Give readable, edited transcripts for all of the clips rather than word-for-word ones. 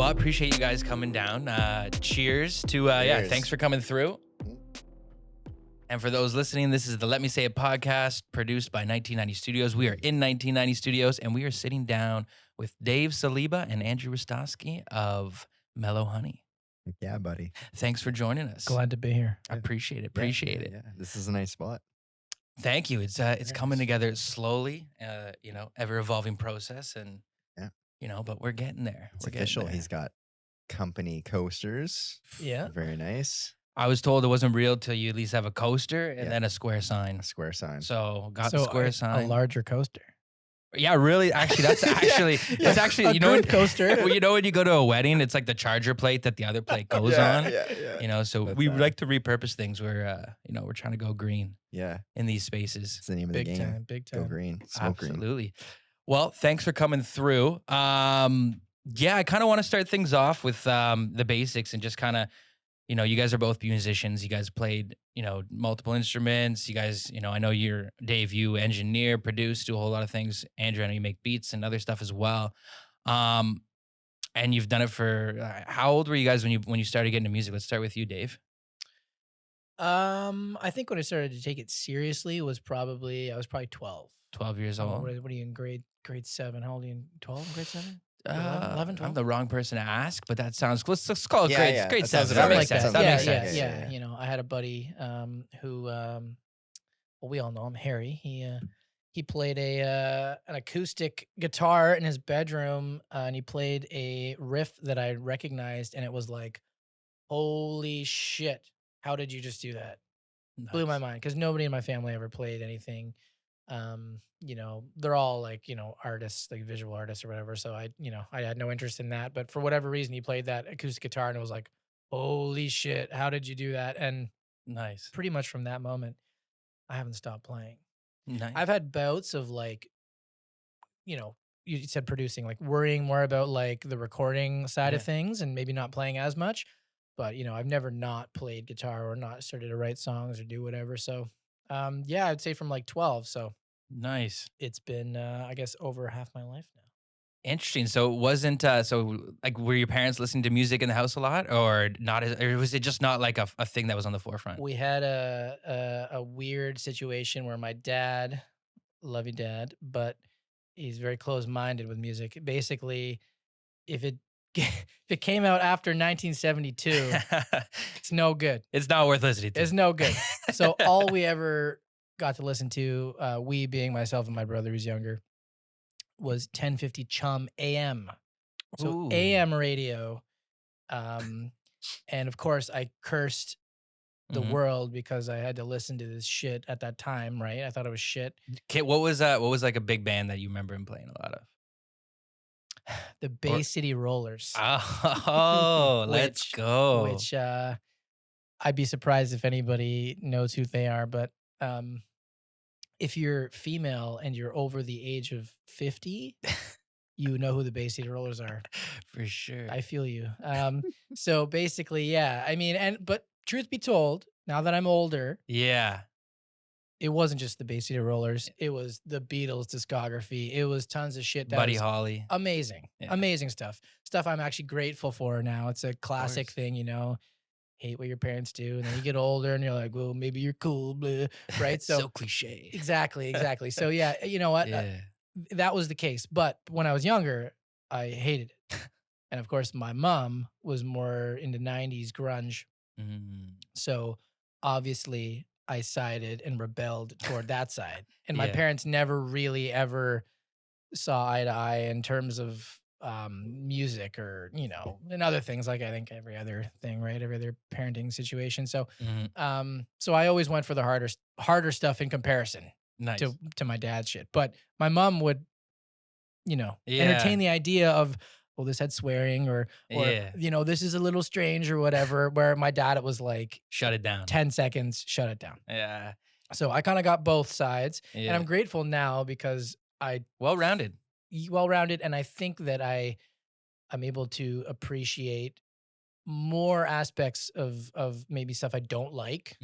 Well, I appreciate you guys coming down. Cheers to, Cheers. thanks for coming through. And for those listening, this is the Let Me Say It podcast produced by 1990 Studios. We are in 1990 Studios, and we are sitting down with Dave Saliba and Andrew Rostowski of Mellohoney. Yeah, buddy. Thanks for joining us. Glad to be here. I appreciate it. Yeah, this is a nice spot. Thank you. It's coming together slowly, ever evolving process, and but we're getting there. It's We're official. getting there. He's got company coasters. Yeah. Very nice. I was told it wasn't real till you at least have a coaster and then a square sign. A square sign. So got the square sign. A larger coaster. Yeah, really. Actually, that's actually that's actually a good coaster. Well, when you go to a wedding, it's like the charger plate that the other plate goes on. Yeah. So That's we that. like to repurpose things. We're we're trying to go green Yeah. in these spaces. It's the name of the Big game. time. Go green. Smoke green. Absolutely. Well, thanks for coming through. I kind of want to start things off with the basics and just kind of, you guys are both musicians. You guys played, multiple instruments. You guys, I know you're Dave, you engineer, produce, do a whole lot of things. Andrew, I know you make beats and other stuff as well. And you've done it for, how old were you guys when you started getting into music? Let's start with you, Dave. I think when I started to take it seriously was I was probably 12. 12 years Oh, old. what are you in grade 7? How old are you in 12? Grade 7? 11, 12? I'm the wrong person to ask, but that sounds, let's call it Yeah, grade that 7. sounds That about makes right. sense. That That makes makes sense. sense. Yeah. I had a buddy who, we all know him, Harry. He played an acoustic guitar in his bedroom, and he played a riff that I recognized, and it was like, holy shit, how did you just do that? Blew my mind, because nobody in my family ever played anything. They're all like, artists, like visual artists or whatever. So I had no interest in that. But for whatever reason, he played that acoustic guitar, and it was like, holy shit, how did you do that? And Nice. pretty much from that moment, I haven't stopped playing. Nice. I've had bouts of like, you said producing, like worrying more about like the recording side of things and maybe not playing as much. But, I've never not played guitar or not started to write songs or do whatever. So, I'd say from like 12. So Nice. it's been, I guess, over half my life now. Interesting. So it wasn't were your parents listening to music in the house a lot, or not? Or was it just not like a thing that was on the forefront? We had a weird situation where my dad, love you, Dad, but he's very close-minded with music. Basically, if it came out after 1972, it's no good. It's not worth listening to. It's no good. So all we ever got to listen to, we being myself and my brother who's younger, was 1050 Chum AM. So Ooh. AM radio. And of course I cursed the world because I had to listen to this shit at that time, right? I thought it was shit. Okay, what was like a big band that you remember him playing a lot of? The Bay City Rollers. Oh, let's go. Which I'd be surprised if anybody knows who they are, but if you're female and you're over the age of 50, you know who the Bay City Rollers are. For sure. I feel you. So basically, yeah. I mean, but truth be told, now that I'm older, Yeah. it wasn't just the Bay City Rollers. It was the Beatles discography. It was tons of shit. Buddy Holly. Amazing. Yeah. Amazing stuff. Stuff I'm actually grateful for now. It's a classic thing, hate what your parents do. And then you get older and you're like, well, maybe you're cool, blah, right? So cliche. Exactly. So yeah, you know what? Yeah. That was the case. But when I was younger, I hated it. And of course, my mom was more into 90s grunge. So obviously, I sided and rebelled toward that side. And my parents never really ever saw eye to eye in terms of music or, and other things, like I think every other thing, right? Every other parenting situation. So so I always went for the harder stuff in comparison to my dad's shit. But my mom would, entertain the idea of, well, this had swearing or this is a little strange or whatever, where my dad, it was like, shut it down. 10 seconds, shut it down. Yeah. So I kind of got both sides. Yeah. And I'm grateful now because well-rounded. And I think that I'm able to appreciate more aspects of maybe stuff I don't like.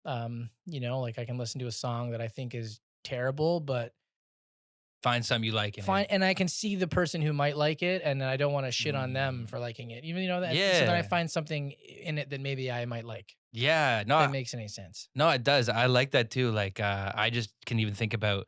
Like I can listen to a song that I think is terrible, but Find something you like in it. And I can see the person who might like it, and I don't want to shit on them for liking it. Even that. So then I Yeah. find something in it that maybe I might like. Yeah. No, If that makes any sense. no, it does. I like that too. Like, I just can even think about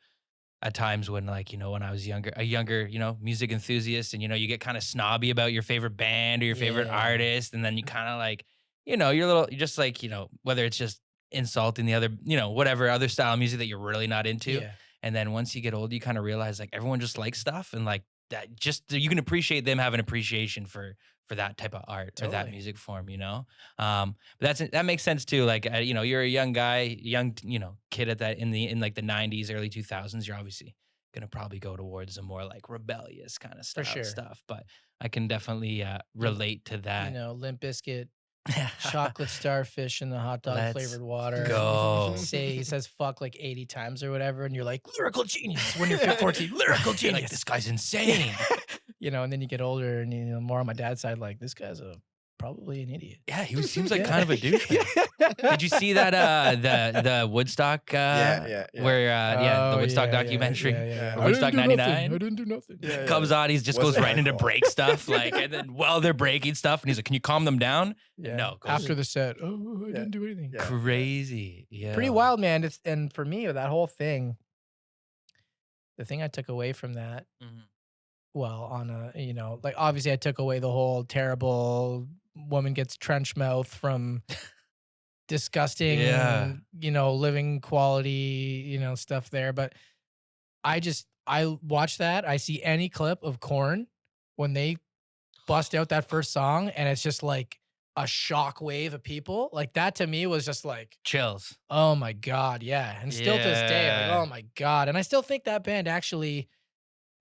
at times when, like, when I was a younger, music enthusiast, and you get kind of snobby about your favorite band or your favorite Yeah. artist, and then you kind of like, you're just like, whether it's just insulting the other, whatever other style of music that you're really not into. Yeah. And then once you get old, you kind of realize like everyone just likes stuff, and like that, just you can appreciate them having appreciation for that type of art or that Totally. music form. But that makes sense too. Like, you're a young guy, kid at that in like the 90s, early 2000s. You're obviously gonna probably go towards a more like rebellious kind of For sure. stuff. But I can definitely relate to that. Limp Bizkit, chocolate starfish in the hot dog Let's flavored water. go. He says fuck like 80 times or whatever, and you're like, lyrical genius when you're 14. Lyrical You're genius. like, this guy's insane. And then you get older, and more on my dad's side, like, this guy's probably an idiot. Yeah, he seems like kind of a douchebag. Did you see that the Woodstock Yeah. where the Woodstock documentary? Woodstock 99 I didn't do nothing. Yeah. comes on, he just goes Wasn't right my into fault. break stuff, like, and then while they're breaking stuff, and he's like, "Can you calm them down?" Yeah. No, goes After the set, I didn't do anything. Yeah. crazy. Yeah, Pretty wild, man. And for me, that whole thing, the thing I took away from that, Mhm. well, on a, like, obviously I took away the whole terrible woman gets trench mouth from disgusting, Yeah. living quality, stuff there. But I watch that. I see any clip of Korn when they bust out that first song, and it's just like a shock wave of people. Like, that to me was just like, Chills. oh my God, yeah. And still to this day, like, Yeah. oh my God. And I still think that band actually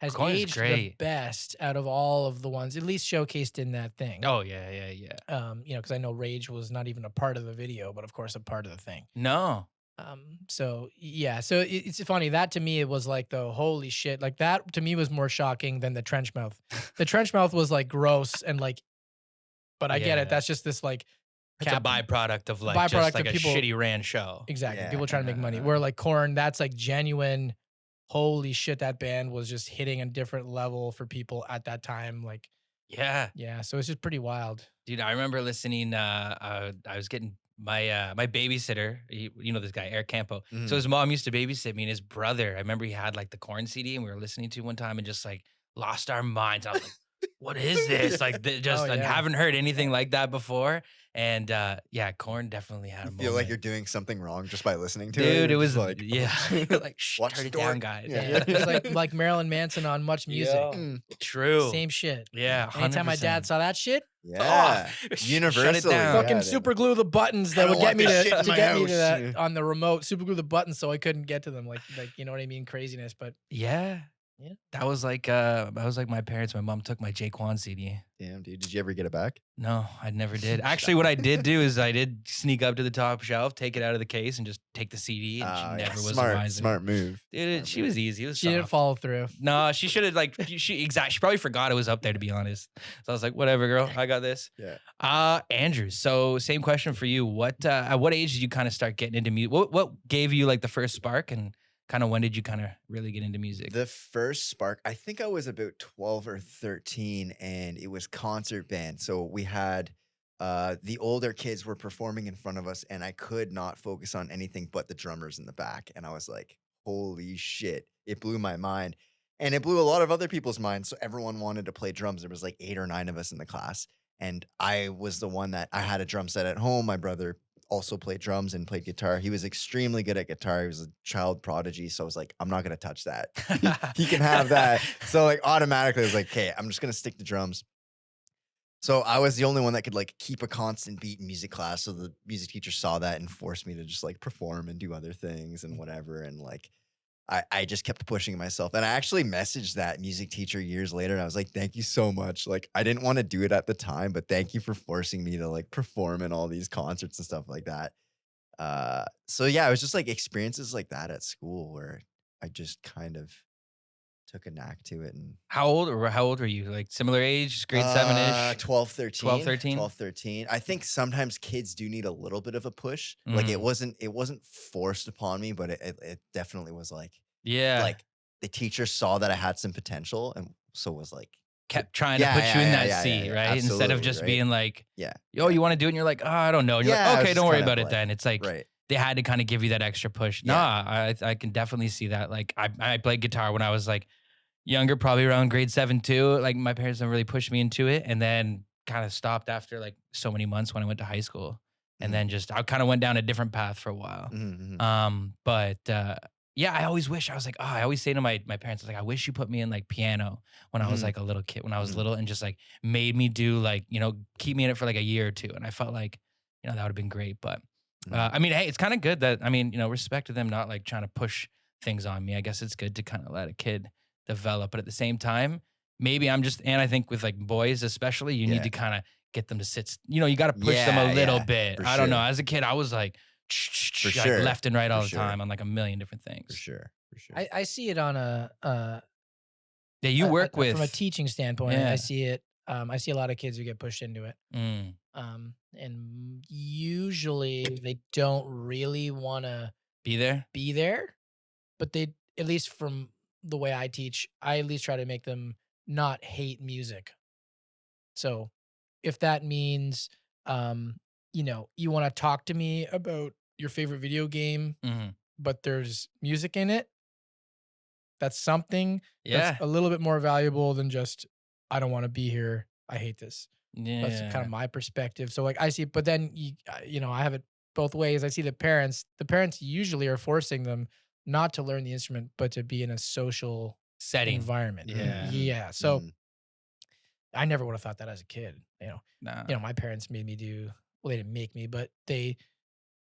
has Korn is aged the great. best out of all of the ones, at least showcased in that thing. Oh yeah. Because I know Rage was not even a part of the video, but of course a part of the thing. No. So yeah, so it's funny that to me it was like the holy shit, like that to me was more shocking than the trench mouth. The trench mouth was like gross and like, but I get Yeah. it. That's just this like It's a byproduct of like byproduct just like of a people- shitty ran show. exactly Yeah. people trying to make money. Where like Korn, that's like genuine. Holy shit, that band was just hitting a different level for people at that time. Like, Yeah, yeah, so it's just pretty wild. dude. I remember listening. I was getting my babysitter. This guy Eric Campo. Mhm. So his mom used to babysit me, and his brother. I remember he had like the Korn CD, and we were listening to one time, and just like lost our minds. I was like, "What is this?" Like, just I yeah. haven't heard anything like that before. And Korn definitely had a You feel like moment. you're doing something wrong just by listening to it. Dude, it You're was just like, You're like, shh, watch turn it the door. down, guys. Yeah. Yeah, it's like Marilyn Manson on Much Music. Yo. Mm, True. Same shit. Yeah. Anytime my dad 100%. saw that shit, yeah. Shut it Universally. down. fucking yeah, super glue the buttons I that don't would get want me this to, shit in to my get me to house. that on the remote. Super glue the buttons so I couldn't get to them. Like you know what I mean? Craziness. But Yeah. Yeah. That was like my parents. My mom took my Jaquan CD. Damn, dude. Did you ever get it back? No, I never did. Actually, what I did do is I did sneak up to the top shelf, take it out of the case, and just take the CD. And she Yeah, never was smart, wiser. smart move. Dude, she was easy. It was she didn't soft. follow through. No, she should have she probably forgot it was up there, to be honest. So I was like, whatever, girl, I got this. Yeah. Andrew. So same question for you. What at what age did you kind of start getting into music? What gave you like the first spark, and kind of when did you kind of really get into music? The first spark, I think I was about 12 or 13, and it was concert band. So we had the older kids were performing in front of us, and I could not focus on anything but the drummers in the back. And I was like, holy shit. It blew my mind. And it blew a lot of other people's minds. So everyone wanted to play drums. There was like 8 or 9 of us in the class. And I was the one that I had a drum set at home. My brother also played drums and played guitar. He was extremely good at guitar. He was a child prodigy. So I was like, I'm not going to touch that. He can have that. So like automatically I was like, okay, I'm just going to stick to drums. So I was the only one that could like keep a constant beat in music class. So the music teacher saw that and forced me to just like perform and do other things and whatever. And like, I just kept pushing myself. And I actually messaged that music teacher years later. And I was like, thank you so much. Like, I didn't want to do it at the time, but thank you for forcing me to like perform in all these concerts and stuff like that. So yeah, it was just like experiences like that at school where I just kind of took a knack to it. And How old were you? Like similar age, grade 7-ish? 12, 13. 12, 13? 12, 13. I think sometimes kids do need a little bit of a push. Like it wasn't forced upon me, but it definitely was like, Yeah. like the teacher saw that I had some potential, and so was like, Kept trying to put you in that seat, yeah, right? Instead of absolutely, just right? being like, Yeah, "Yo, you want to do it?" And you're like, "Oh, I don't know." And you're yeah. like, I was "Okay, just don't worry kind about of it then." It's like right, they had to kind of give you that extra push. yeah, Nah, I can definitely see that. Like I played guitar when I was like younger, probably around grade 7 too. Like my parents never really pushed me into it, and then kind of stopped after like so many months when I went to high school, and mhm, then just I kind of went down a different path for a while. mhm, mhm, But yeah, I always wish I was like, oh, I always say to my parents, like, I wish you put me in like piano when I was mhm, like a little kid, when I was mhm, little, and just like made me do like, keep me in it for like a year or two. And I felt like, that would have been great. But mhm. I mean, hey, it's kind of good that, I mean, respect to them not like trying to push things on me. I guess it's good to kind of let a kid develop. But at the same time, maybe and I think with like boys, especially, you need Yeah, to kind of get them to you got to push them a yeah, little yeah, bit. for I don't know. sure, As a kid, I was like, for like sure, left and right for all the sure, time on like a million different for things. sure, for sure. I see it on Yeah, you work from a with teaching standpoint. I yeah. see it. I see a lot of kids who get pushed into it. Mm, And usually they don't really want to be there. be there, but they, at least from the way I teach, I at least try to make them not hate music. So if that means, um, you want to talk to me about your favorite video game, Mhm. but there's music in it, that's something that's Yeah. a little bit more valuable than just, I don't want to be here. I hate this. That's kind Yeah. of my perspective. So like I see, but then I have it both ways. I see the parents. The parents usually are forcing them not to learn the instrument, but to be in a social Setting. environment. Mhm, Yeah. mhm, Yeah. So mhm. I never would have thought that as a kid. Nah. My parents made me do. Well, they didn't make me, but they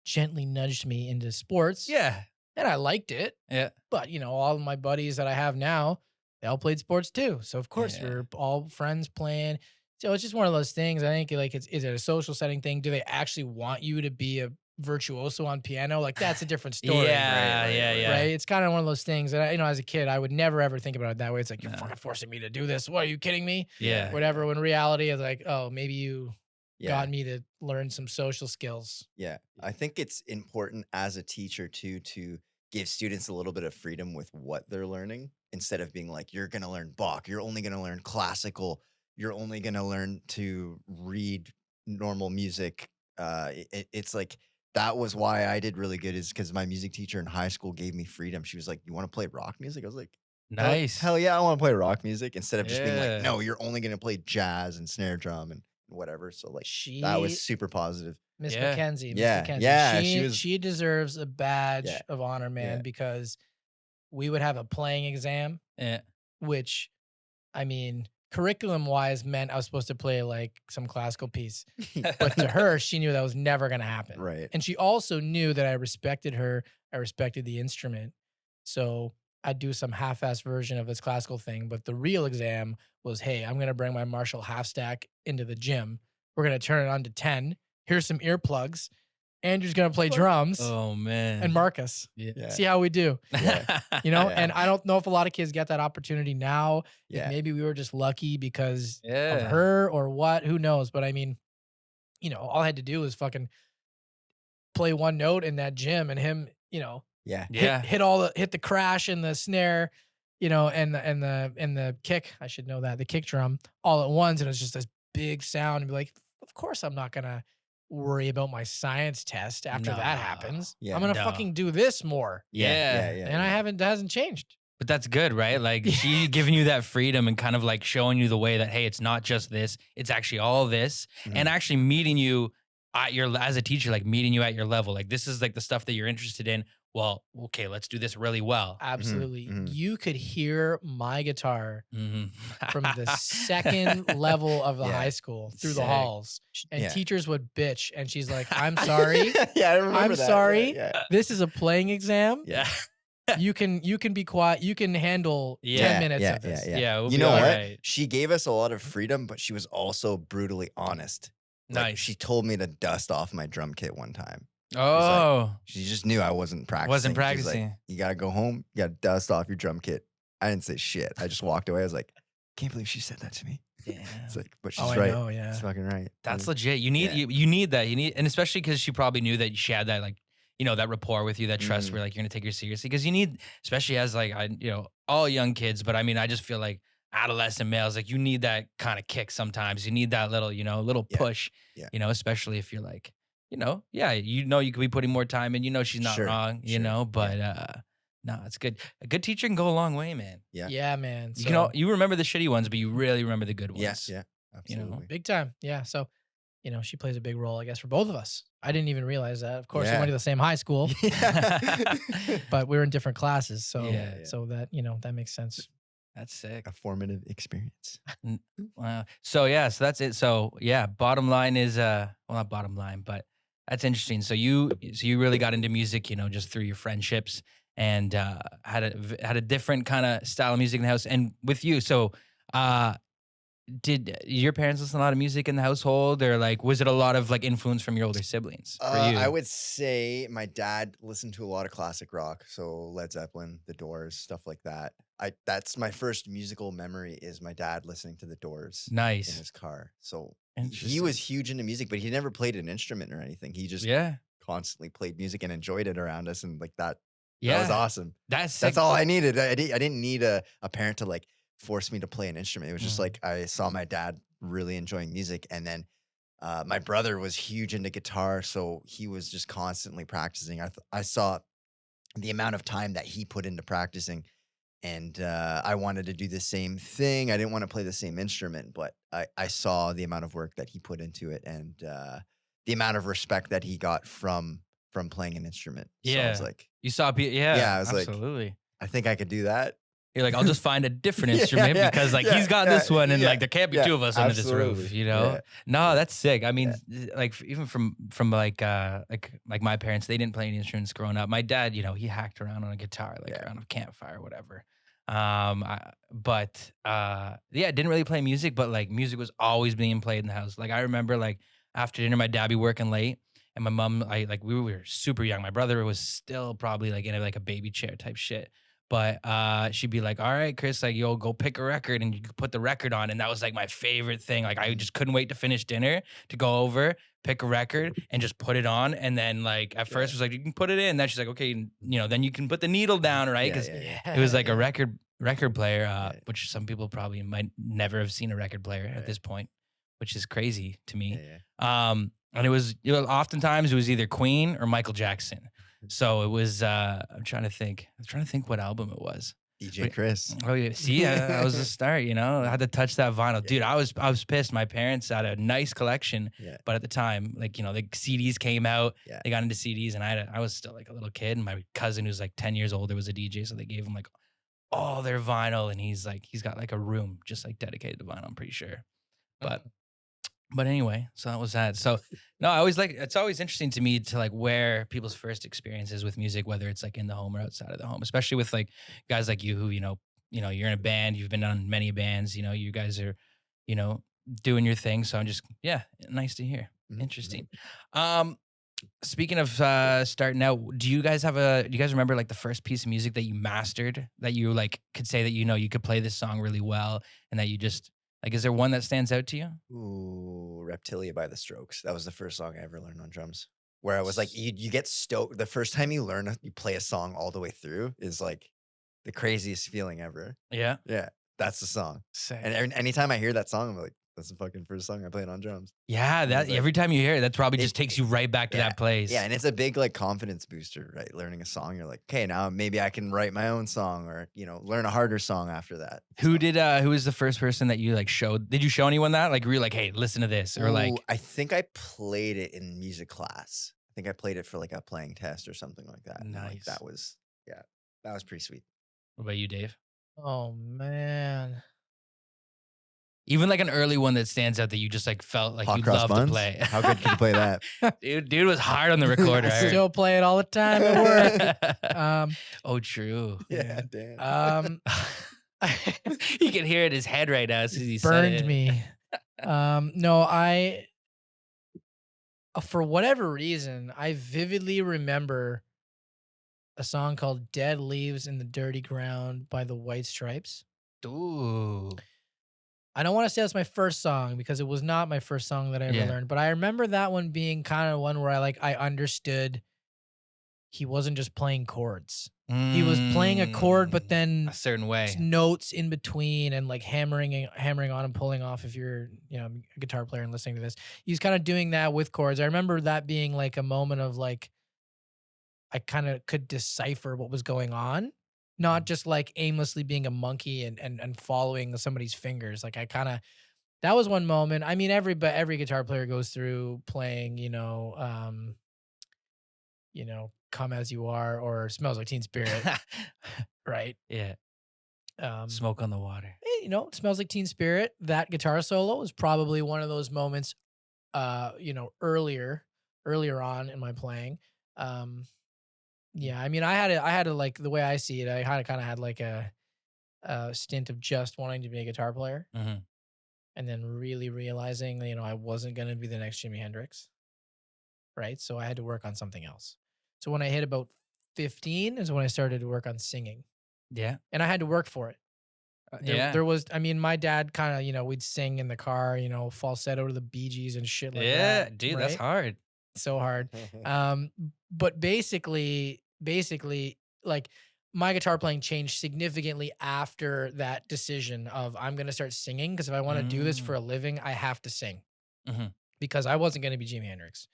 gently nudged me into sports, Yeah. and I liked it. Yeah. But all of my buddies that I have now, they all played sports too. So of course Yeah. we're all friends playing. So it's just one of those things. I think like is it a social setting thing? Do they actually want you to be a virtuoso on piano? Like that's a different story. Yeah. Right, Yeah. right, Yeah. Right. It's kind of one of those things that as a kid, I would never ever think about it that way. It's like you're No. fucking forcing me to do this. What, are you kidding me? Yeah. Whatever. When reality is like, oh, maybe you Yeah, got me to learn some social skills. yeah. I think it's important as a teacher too to give students a little bit of freedom with what they're learning instead of being like, you're gonna learn Bach, you're only gonna learn classical, you're only gonna learn to read normal music. It's like that was why I did really good is because my music teacher in high school gave me freedom. She was like, "You want to play rock music?" I was like, Nice. hell yeah, I want to play rock music." Instead of just being like, Yeah. "No, you're only gonna play jazz and snare drum and whatever." So like that was She super positive. Miss Yeah. Mackenzie, Miss Yeah, Mackenzie. yeah, she She was- she deserves a badge Yeah, of honor, man, yeah. because we would have a playing exam, Yeah. which I mean, curriculum wise meant I was supposed to play like some classical piece. But to her, she knew that was never gonna happen. Right. And she also knew that I respected her. I respected the instrument. So I'd do some half-ass version of this classical thing. But the real exam was, hey, I'm gonna bring my Marshall half stack into the gym. We're gonna turn it on to 10. Here's some earplugs. Andrew's gonna play drums Oh man. and Marcus. Yeah. Yeah. See how we do. Yeah. And Yeah. I don't know if a lot of kids get that opportunity now. If Yeah. maybe we were just lucky because of Yeah. her or what, who knows? But I mean, all I had to do was fucking play one note in that gym and him, Yeah. Yeah. hit the crash and the snare, and the kick. I should know that, the kick drum all at once, and it's just this big sound, and be like, of course I'm not gonna worry about my science test after that No. happens. Yeah. I'm gonna No. fucking do this more. Yeah. And that hasn't changed. But that's good, right? Like she giving you that freedom and kind of like showing you the way that, hey, it's not just this, it's actually all this. And actually meeting you as a teacher, like meeting you at your level. Like this is like the stuff that you're interested in. Well, okay, let's do this really well. Absolutely. mhm. You could hear my guitar Mhm. from the second level of the Yeah. high school through the Sick. halls. And Yeah. teachers would bitch. And she's like, I'm sorry. Yeah, I remember I'm that. Yeah, sorry. Yeah. This is a playing exam. Yeah. You can be quiet. You can handle Yeah, 10 minutes yeah, of this. yeah. Yeah. We'll You be know all what? right. She gave us a lot of freedom, but she was also brutally honest. Like, Nice. she told me to dust off my drum kit one time. Oh. She just knew I wasn't practicing. Wasn't She's like, practicing. you got to go home. You got to dust off your drum kit. I didn't say shit. I just walked away. I was like, can't believe she said that to me. Yeah. It's like, but she's Oh, I right. know, yeah. She's fucking right. That's Mm. legit. You need Yeah. you need that. And especially because she probably knew that she had that like that rapport with you, that trust where like you're gonna take you seriously. Because you need, especially as like all young kids, but I mean, I just feel like adolescent males, like you need that kind of kick sometimes. You need that little, little Yeah. push, Yeah. especially if you're like, yeah, you could be putting more time in, she's not Sure. wrong, Sure. but no, it's good. A good teacher can go a long way, man. Yeah. Yeah, man. You So you remember the shitty ones, but you really remember the good Yeah. ones. Yeah. Absolutely. big time. Yeah. So, she plays a big role, I guess, for both of us. I didn't even realize that. Of course, we Yeah. went to the same high school, Yeah. but we were in different classes. So, Yeah. so that, that makes sense. That's sick. A formative experience. Wow. So that's it. So yeah, bottom line is well, not bottom line, but that's interesting. So you really got into music, just through your friendships, and had a different kind of style of music in the house. And with you, so did your parents listen to a lot of music in the household, or like was it a lot of like influence from your older siblings for you? I would say my dad listened to a lot of classic rock, so Led Zeppelin, The Doors, stuff like that. That's my first musical memory is my dad listening to The Doors in Nice. his car. So he Interesting. was huge into music, but he never played an instrument or anything. He just Yeah. constantly played music and enjoyed it around us, and like that. Yeah. That was awesome. That's sick. That's all I needed. I didn't need a parent to like force me to play an instrument. It was just like I saw my dad really enjoying music, and then my brother was huge into guitar, so he was just constantly practicing. I saw the amount of time that he put into practicing, and I wanted to do the same thing. I didn't want to play the same instrument, but I saw the amount of work that he put into it, and the amount of respect that he got from playing an instrument. So I was like, You saw I was like, absolutely. I think I could do that. You're like, I'll just find a different Yeah, instrument yeah, because like yeah, he's got yeah, this one, and yeah, like there can't be yeah, two of us under this roof, absolutely. No, Yeah. that's sick. I mean, like even from like my parents, they didn't play any instruments growing up. My dad, he hacked around on a guitar, like Yeah. around a campfire or whatever. Didn't really play music, but like music was always being played in the house. Like I remember like after dinner, my dad be working late, and my mom, we were super young. My brother was still probably like in like a baby chair type shit. But she'd be like, all right, Chris, like, yo, go pick a record, and you could put the record on. And that was like my favorite thing. Like I just couldn't wait to finish dinner to go over, pick a record, and just put it on. And then like at first it was like, you can put it in. Then she's like, okay, then you can put the needle down, right? Because it was like a record player, which some people probably might never have seen a record player at this point, which is crazy to me. And it was, oftentimes it was either Queen or Michael Jackson. So it was, I'm trying to think what album it was. DJ Chris. Oh yeah. See, that was the start, I had to touch that vinyl. Dude, I was pissed. My parents had a nice collection, but at the time, like, the CDs came out, they got into CDs, and I was still like a little kid, and my cousin who's like 10 years older was a DJ. So they gave him like all their vinyl, and he's got like a room just like dedicated to vinyl, I'm pretty sure. But anyway, so that was that. So no, I always it's always interesting to me to like where people's first experiences with music, whether it's like in the home or outside of the home, especially with like guys like you who, you're in a band, you've been on many bands, you guys are, doing your thing. So I'm just, nice to hear. Interesting. Speaking of starting out, do you guys remember like the first piece of music that you mastered that you like could say that, you could play this song really well, and that you just, like, is there one that stands out to you? Ooh, Reptilia by The Strokes. That was the first song I ever learned on drums. Where I was like, you get stoked. The first time you play a song all the way through is like the craziest feeling ever. Yeah. Yeah, that's the song. Sick. And anytime I hear that song, I'm like, that's the fucking first song I played on drums. Yeah, that every time you hear it, that probably just takes you right back to that place. Yeah, and it's a big like confidence booster, right? Learning a song, you're like, okay, now maybe I can write my own song, or learn a harder song after that. Who was the first person that you like showed? Did you show anyone that? Like, were you like, hey, listen to this, or like? I think I played it in music class. I think I played it for like a playing test or something like that. Nice. And, like, that was pretty sweet. What about you, Dave? Oh man. Even like an early one that stands out that you just like felt like Hot you Cross loved Buns? to play. How good can you play that? Dude was hard on the recorder. I heard. Still play it all the time at work. Oh, true. Yeah, damn. You can hear it in his head right now. As he Burned said it. me. No, I for whatever reason, I vividly remember a song called Dead Leaves in the Dirty Ground by the White Stripes. Ooh. I don't want to say that's my first song because it was not my first song that I ever learned, but I remember that one being kind of one where I understood he wasn't just playing chords. He was playing a chord, but then a certain way. notes in between and like hammering on and pulling off. If you're, a guitar player and listening to this, he's kind of doing that with chords. I remember that being like a moment of like, I kind of could decipher what was going on, not just like aimlessly being a monkey and following somebody's fingers. Like that was one moment. I mean, every guitar player goes through playing, Come As You Are or Smells Like Teen Spirit, right? Yeah. Um, Smoke on the Water. Smells Like Teen Spirit. That guitar solo was probably one of those moments, earlier on in my playing. Yeah, I mean, I had to like the way I see it. I kind of had like a stint of just wanting to be a guitar player, Mhm. and then really realizing, I wasn't gonna be the next Jimi Hendrix, right? So I had to work on something else. So when I hit about 15 is when I started to work on singing, Yeah. and I had to work for it. Yeah. There was, I mean, my dad kind of, we'd sing in the car, falsetto to the Bee Gees and shit like Yeah, that, dude, that's right? hard. So hard. But basically, like my guitar playing changed significantly after that decision of I'm gonna start singing because if I want to do this for Mm. a living, I have to sing Mhm. because I wasn't gonna be Jimi Hendrix.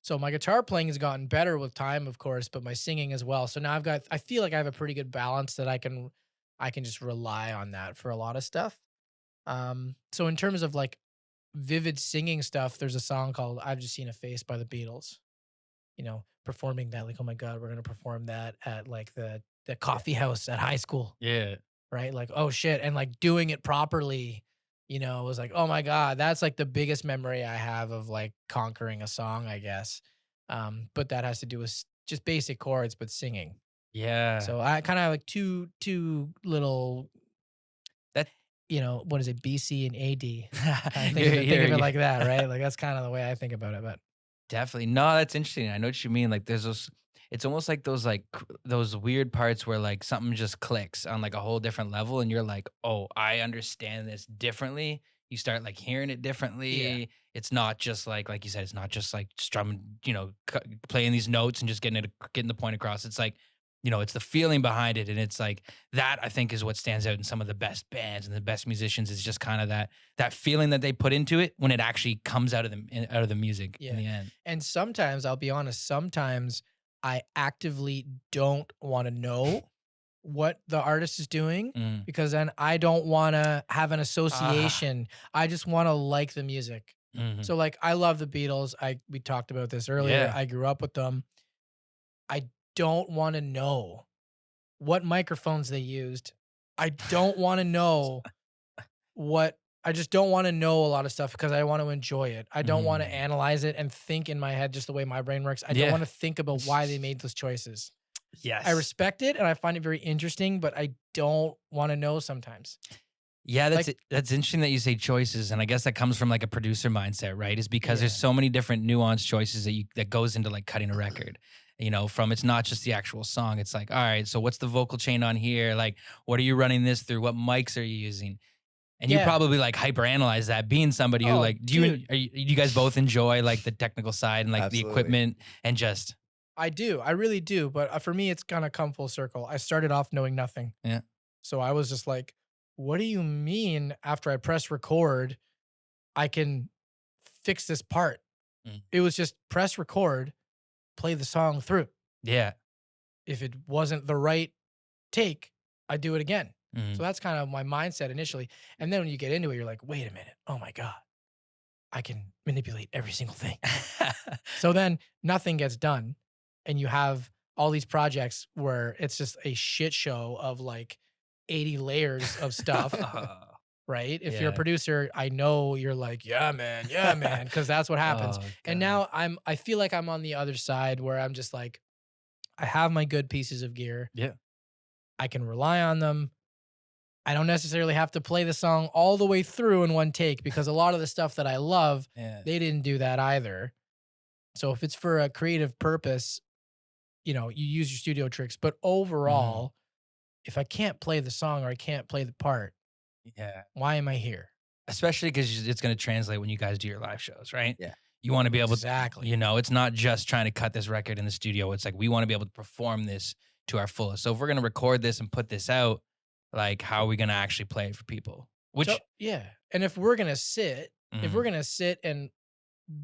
So my guitar playing has gotten better with time, of course, but my singing as well. So now I feel like I have a pretty good balance that I can just rely on that for a lot of stuff. So in terms of like vivid singing stuff, there's a song called I've Just Seen a Face by the Beatles. Performing that, like, oh my God, we're gonna perform that at like the coffee house at high school, Yeah. right? Like, oh shit, and like doing it properly, was like, oh my God, that's like the biggest memory I have of like conquering a song, I guess. But that has to do with just basic chords, but singing. Yeah. So I kind of have like two little, That what is it, BC and AD? Kind of think you're of it you're like that, right? Like that's kind of the way I think about it. But definitely. No, that's interesting. I know what you mean. Like there's those it's almost like those those weird parts where like something just clicks on like a whole different level and you're like, "Oh, I understand this differently." You start like hearing it yeah, differently. It's not just like you said, it's not just like strumming, playing these notes and just getting the point across. It's like, it's the feeling behind it and it's like that I think is what stands out in some of the best bands and the best musicians is just kind of that feeling that they put into it when it actually comes out of the music in yeah. the end. And sometimes, I'll be honest, sometimes I actively don't want to know what the artist is doing Mm. because then I don't want to have an Ah. association. I just want to like the music. Mhm. So like I love the Beatles. We talked about this earlier. Yeah. I grew up with them. I don't want to know what microphones they used. I don't want to know what I just don't want to know a lot of stuff because I want to enjoy it. I don't want to Mm. analyze it and think in my head just the way my brain works. I don't Yeah. want to think about why they made those choices. I Yes. respect it and I find it very interesting, but I don't want to know sometimes. Yeah, Like, that's interesting that you say choices, and I guess that comes from like a producer mindset, right? Is because there's yeah. so many different nuanced choices that goes into like cutting a record. From it's not just the actual song. It's like, all right, so what's the vocal chain on here? Like, what are you running this through? What mics are you using? And you Yeah. probably like hyper analyze that. Being somebody who Oh, like, dude. do you guys both enjoy like the technical side and like the Absolutely. equipment and just I do. I really do. But for me, it's gonna come full circle. I started off knowing nothing. yeah, So I was just like, what do you mean after I press record, I can fix this part? Mm. It was just press record, play the song through. yeah, If it wasn't the right take, I do it again. So mhm. that's kind of my mindset initially. And then when you get into it, you're like, wait a minute. Oh my God. I can manipulate every single thing. So then nothing gets done. And you have all these projects where it's just a shit show of like 80 layers of stuff, right? If you're a Yeah. producer, I know you're like, yeah, man, because that's what happens. Oh And god. now I feel like I'm on the other side where I'm just like, I have my good pieces of gear. Yeah. I can rely on them. I don't necessarily have to play the song all the way through in one take because a lot of the stuff that I love, Yeah. they didn't do that either. So if it's for a creative purpose, you use your studio tricks. But Mhm. overall, if I can't play the song or I can't play the part, Yeah. why am I here? Especially because it's gonna translate when you guys do your live shows, right? Yeah. You want to be able Exactly. to, it's not just trying to cut this record in the studio. It's like, we want to be able to perform this to our fullest. So if we're going to record this and put this out, like, how are we going to actually play it for people? Which, So, yeah. And if we're gonna sit and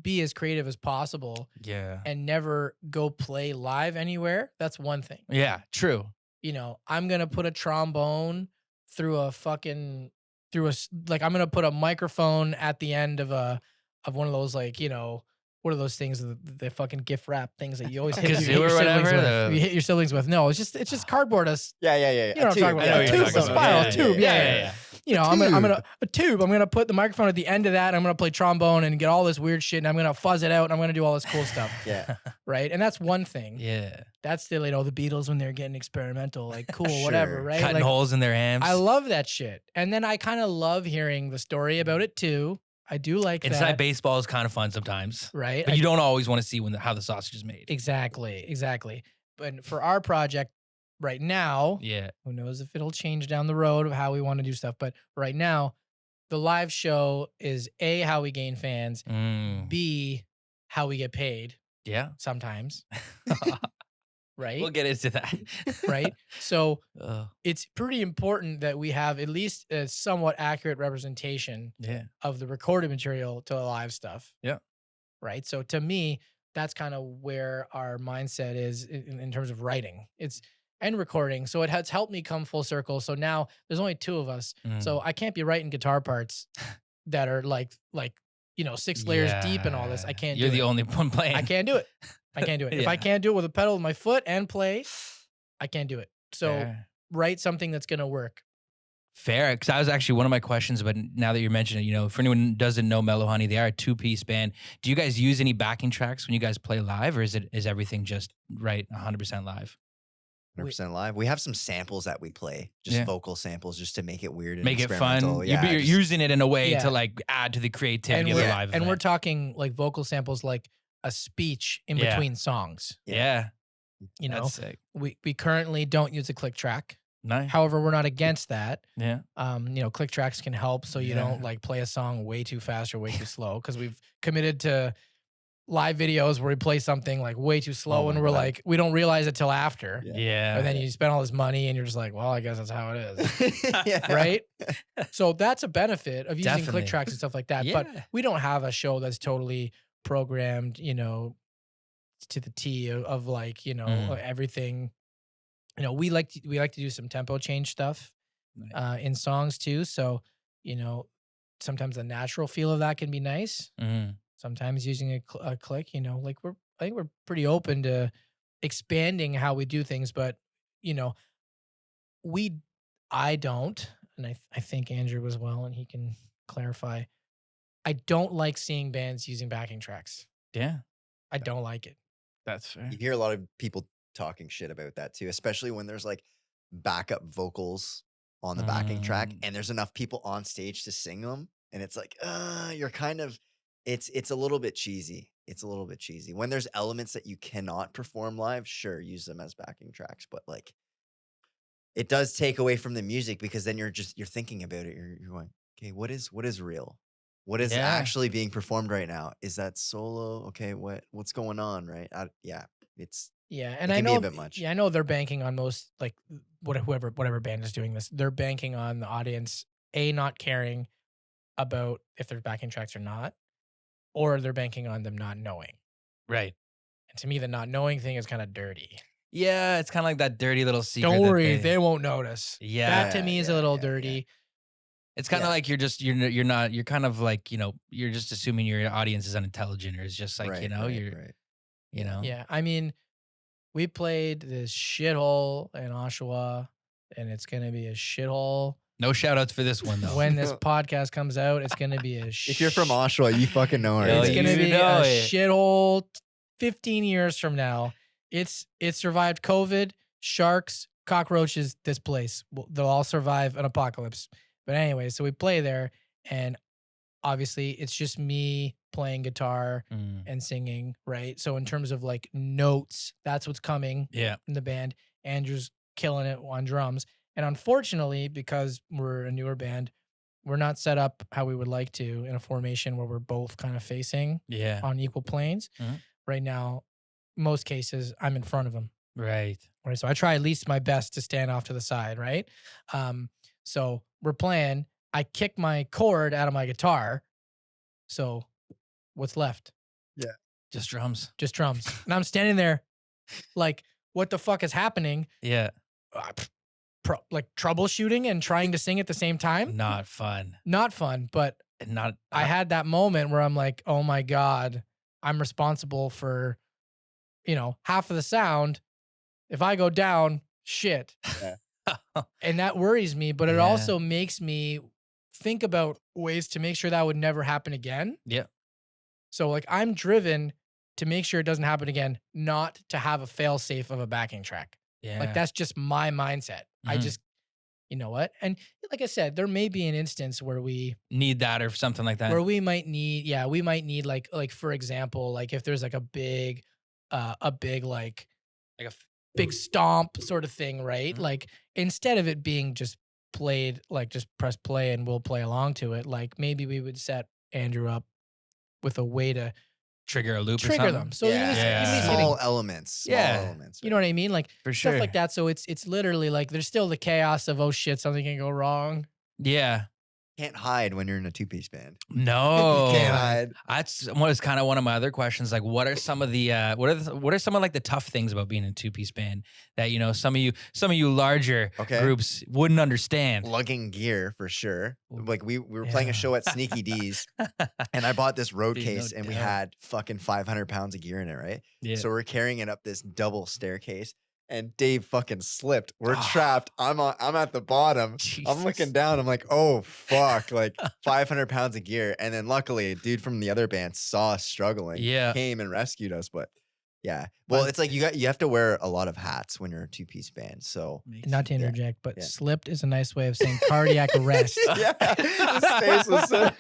be as creative as possible yeah. and never go play live anywhere, that's one thing. Yeah, true. I'm gonna put a trombone through a fucking I'm gonna put a microphone at the end of one of those, like, what are those things, the fucking gift wrap things that you always hit, Kazoo your or siblings whatever, with. You hit your siblings with. No, it's just cardboard. Yeah. You know what I'm talking I about? know A what you're tube, talking a about. spiral Yeah, tube. Yeah. I'm gonna put the microphone at the end of that. And I'm gonna play trombone and get all this weird shit, and I'm gonna fuzz it out, and I'm gonna do all this cool stuff. Yeah. Right. And that's one thing. Yeah. That's still, the Beatles when they're getting experimental, like, cool, whatever. Sure. Right. Cutting Like, holes in their amps. I love that shit. And then I kind of love hearing the story about it too. I do like Inside that. baseball is kind of fun sometimes. Right. But you don't always want to see how the sausage is made. Exactly. But for our project right now, Yeah. who knows if it'll change down the road of how we want to do stuff. But right now, the live show is A, how we gain fans, B, how we get paid Yeah. sometimes. Right. We'll get into that. Right. So Ugh. it's pretty important that we have at least a somewhat accurate representation Yeah. of the recorded material to the live stuff. Yeah. Right. So to me, that's kind of where our mindset is in terms of writing. And recording. So it has helped me come full circle. So now there's only two of us. So I can't be writing guitar parts that are like 6 layers deep and all this. I can't do it. You're the only one playing. I can't do it. If I can't do it with a pedal with my foot and play, I can't do it. So write something that's going to work. Fair. Because that was actually one of my questions, but now that you're mentioning it, for anyone who doesn't know Mellohoney, they are a 2-piece band. Do you guys use any backing tracks when you guys play live, or is everything just 100% live? 100% live. We have some samples that we play, just vocal samples, just to make it weird and make it fun. experimental. Yeah, you're using it in a way Yeah. to like add to the creativity And of the we're, live and event. we're talking like vocal samples, like a speech in Yeah. between songs. Yeah. That's sick. we currently don't use a click track. Nice. However, we're not against that. Yeah. Click tracks can help so you don't like play a song way too fast or way too slow, because we've committed to live videos where we play something like way too slow and we're like, we don't realize it till after. Yeah. And then you spend all this money and you're just like, well, I guess that's how it is. Yeah. Right? So that's a benefit of using Definitely. click tracks and stuff like that. But Yeah. we don't have a show that's totally programmed, to the T of like, everything. We like to do some tempo change stuff in songs too. So, sometimes the natural feel of that can be nice. Mhm. Sometimes using a click, I think we're pretty open to expanding how we do things, but I don't, and I think Andrew as well, and he can clarify. I don't like seeing bands using backing tracks. Yeah. I don't like it. That's fair. You hear a lot of people talking shit about that too, especially when there's like backup vocals on the backing track and there's enough people on stage to sing them. And it's like, you're kind of, it's a little bit cheesy. It's a little bit cheesy. When there's elements that you cannot perform live, sure, use them as backing tracks. But like, it does take away from the music, because then you're thinking about it. You're going, okay, what is real? What is actually being performed right now? Is that solo? Okay, what's going on, right? And it I know be a bit much. Yeah, I know they're banking on most, like, whatever band is doing this. They're banking on the audience not caring about if there's backing tracks or not, or they're banking on them not knowing. Right. And to me, the not knowing thing is kind of dirty. Yeah, it's kind of like that dirty little secret. Don't worry, they won't notice. Yeah. That to me is a little dirty. Yeah. It's kind of like you're kind of like, you're just assuming your audience is unintelligent, or it's just like, right. Yeah, I mean, we played this shithole in Oshawa, and it's gonna be a shithole. No shout outs for this one though. When this podcast comes out, it's gonna be a If you're from Oshawa, you fucking know Yeah, it's already. gonna you be know a it. shithole 15 years from now. It survived COVID, sharks, cockroaches, this place. They'll all survive an apocalypse. But anyway, so we play there, and obviously it's just me playing guitar and singing, right? So in terms of like notes, that's what's coming Yeah. in the band. Andrew's killing it on drums. And unfortunately, because we're a newer band, we're not set up how we would like to in a formation where we're both kind of facing Yeah. on equal planes. Mhm. Right now, most cases, I'm in front of him. Right. Right. So I try at least my best to stand off to the side. Right. So we're playing. I kick my cord out of my guitar. So what's left? Just drums. Just drums. And I'm standing there like, what the fuck is happening? Yeah. Like troubleshooting and trying to sing at the same time. Not fun. Not fun, but Not. I had that moment where I'm like, oh my God, I'm responsible for, half of the sound. If I go down, shit. And that worries me, but it Yeah. also makes me think about ways to make sure that would never happen again. Yeah. So like I'm driven to make sure it doesn't happen again, not to have a fail safe of a backing track. Yeah. Like that's just my mindset. I Mhm. just, you know what? And like I said, there may be an instance where we need that or something like that. where we might need like for example, like if there's like a big like Like big stomp sort of thing, right? Mhm. Like instead of it being just played, like just press play and we'll play along to it, like maybe we would set Andrew up with a way to trigger a loop or trigger something. them. So yeah, at least small hitting, elements. Yeah. you know what I mean? Like For sure. stuff like that. So it's literally like there's still the chaos of, oh shit, something can go wrong. Yeah. Can't hide when you're in a 2-piece band. No. Can't hide. That's what is kind of one of my other questions. Like, what are some of the what are some of like the tough things about being in a 2-piece band that some of you larger Okay. groups wouldn't understand? Lugging gear for sure. Like we were Yeah. playing a show at Sneaky D's, and I bought this road Dude, case, no and we doubt. had fucking 500 pounds of gear in it, right? Yeah. So we're carrying it up this double staircase, and Dave fucking slipped. We're Ah. trapped. I'm at the bottom. I'm looking Jesus. down. I'm like, oh fuck, like 500 pounds of gear. And then luckily, a dude from the other band saw us struggling, Yeah. came and rescued us. But yeah, well, it's like you have to wear a lot of hats when you're a 2-piece band. So Not to Yeah. interject, but Yeah. slipped is a nice way of saying cardiac arrest. yeah, his face was so.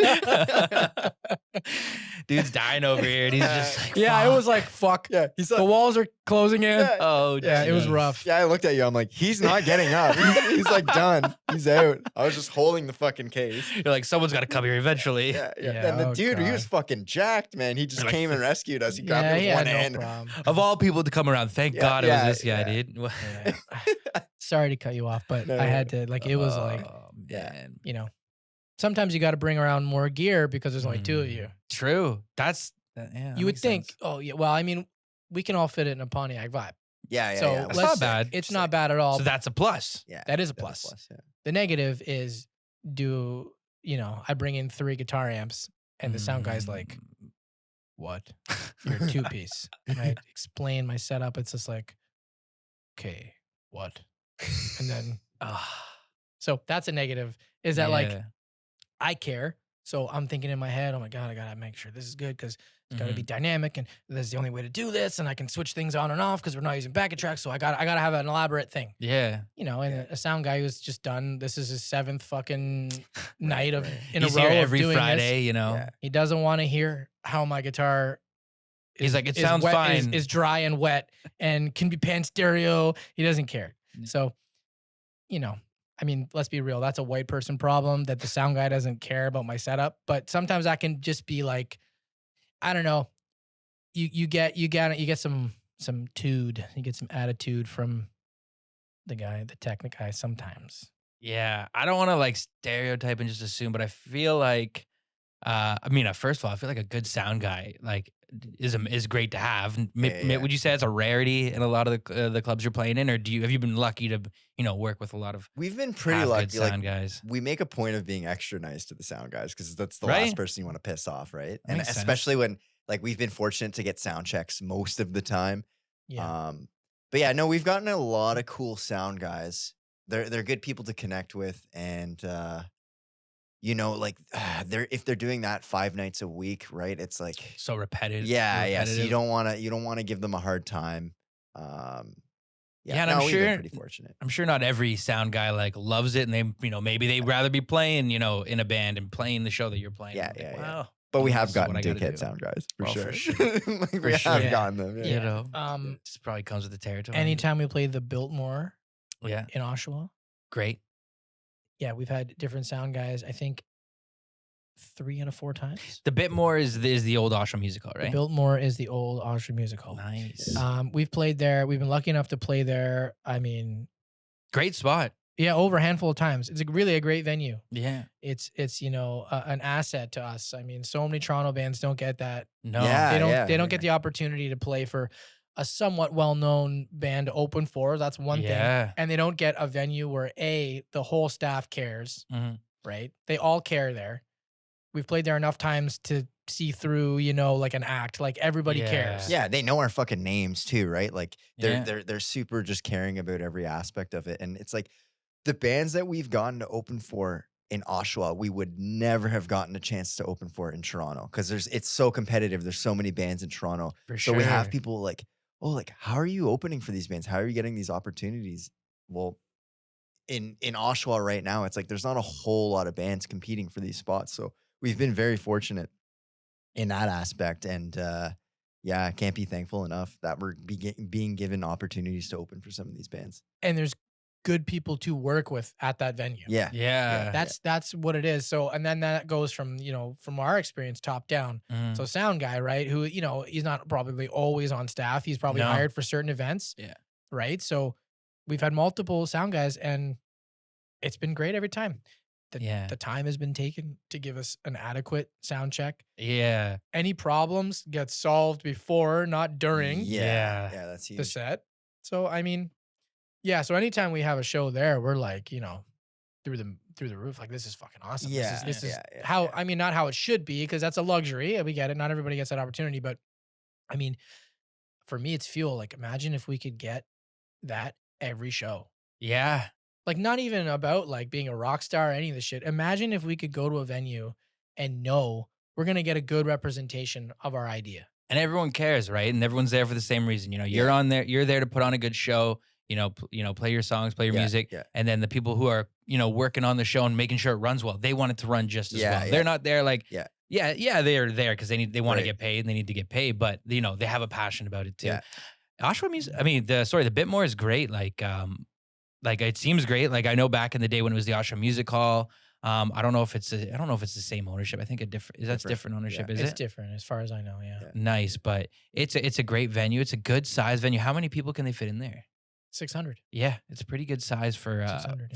Dude's dying over here, and he's just like, Yeah, it was "Fuck." like fuck. Yeah, he's The like, walls are closing in. Yeah. Oh, Yeah, it was geez. rough. yeah. I looked at you. I'm like, he's not getting up. He's like done. He's out. I was just holding the fucking case. You're like, someone's got to come here eventually. Yeah, yeah. Yeah, And the oh, dude, he was God. fucking jacked, man. He just Like, came and rescued us. He Yeah, grabbed me he with had one no hand. problem. Of all people to come around, thank Yeah, God it yeah, was this guy, yeah. dude. Yeah. Sorry to cut you off, but No, I no, had to like it was like, Oh, Yeah. man. Sometimes you got to bring around more gear because there's only two of you. True. That's yeah. You would think, oh yeah, well, I mean, we can all fit it in a Pontiac vibe. Yeah, yeah, So yeah. That's let's- not bad. It's not bad at all. So that's a plus. Yeah, that is a that's plus. yeah. The negative is I bring in 3 guitar amps and the sound guy's like, what? You're a 2-piece. And I explain my setup. It's just like, okay, what? And then, so that's a negative is that like, Yeah. I care. So I'm thinking in my head, oh my God, I got to make sure this is good because it's got to be dynamic and this is the only way to do this. And I can switch things on and off because we're not using backing tracks. So I got to have an elaborate thing, Yeah. and a sound guy who's just done, this is his 7th fucking night of right. in He's a row here of every doing Friday, this. Yeah. He doesn't want to hear how my guitar He's like, it is sounds wet- fine. Is dry and wet and can be pan stereo. He doesn't care. Yeah. So, I mean, let's be real. That's a white person problem that the sound guy doesn't care about my setup. But sometimes I can just be like, I don't know. You get some tude. You get some attitude from the technic guy sometimes. Yeah, I don't want to like stereotype and just assume, but I feel like, first of all, I feel like a good sound guy like is great to have. Yeah. Would you say it's a rarity in a lot of the clubs you're playing in, or have you been lucky to work with a lot of We've been pretty good lucky. sound Like, guys? we make a point of being extra nice to the sound guys because that's the Right? last person you want to piss off, right? And makes sense. especially when like we've been fortunate to get sound checks most of the time. Yeah. But yeah, no, we've gotten a lot of cool sound guys. They're good people to connect with, and if they're doing that 5 nights a week, right? It's like So repetitive. yeah. So you repetitive. don't want to give them a hard time. Yeah, and I'm we've been sure- pretty fortunate. I'm sure not every sound guy like loves it, and they maybe they'd rather be playing in a band and playing the show that you're playing. Yeah, Like, yeah, yeah. wow. But we This have is what gotten I gotta dickhead do. sound guys for Well, sure. for sure. Like, For we sure. have Yeah. gotten them. You know, Um, this probably comes with the territory. anytime we played the Biltmore Yeah, in Oshawa, great. yeah, we've had different sound guys. I think 3 out of 4 times. The Bitmore is the old Oshawa Music Hall, The right? Biltmore is the old Oshawa Music Hall. Nice. We've played there. We've been lucky enough to play there. I mean, Great spot. yeah, over a handful of times. It's really a great venue. Yeah. It's an asset to us. I mean, so many Toronto bands don't get that. No. Yeah. They don't get the opportunity to play for a somewhat well-known band to open for. That's one thing. And they don't get a venue where the whole staff cares, right? They all care there. We've played there enough times to see through, like an act. Like everybody cares. Yeah, they know our fucking names too, right? Like they're super just caring about every aspect of it. And it's like the bands that we've gotten to open for in Oshawa, we would never have gotten a chance to open for in Toronto because it's so competitive. There's so many bands in Toronto. So we have people like, oh, like, how are you opening for these bands? How are you getting these opportunities? Well, in Oshawa right now, it's like there's not a whole lot of bands competing for these spots. So we've been very fortunate in that aspect. And I can't be thankful enough that we're being given opportunities to open for some of these bands. And there's good people to work with at that venue. Yeah. That's what it is. So, and then that goes from our experience top down. So sound guy, right? Who, he's not probably always on staff. He's probably hired for certain events. Yeah. Right. So we've had multiple sound guys and it's been great every time. The time has been taken to give us an adequate sound check. Yeah. Any problems get solved before, not during. Yeah, that's huge. The set. So, I mean, yeah. So anytime we have a show there, we're like, through the roof, like, this is fucking awesome. Yeah, This is how, I mean, not how it should be, because that's a luxury. We get it. Not everybody gets that opportunity. But I mean, for me, it's fuel. Like, imagine if we could get that every show. Yeah. Like, not even about like being a rock star or any of this shit. Imagine if we could go to a venue and know we're going to get a good representation of our idea. And everyone cares, right? And everyone's there for the same reason. You're on there. You're there to put on a good show. Play your songs, play your music, and then the people who are working on the show and making sure it runs well, they want it to run just as well. They're not there like they're there because they want to get paid and they need to get paid, but they have a passion about it too. Oshawa music. I mean, the Bitmore is great. Like it seems great. Like I know back in the day when it was the Oshawa Music Hall. I don't know if it's the same ownership. I think that's different ownership. Is it? It's different as far as I know. Yeah. Nice, but it's a great venue. It's a good size venue. How many people can they fit in there? 600. Yeah, it's a pretty good size for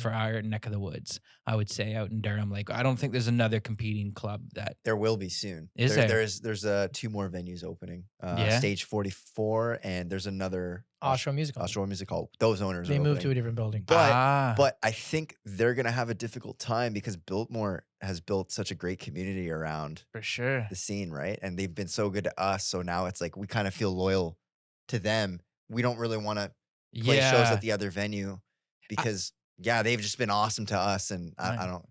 our neck of the woods, I would say, out in Durham. Like, I don't think there's another competing club that there will be soon. Is there? There's 2 more venues opening. Stage 44, and there's another Oshawa Music Hall. Oshawa Music Hall. Those owners they are moved to opening. a different building. But I think they're gonna have a difficult time because Biltmore has built such a great community around for sure the scene, right? And they've been so good to us. So now it's like we kind of feel loyal to them. We don't really want to play shows at the other venue because they've just been awesome to us, and I don't.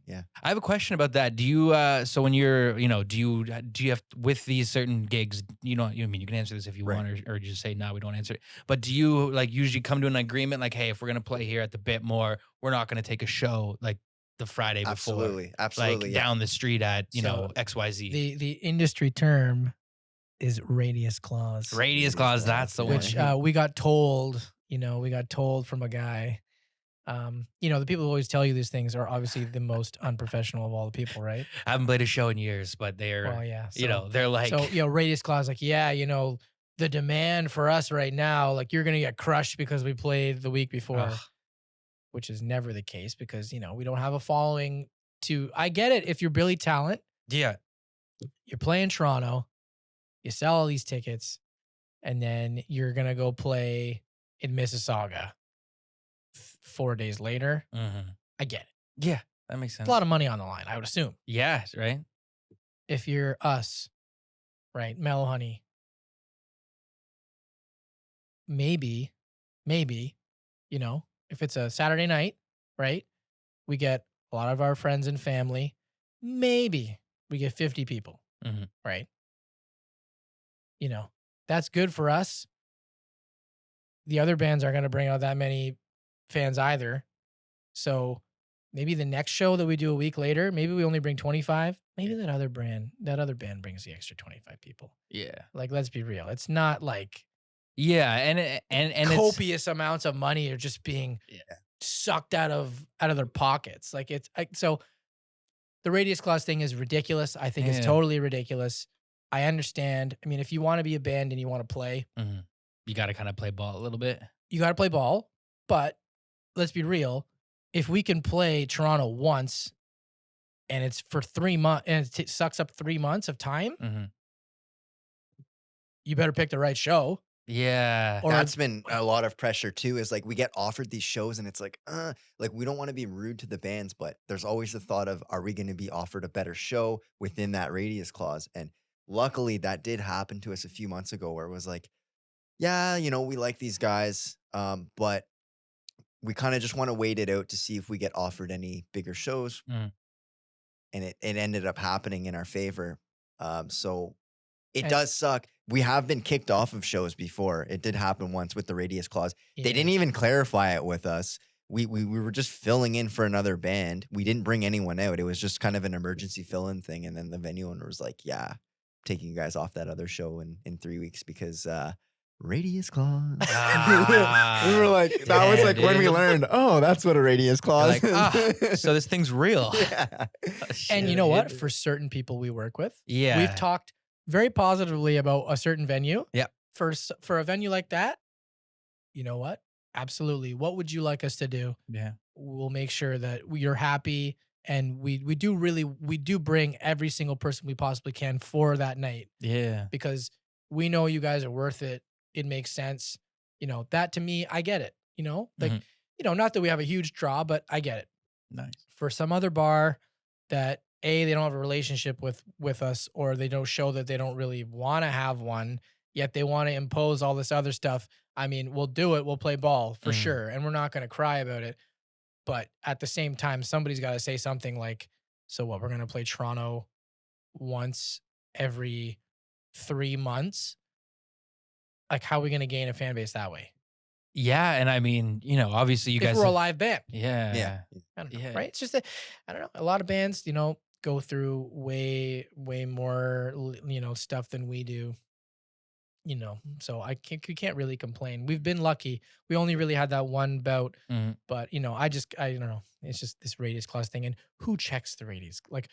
I have a question about that. Do you so when you're do you have with these certain gigs, you can answer this if you want, or just say no, we don't answer it, but do you like usually come to an agreement like, hey, if we're gonna play here at the Bitmore, we're not gonna take a show like the Friday before, absolutely like down the street at XYZ. The industry term is radius clause. Radius clause, that's the one. Which we got told from a guy. The people who always tell you these things are obviously the most unprofessional of all the people, right? I haven't played a show in years, but they're, they're like, so, radius clause, like, the demand for us right now, like, you're going to get crushed because we played the week before, which is never the case because, we don't have a following I get it. If you're Billy Talent, you're playing Toronto, you sell all these tickets, and then you're going to go play in Mississauga 4 days later. I get it. Yeah, that makes sense. It's a lot of money on the line, I would assume. Yeah, right. If you're us, right, Mellohoney, maybe, if it's a Saturday night, right, we get a lot of our friends and family. Maybe we get 50 people, right? That's good for us. The other bands aren't going to bring out that many fans either. So maybe the next show that we do a week later, maybe we only bring 25. Maybe that other band brings the extra 25 people. Yeah. Like, let's be real. It's not like and copious amounts of money are just being sucked out of their pockets. Like, so the radius clause thing is ridiculous. I think it's Yeah. totally ridiculous. I understand. I mean, if you want to be a band and you want to play, You got to kind of play ball a little bit. you got to play ball. But let's be real. If we can play Toronto once and it's for 3 months and it sucks up 3 months of time, you better pick the right show. Yeah. Or That's been a lot of pressure too, is like we get offered these shows and it's like we don't want to be rude to the bands, but there's always the thought of, are we going to be offered a better show within that radius clause? And luckily that did happen to us a few months ago, where it was like, yeah, we like these guys, but we kind of just want to wait it out to see if we get offered any bigger shows. And it ended up happening in our favor. So it does suck. We have been kicked off of shows before. It did happen once with the radius clause. Yeah. They didn't even clarify it with us. We were just filling in for another band. We didn't bring anyone out. It was just kind of an emergency fill-in thing. And then the venue owner was like, yeah, taking you guys off that other show in 3 weeks because radius clause. We were like, that was like when we learned, oh, that's what a radius clause is. So this thing's real. Yeah. And you know what? For certain people we work with, Yeah. we've talked very positively about a certain venue. Yeah. For a venue like that, you know what? Absolutely. What would you like us to do? Yeah. We'll make sure that you're happy, and we do bring every single person we possibly can for that night, Yeah. because we know you guys are worth it. It makes sense. That to me, I get it. Like, not that we have a huge draw, but I get it. Nice. For some other bar that they don't have a relationship with us, or they don't show that they don't really want to have one, yet they want to impose all this other stuff. I mean, we'll do it. We'll play ball for sure. And we're not going to cry about it. But at the same time, somebody's got to say something like, so what, we're going to play Toronto once every 3 months? Like, how are we going to gain a fan base that way? Yeah. And I mean, obviously you guys. If we're a live band. Yeah. Yeah. I don't know, Yeah. right? It's just I don't know. A lot of bands, go through way more, stuff than we do. So we can't really complain. We've been lucky. We only really had that one bout, but I don't know. It's just this radius clause thing, and who checks the radius? Like,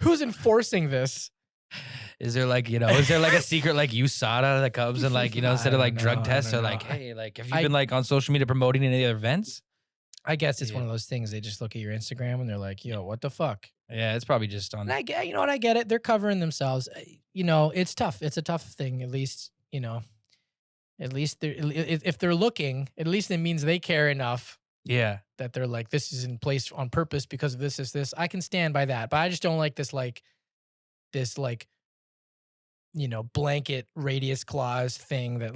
who's enforcing this? Is there a secret like USADA that comes and instead of drug tests are like, hey, have you been on social media promoting any other events? I guess it's one of those things. They just look at your Instagram and they're like, yo, what the fuck? Yeah, it's probably just on. And I get, I get it. They're covering themselves. It's tough. It's a tough thing. At least, if they're looking, at least it means they care enough. Yeah. That they're like, this is in place on purpose because of this is this. I can stand by that. But I just don't like this, blanket radius clause thing that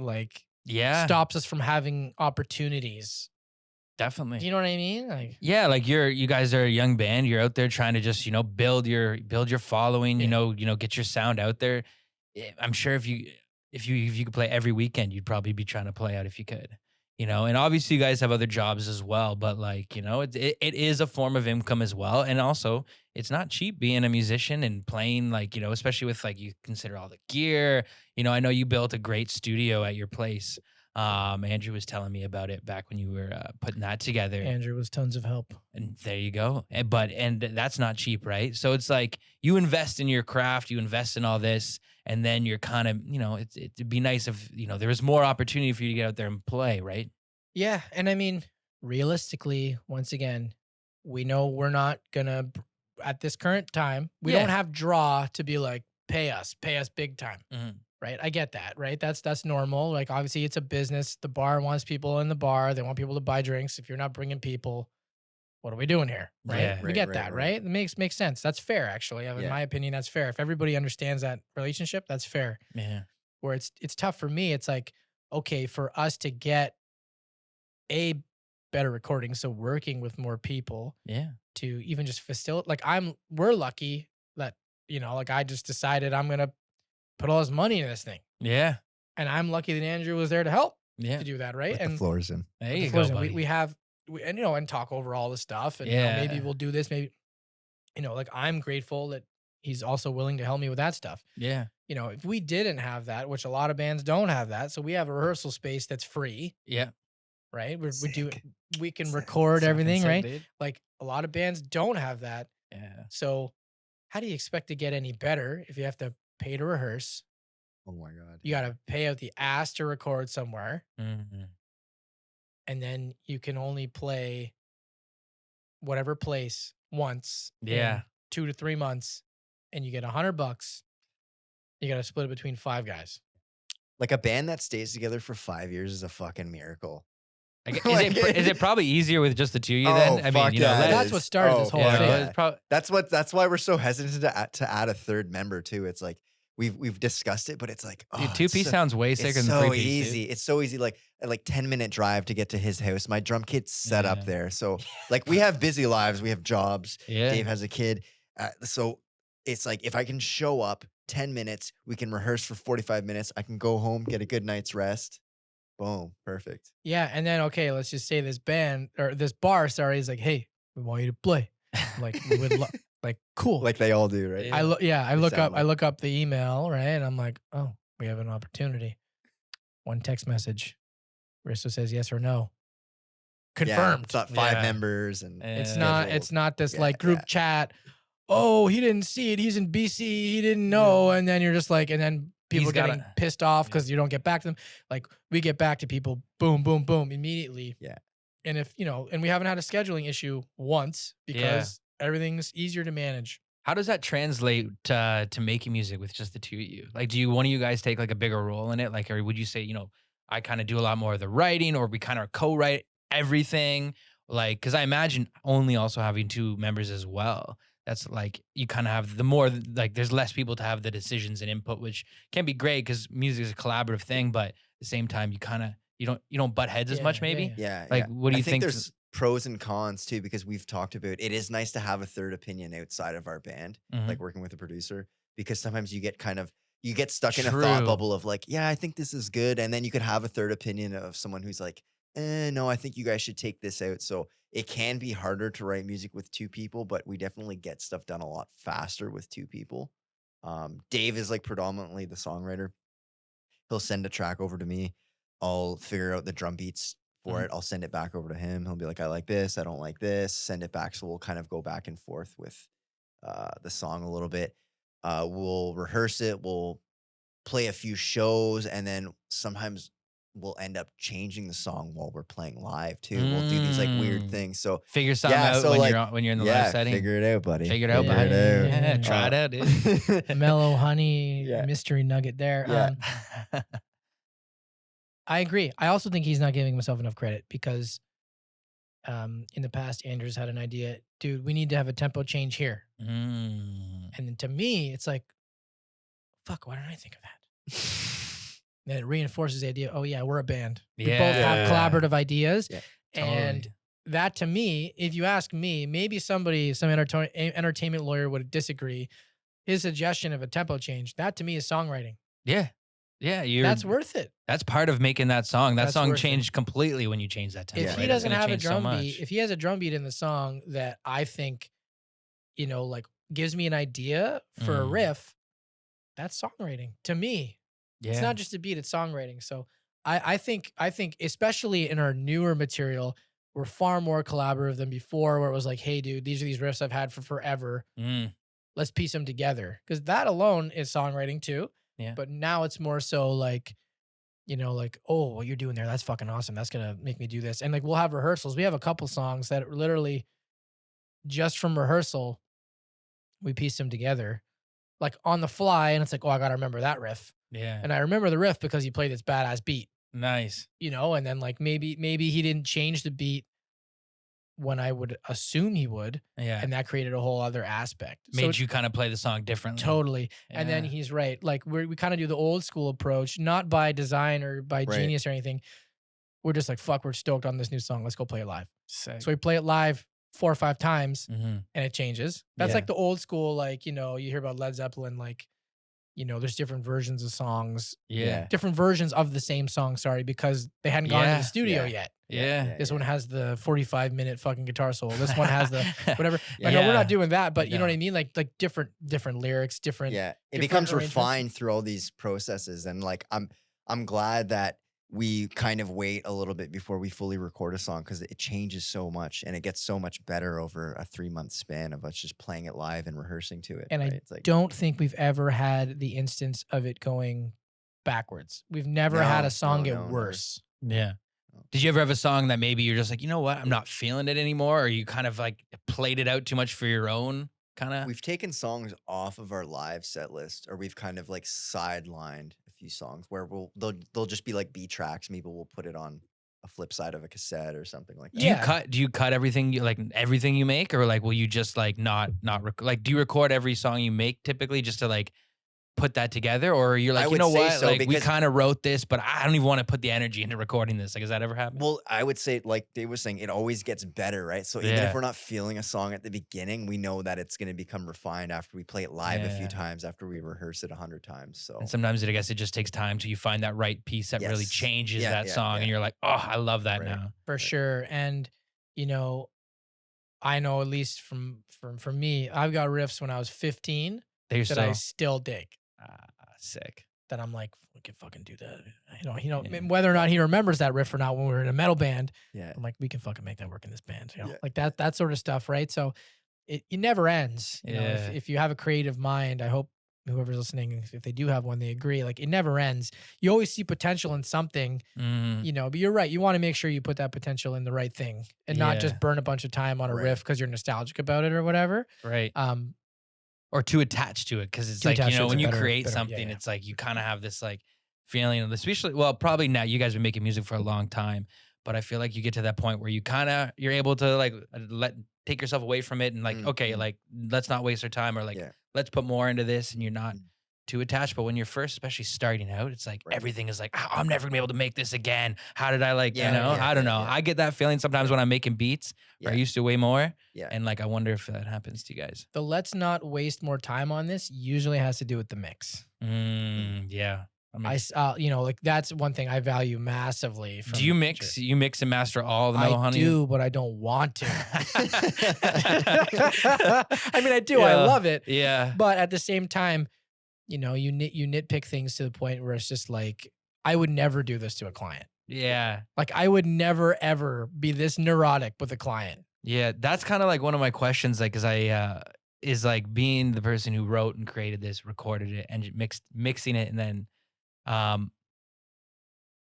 stops us from having opportunities. Definitely. Do you know what I mean? Yeah, you guys are a young band. You're out there trying to just, build your following, get your sound out there. I'm sure if you could play every weekend, you'd probably be trying to play out if you could. And obviously you guys have other jobs as well, but it is a form of income as well. And also it's not cheap being a musician and playing especially with you consider all the gear. I know you built a great studio at your place. Andrew was telling me about it back when you were putting that together. Andrew was tons of help. And there you go. And that's not cheap, right? So it's you invest in your craft, you invest in all this, and then you're kind of, it'd be nice if, there was more opportunity for you to get out there and play, right? Yeah. And I mean, realistically, once again, we know we're not gonna, at this current time, we don't have draw to be like, pay us big time. Right. I get that. Right. That's normal. Obviously it's a business. The bar wants people in the bar. They want people to buy drinks. If you're not bringing people, what are we doing here? Right. Yeah. We get that. Right. It makes sense. That's fair. Actually, in my opinion, that's fair. If everybody understands that relationship, that's fair. Yeah. Where it's tough for me. It's okay, for us to get a better recording. So working with more people. Yeah. To even just facilitate. We're lucky that, I just decided I'm going to put all this money into this thing. Yeah. And I'm lucky that Andrew was there to help to do that, right? Put the floors in. There you go, buddy. We have, and talk over all the stuff. And maybe we'll do this. Maybe, I'm grateful that he's also willing to help me with that stuff. Yeah. If we didn't have that, which a lot of bands don't have that. So we have a rehearsal space that's free. Yeah. right? Sick. We can Sick. record Fucking everything, sick, right? dude. Like a lot of bands don't have that. Yeah. So how do you expect to get any better if you have to pay to rehearse? Oh my god. You got to pay out the ass to record somewhere, Mhm. and then you can only play whatever place once Yeah. in 2 to 3 months, and you get $100. You got to split it between 5 guys. Like a band that stays together for 5 years is a fucking miracle. Is it probably easier with just the two of you Oh, then? I mean, fuck you know, yeah, it That's is. what started this Oh, whole fuck thing. yeah. it's probably That's why we're so hesitant to add a third member too. It's like we've discussed it, but it's like, oh, dude, two it's piece so, sounds way sicker it's than so 3-piece. easy. It's so easy. Like a 10-minute drive to get to his house. My drum kit's set up Yeah. there. So like we have busy lives. We have jobs. Yeah. Dave has a kid. So it's like if I can show up 10 minutes, we can rehearse for 45 minutes. I can go home, get a good night's rest. Boom. Perfect. Yeah, and then okay, let's just say this band or this bar, sorry, is like, hey, we want you to play. Like we would like cool. Like they all do, right? Yeah. I They look sound up like- the email, right? And I'm like, oh, we have an opportunity. One text message. Risto says yes or no. Yeah, Confirmed. it's not 5 Yeah. members and It's Yeah. not this Yeah, like group yeah. chat. Oh, he didn't see it. He's in BC. He didn't know. And then you're just like, and then people He's getting gotta- pissed off because you don't get back to them. Like we get back to people, boom, boom, boom, immediately. Yeah. And if and we haven't had a scheduling issue once because everything's easier to manage. How does that translate to making music with just the two of you? Like, do one of you guys take like a bigger role in it? Like, or would you say, I kind of do a lot more of the writing, or we kind of co-write everything? Like, because I imagine only also having 2 members as well. That's like you kind of have the more like there's less people to have the decisions and input, which can be great because music is a collaborative thing. But at the same time, you don't butt heads as Yeah, much. yeah, Maybe yeah. Yeah. like yeah. what do I you think? There's pros and cons too, because we've talked about it is nice to have a third opinion outside of our band, Mhm. like working with a producer, because sometimes you get stuck in a True. thought bubble of like, yeah, I think this is good. And then you could have a third opinion of someone who's like, no, I think you guys should take this out. So it can be harder to write music with 2 people, but we definitely get stuff done a lot faster with 2 people. Dave is like predominantly the songwriter. He'll send a track over to me. I'll figure out the drum beats for Mhm. it. I'll send it back over to him. He'll be like, I like this. I don't like this. Send it back. So we'll kind of go back and forth with the song a little bit. We'll rehearse it. We'll play a few shows. And then sometimes we'll end up changing the song while we're playing live too. We'll do these like weird Mm. things. So Figure something out so, when you're in the yeah, live setting. figure it out, buddy. Figure it out, Yeah, buddy. yeah, yeah, yeah. Try it out, dude. Mellohoney Yeah. mystery nugget there. Yeah. I agree. I also think he's not giving himself enough credit because in the past, Andrews had an idea, dude, we need to have a tempo change here. Mm. And then to me, it's like, fuck, why didn't I think of that? Then it reinforces the idea, oh yeah, we're a band. We both have Yeah. collaborative ideas. Yeah. And Totally. that to me, if you ask me, maybe some entertainment lawyer would disagree. His suggestion of a tempo change, that to me is songwriting. Yeah. That's worth it. That's part of making that song. That That's song worth it. changed completely when you change that tempo. If Yeah. he right? It's doesn't gonna have a change so drum much. beat, if he has a drum beat in the song that I think, like gives me an idea for a Mm. riff, that's songwriting to me. Yeah. It's not just a beat; it's songwriting. So I think especially in our newer material, we're far more collaborative than before, where it was like, hey, dude, these are these riffs I've had for forever. Mm. Let's piece them together, because that alone is songwriting too. Yeah. But now it's more so like, like, oh, what you're doing there, that's fucking awesome. That's gonna make me do this. And like we'll have rehearsals. We have a couple songs that literally just from rehearsal, we piece them together, like on the fly, and it's like, oh, I gotta remember that riff. Yeah. And I remember the riff because he played this badass beat, Nice. and then like maybe he didn't change the beat when I would assume he would, Yeah. and that created a whole other aspect. Made you kind of play the song differently. Totally. And then Yeah. he's right. Like we kind of do the old school approach, not by design or by Right. genius or anything. We're just like, fuck, we're stoked on this new song. Let's go play it live. Sick. So we play it live 4 or 5 times Mm-hmm. and it changes. That's Yeah. like the old school, like, you hear about Led Zeppelin, like, there's different versions of songs, Yeah. different versions of the same song, sorry, because they hadn't gone to Yeah. the studio Yeah. yet. Yeah. This one has the 45-minute fucking guitar solo. This one has the whatever. Yeah. I know we're not doing that, but you know No. what I mean? Like different lyrics, different. Yeah, it different becomes arrangements. refined through all these processes, and like I'm glad that we kind of wait a little bit before we fully record a song because it changes so much and it gets so much better over a 3-month span of us just playing it live and rehearsing to it. And Right? I It's like, don't think we've ever had the instance of it going backwards. We've never had a song get never. worse. Yeah. No. Did you ever have a song that maybe you're just like, you know what, I'm not feeling it anymore, or you kind of like played it out too much for your own kind of? We've taken songs off of our live set list, or we've kind of like sidelined a few songs where they'll just be like B tracks. Maybe we'll put it on a flip side of a cassette or something like that. Yeah. Do you cut everything like everything you make, or like will you just like not like do you record every song you make typically just to like put that together, or you're like, I you would know say what, so, like we because kind of wrote this, but I don't even want to put the energy into recording this. Like, has that ever happened? well, I would say, like Dave was saying, it always gets better, right? So even Yeah. if we're not feeling a song at the beginning, we know that it's going to become refined after we play it live a few Yeah. times, after we rehearse it 100 times. So And sometimes I guess it just takes time till you find that right piece that really Yes. changes Yeah, that yeah, song, yeah. and you're like, oh, I love that Right. now. For sure. And you know, I know at least from me, I've got riffs when I was 15 They're that so I still dig. sick. That I'm like, we can fucking do that. You know, Yeah. whether or not he remembers that riff or not when we were in a metal band, Yeah. I'm like, we can fucking make that work in this band. You know, Yeah. like that sort of stuff, right? So it never ends. You know, Yeah. if you have a creative mind, I hope whoever's listening, if they do have one, they agree. Like it never ends. You always see potential in something, Mhm. you know, but you're right. You want to make sure you put that potential in the right thing and not Yeah. just burn a bunch of time on a Right. riff because you're nostalgic about it or whatever. Right. Um, Or too attached to it, because it's Too like, you attached to know, it's when a you better- create better- yeah, something, yeah. it's like you kind of have this like feeling, especially, well, probably now you guys have been making music for a long time, but I feel like you get to that point where you're able to like take yourself away from it and like, okay, like let's not waste our time, or like Yeah. let's put more into this, and you're not Mm. too attached. But when you're first, especially starting out, it's like Right. everything is like, "Oh, I'm never gonna be able to make this again. How did I like, Yeah, you know, yeah, I don't yeah, know. yeah. I get that feeling sometimes when I'm making beats, or I Yeah. used to way more. Yeah. And like, I wonder if that happens to you guys. the let's not waste more time on this usually has to do with the mix. Yeah. That makes- You know, like that's one thing I value massively. From Do you mix? You mix and master all the I Mellohoney? do, but I don't want to. I mean, I do. I Yeah. love it. Yeah. But at the same time, you know, you nitpick things to the point where it's just like, I would never do this to a client. Yeah. Like, I would never ever be this neurotic with a client. Yeah. That's kind of like one of my questions. Like, cause is like being the person who wrote and created this, recorded it, and mixing it. And then,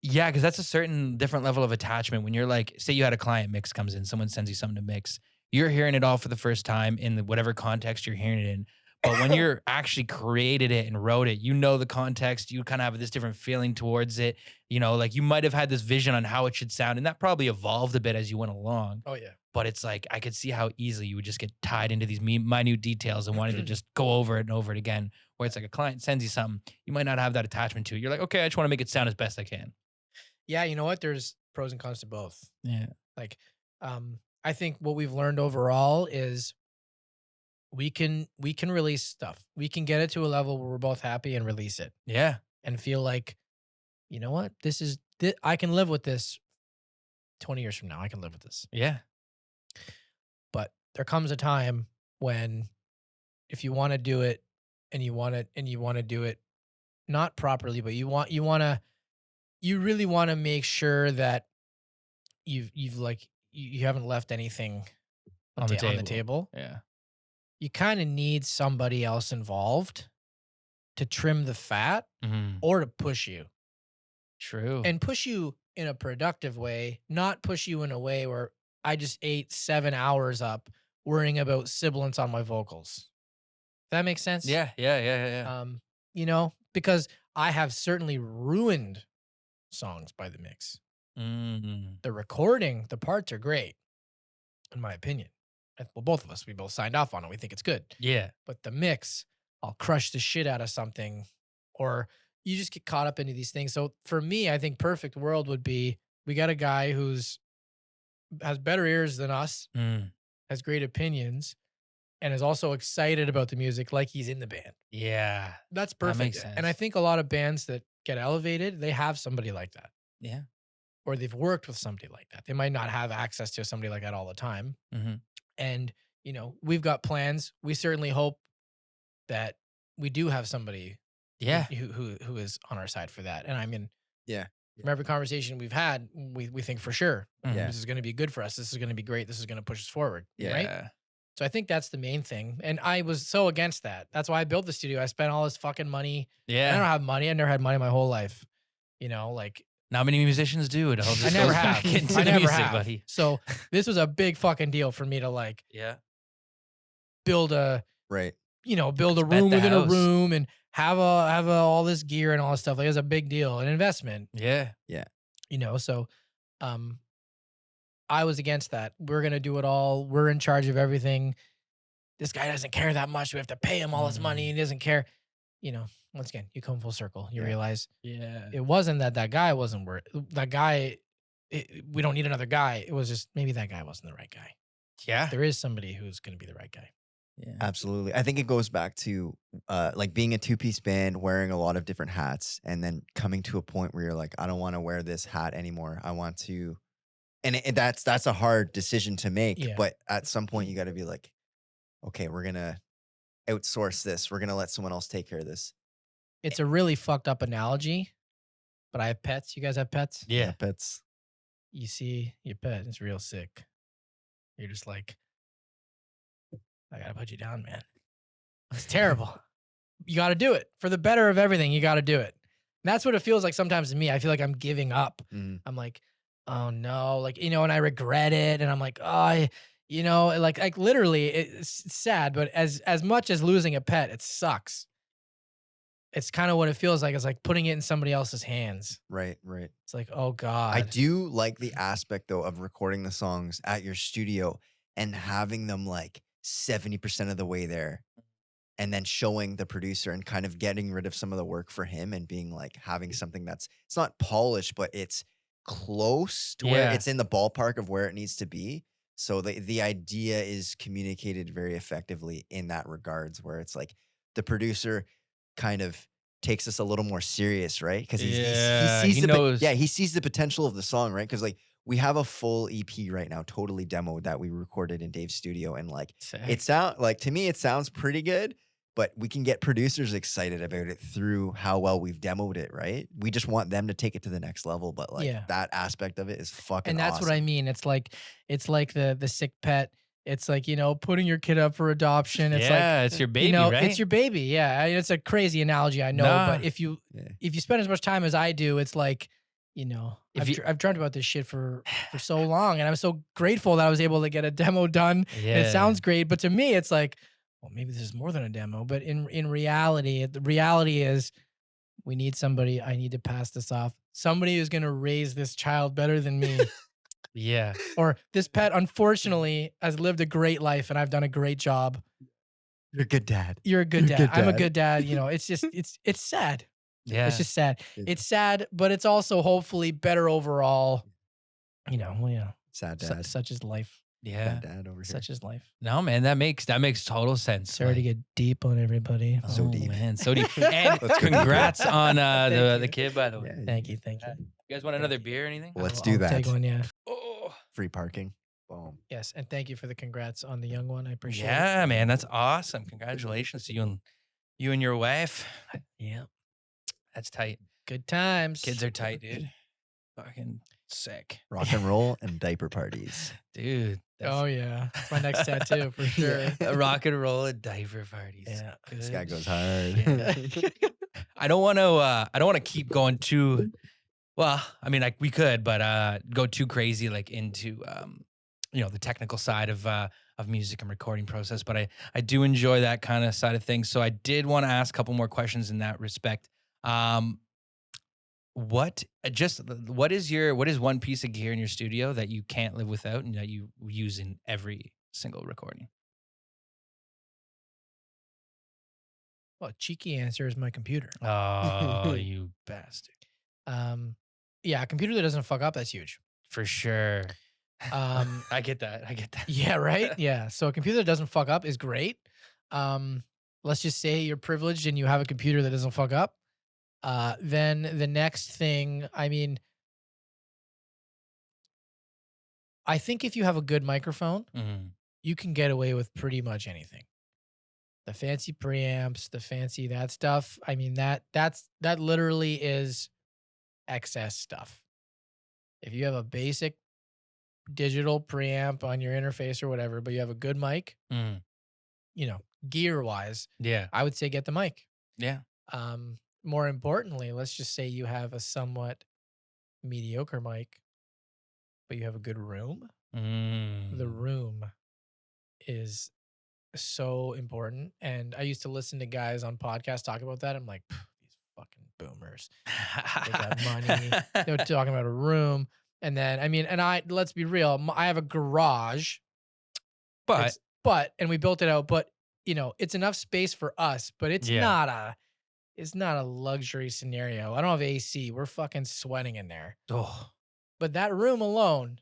yeah, cause that's a certain different level of attachment when you're like, say you had a client mix comes in, someone sends you something to mix, you're hearing it all for the first time in whatever context you're hearing it in. But when you're actually created it and wrote it, you know the context, you kind of have this different feeling towards it. You know, like you might have had this vision on how it should sound, and that probably evolved a bit as you went along. Oh, yeah. But it's like, I could see how easily you would just get tied into these minute details and wanting to just go over it and over it again. Where it's like a client sends you something, you might not have that attachment to it. You're like, okay, I just want to make it sound as best I can. Yeah, you know what? There's pros and cons to both. Yeah. Like, I think what we've learned overall is we can release stuff. We can get it to a level where we're both happy and release it Yeah. and feel like, you know what? I can live with this 20 years from now. I can live with this. Yeah. But there comes a time when if you want to do it and you want to do it not properly, but you really want to make sure that you haven't left anything on the table. Yeah. You kind of need somebody else involved to trim the fat Mhm. or to push you. True. And push you in a productive way, not push you in a way where I just ate 7 hours up worrying about sibilance on my vocals. That makes sense? Yeah. You know, because I have certainly ruined songs by the mix. Mm. The recording, the parts are great, in my opinion. Well, both of us, we both signed off on it. We think it's good. Yeah. But the mix, I'll crush the shit out of something, or you just get caught up into these things. So for me, I think perfect world would be we got a guy has better ears than us, Mm. has great opinions, and is also excited about the music like he's in the band. Yeah. That's perfect. makes sense. And I think a lot of bands that get elevated, they have somebody like that. Yeah. Or they've worked with somebody like that. They might not have access to somebody like that all the time. Mhm. And, you know, we've got plans. We certainly hope that we do have somebody Yeah. who is on our side for that. And I mean, Yeah. From every conversation we've had, we think for sure Yeah. this is going to be good for us. This is going to be great. This is going to push us forward. Yeah. Right. So I think that's the main thing. And I was so against that. That's why I built the studio. I spent all this fucking money. I don't have money. I never had money my whole life. You know, like not many musicians do it. I never have. Into I the never music, have. buddy. So this was a big fucking deal for me to like build a build a room within a room and have all this gear and all this stuff. Like it was a big deal, an investment. Yeah. You know, so I was against that. We're gonna do it all. We're in charge of everything. This guy doesn't care that much. We have to pay him all his money. He doesn't care. You know, once again, you come full circle. You realize it wasn't that guy wasn't worth that guy. We don't need another guy. It was just maybe that guy wasn't the right guy. Yeah. There is somebody who's going to be the right guy. Yeah. Absolutely. I think it goes back to like being a two-piece band, wearing a lot of different hats, and then coming to a point where you're like, I don't want to wear this hat anymore. I want to, and that's a hard decision to make. Yeah. But at some point, you got to be like, okay, we're gonna outsource this. We're gonna let someone else take care of this. It's a really fucked up analogy, but I have pets. You guys have pets? Yeah, pets. You see your pet, it's real sick. You're just like, I gotta put you down, man. It's terrible. You gotta do it. For the better of everything, you gotta do it. And that's what it feels like sometimes to me. I feel like I'm giving up. I'm like, oh no, like, you know, and I regret it. And I'm like, oh, you know, like literally it's sad, but as much as losing a pet, it sucks. It's kind of what it feels like. It's like putting it in somebody else's hands. Right. It's like, oh God. I do like the aspect though of recording the songs at your studio and having them like 70% of the way there, and then showing the producer and kind of getting rid of some of the work for him and being like having something that's, it's not polished, but it's close to where it's in the ballpark of where it needs to be. So the idea is communicated very effectively in that regards, where it's like the producer kind of takes us a little more serious, right? Because he sees the potential of the song, right? Because like we have a full EP right now, totally demoed, that we recorded in Dave's studio, and like to me it sounds pretty good, but we can get producers excited about it through how well we've demoed it, right? We just want them to take it to the next level, but like that aspect of it is fucking and that's awesome. what I mean. It's like the sick pet. It's like, you know, putting your kid up for adoption. It's like, it's your baby, you know, right? It's your baby. Yeah. It's a crazy analogy, I know. But if you spend as much time as I do, it's like, you know, I've dreamt about this shit for so long, and I'm so grateful that I was able to get a demo done. And it sounds great, but to me, it's like, well, maybe this is more than a demo. But in reality, the reality is, we need somebody. I need to pass this off. Somebody who's gonna raise this child better than me. Yeah. Or this pet, unfortunately, has lived a great life, and I've done a great job. You're a good dad. You're a good dad. I'm a good dad. You know, it's just, it's sad. Yeah. It's just sad. It's sad, but it's also hopefully better overall. You know, sad dad. Such is life. Yeah. Bad dad over here. Such is life. No, man, that makes total sense. Sorry to get deep on everybody. So deep. Man, so deep. And congrats on the kid, by the way. Yeah, Thank you. You guys want another beer or anything? Let's do that. Take one, yeah. Oh. Free parking. Boom. Yes, and thank you for the congrats on the young one. I appreciate it. Yeah, man, that's awesome. Congratulations to you and your wife. Yeah. That's tight. Good times. Kids are tight, dude. Fucking sick. Rock and roll and diaper parties. Dude. Oh yeah. That's my next tattoo for sure. Rock and roll and diaper parties. Yeah. This guy goes hard. Yeah. I don't want to keep going too well. I mean, like we could, but go too crazy like into you know, the technical side of music and recording process. But I do enjoy that kind of side of things. So I did want to ask a couple more questions in that respect. What is one piece of gear in your studio that you can't live without and that you use in every single recording? Well, cheeky answer is my computer. Oh, you bastard. Yeah, a computer that doesn't fuck up, that's huge. For sure. I get that. Yeah, right? Yeah. So a computer that doesn't fuck up is great. Let's just say you're privileged and you have a computer that doesn't fuck up. Then the next thing, I mean, I think if you have a good microphone, you can get away with pretty much anything. The fancy preamps, the fancy that stuff. I mean, that literally is excess stuff. If you have a basic digital preamp on your interface or whatever, but you have a good mic, Mm. gear wise, Yeah. I would say get the mic. Yeah. More importantly, let's just say you have a somewhat mediocre mic, but you have a good room. The Mm. room is so important. And I used to listen to guys on podcasts talk about that. I'm like, these fucking boomers. They got money. They were talking about a room. And then, let's be real. I have a garage. But And we built it out, but it's enough space for us, but yeah. it's not a luxury scenario. I don't have AC. We're fucking sweating in there. Oh, But that room alone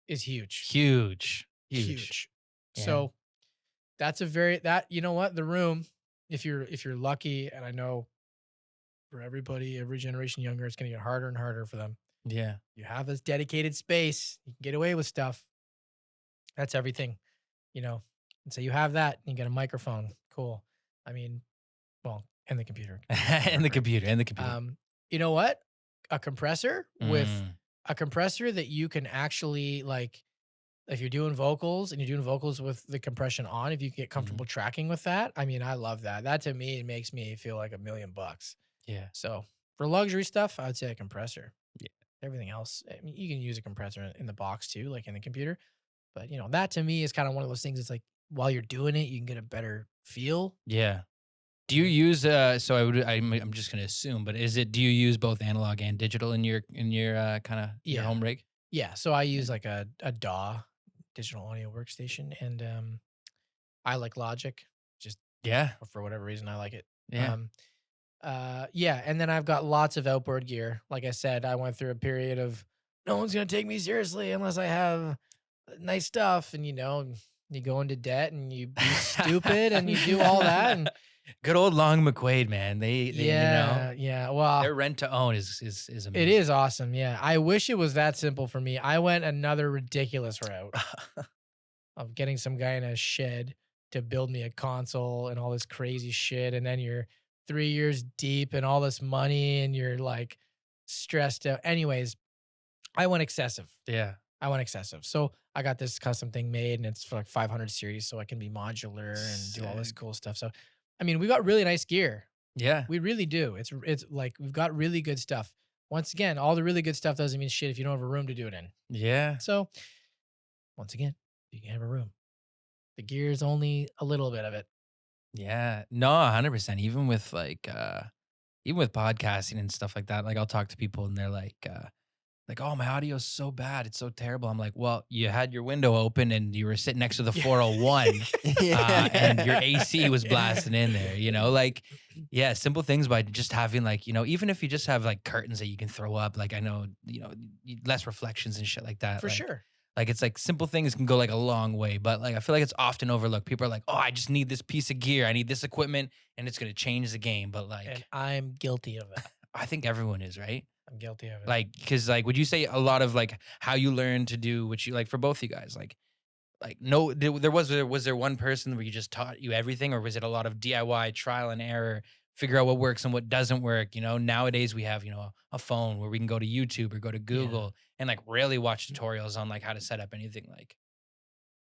is huge. huge. Huge. Yeah. So that's you know what? The room, if you're lucky, and I know for everybody, every generation younger, it's gonna get harder and harder for them. Yeah. You have this dedicated space, you can get away with stuff. That's everything, And so you have that, and you get a microphone. Cool. And the computer. And the computer. You know what? A compressor with Mm. a compressor that you can actually if you're doing vocals and you're doing vocals with the compression on, if you get comfortable tracking with that, I love that. That to me, it makes me feel like $1 million. Yeah. So for luxury stuff, I would say a compressor. Yeah. Everything else, you can use a compressor in the box too, like in the computer. But that to me is kind of one of those things. It's like while you're doing it, you can get a better feel. Yeah. Do you use I'm just gonna assume, but do you use both analog and digital in your kind of your home rig? Yeah. So I use like a DAW, digital audio workstation, and I like Logic. Just Yeah. for whatever reason, I like it. Yeah. Yeah, and then I've got lots of outboard gear. Like I said, I went through a period of no one's gonna take me seriously unless I have nice stuff, and you go into debt and you be stupid and you do all that. And Good old Long McQuaid, man. They yeah. Well, their rent to own is amazing. it is awesome. Yeah, I wish it was that simple for me. I went another ridiculous route of getting some guy in a shed to build me a console and all this crazy shit, and then you're 3 years deep in all this money and you're like stressed out. Anyways, I went excessive. Yeah. So I got this custom thing made, and it's for like 500 series, so I can be modular and do all this Sick. cool stuff. So, we got really nice gear. Yeah. We really do. It's like we've got really good stuff. Once again, all the really good stuff doesn't mean shit if you don't have a room to do it in. Yeah. So, once again, you can have a room. The gear is only a little bit of it. Yeah. No, 100%. Even with even with podcasting and stuff like that, like I'll talk to people and they're like, oh, my audio is so bad. It's so terrible. I'm like, well, you had your window open and you were sitting next to the 401 and your AC was blasting in there, yeah, simple things by just having even if you just have like curtains that you can throw up, like I know, less reflections and shit like that. For sure. Like it's like simple things can go like a long way, but like I feel like it's often overlooked. People are like, "Oh, I just need this piece of gear. I need this equipment, and it's gonna change the game." But And I'm guilty of it. I think everyone is, right? I'm guilty of it. Like, because would you say a lot of like how you learn to do what you like for both you guys? No, was there one person where you just taught you everything, or was it a lot of DIY, trial and error, figure out what works and what doesn't work? Nowadays we have a phone where we can go to YouTube or go to Google and like really watch tutorials on like how to set up anything. Like,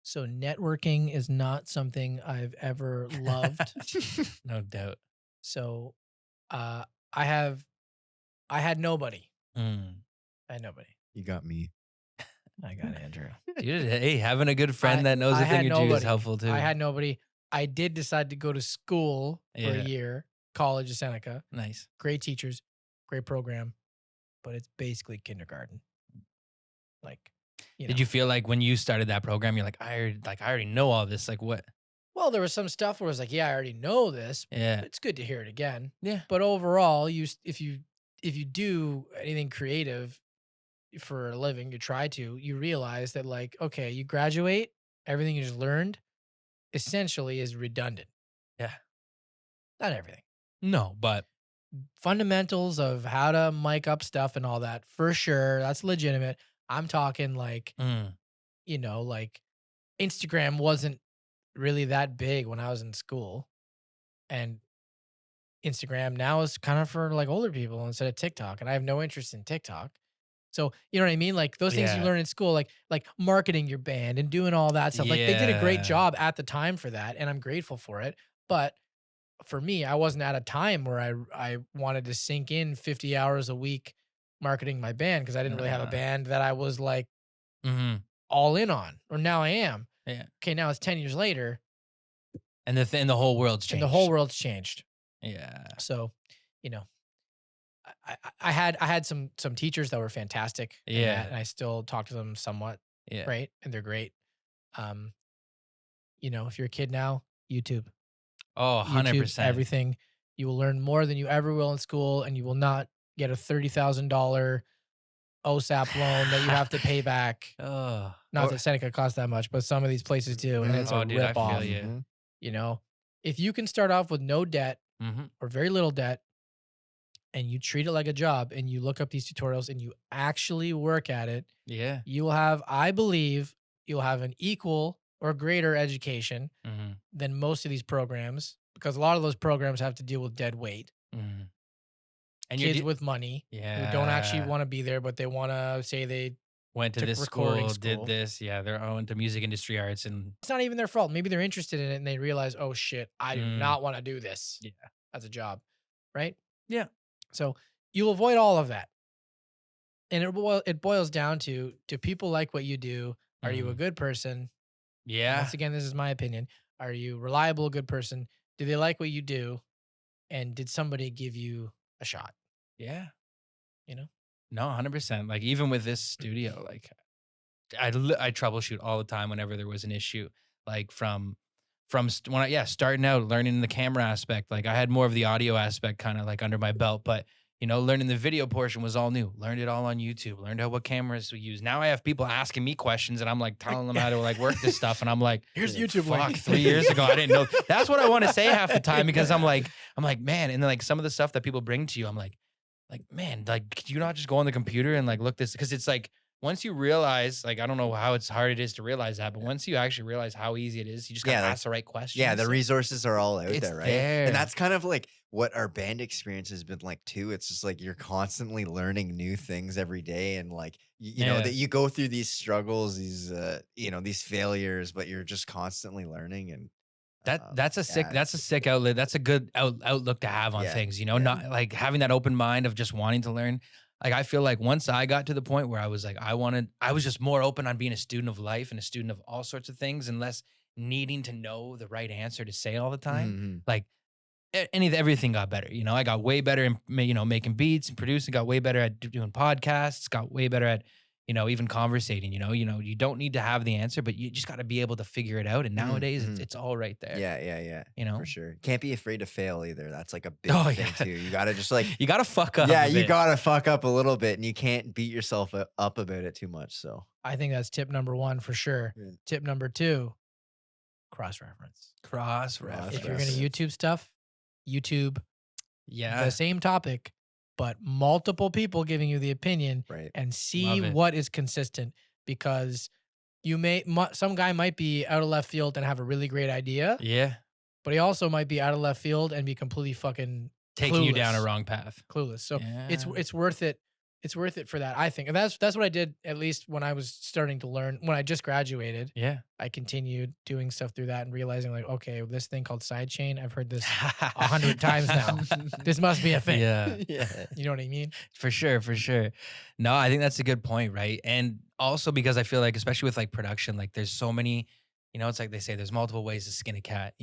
So networking is not something I've ever loved. no doubt. So I had nobody. Mm. I had nobody. You got me. I got Andrew. Dude, hey, having a good friend that knows I a had thing or two is nobody. helpful too. I had nobody. I did decide to go to school for a Yeah. year, College of Seneca. Nice. Great teachers, great program, but it's basically kindergarten. Did you feel like when you started that program, you're like, I already know all this. Like what? Well, there was some stuff where I was like, yeah, I already know this. Yeah. But it's good to hear it again. Yeah. But overall, if you do anything creative for a living, you realize that like, okay, you graduate, everything you just learned essentially is redundant. Yeah. Not everything. No, but Fundamentals of how to mic up stuff and all that, for sure. That's legitimate. I'm talking like, like Instagram wasn't really that big when I was in school. And Instagram now is kind of for like older people instead of TikTok, and I have no interest in TikTok. So, you know what I mean? Like those things you Yeah. learn in school, like marketing your band and doing all that stuff. Like they did a great Yeah. job at the time for that, and I'm grateful for it. But for me, I wasn't at a time where I wanted to sink in 50 hours a week marketing my band because I didn't really have a Uh, band that I was like mhm. all in on. Or now I am. Yeah. Okay, now it's 10 years later And the whole world's and the whole changed. world's changed. Yeah. So, you know, I had some teachers that were fantastic in Yeah. that, and I still talk to them somewhat, Yeah. right? And they're great. Um, if you're a kid now, YouTube. Oh, YouTube's 100%. everything. You will learn more than you ever will in school, and you will not get a $30,000 OSAP loan that you have to pay back. Oh. Not that Seneca costs that much, but some of these places do, and Mhm. it's a Oh, dude, I rip feel off. you. Mhm. You know, if you can start off with no debt Mhm. or very little debt, and you treat it like a job, and you look up these tutorials, and you actually work at it, Yeah. you will have, I believe, you'll have an equal or greater education Mhm. than most of these programs, because a lot of those programs have to deal with dead weight. Mhm. And you're Kids with money who don't actually yeah. want to be there, but they want to say they Went to took this recording school, did school. this. Yeah, they're all into music industry arts and It's not even their fault. Maybe they're interested in it and they realize, oh shit, I do mm, not want to do this yeah. as a job, right? Yeah. So you'll avoid all of that, and it boils down to, do people like what you do? Are you a Mhm. good person? And Yeah. once again, this is my opinion. Are you reliable, good person? Do they like what you do? And did somebody give you a shot? Yeah. You know? No, 100%. Like even with this studio, like I troubleshoot all the time whenever there was an issue. Like when starting out learning the camera aspect. Like I had more of the audio aspect kind of like under my belt, but learning the video portion was all new. Learned it all on YouTube. Learned how what cameras we use. Now I have people asking me questions, and I'm like telling them how to like work this stuff, and I'm like, Here's Yeah. YouTube fuck, link. 3 years ago I didn't know. That's what I want to say half the time because I'm like, man, and then like some of the stuff that people bring to you, I'm like, man, like, could you not just go on the computer and like look this? Because it's like once you realize, like, I don't know how hard it is to realize that, but once you actually realize how easy it is, you just gotta Yeah, like, ask the right questions. Yeah, the resources are all out It's there, right? there. And that's kind of like what our band experience has been like too. It's just like you're constantly learning new things every day, and like you know Yeah. that you go through these struggles, these failures, but you're just constantly learning. And That's a sick yeah, that's a sick outlet. That's a good outlook to have on yeah, things, yeah. not like having that open mind of just wanting to learn. Like I feel like once I got to the point where I was like, I was just more open on being a student of life and a student of all sorts of things and less needing to know the right answer to say all the time. Mhm. Like everything got better. I got way better in making beats and producing. Got way better at doing podcasts. Got way better at even conversating. You don't need to have the answer, but you just got to be able to figure it out. And Mhm, nowadays, it's mhm. it's all right there. Yeah, yeah, yeah. You know. For sure. Can't be afraid to fail either. That's like a big Oh thing yeah. too. You gotta just like You gotta fuck up. yeah, a you bit. gotta fuck up a little bit, and you can't beat yourself up about it too much. So I think that's tip number one for sure. Yeah. Tip number two, cross reference. Cross Cross reference. If you're going to reference. YouTube stuff, YouTube Yeah. the same topic, but multiple people giving you the opinion, right. and see Love it. what is consistent, because some guy might be out of left field and have a really great idea, Yeah. but he also might be out of left field and be completely fucking Taking you down a clueless. wrong path. Clueless. So it's Yeah. it's worth it. It's worth it for that, I think. And that's what I did, at least when I was starting to learn. When I just graduated, Yeah. I continued doing stuff through that and realizing, like, okay, this thing called sidechain, I've heard this 100 times now. This must be a thing. Yeah. Yeah. You know what I mean? For sure, for sure. No, I think that's a good point, right? And also because I feel like, especially with like production, like there's so many, it's like they say there's multiple ways to skin a cat.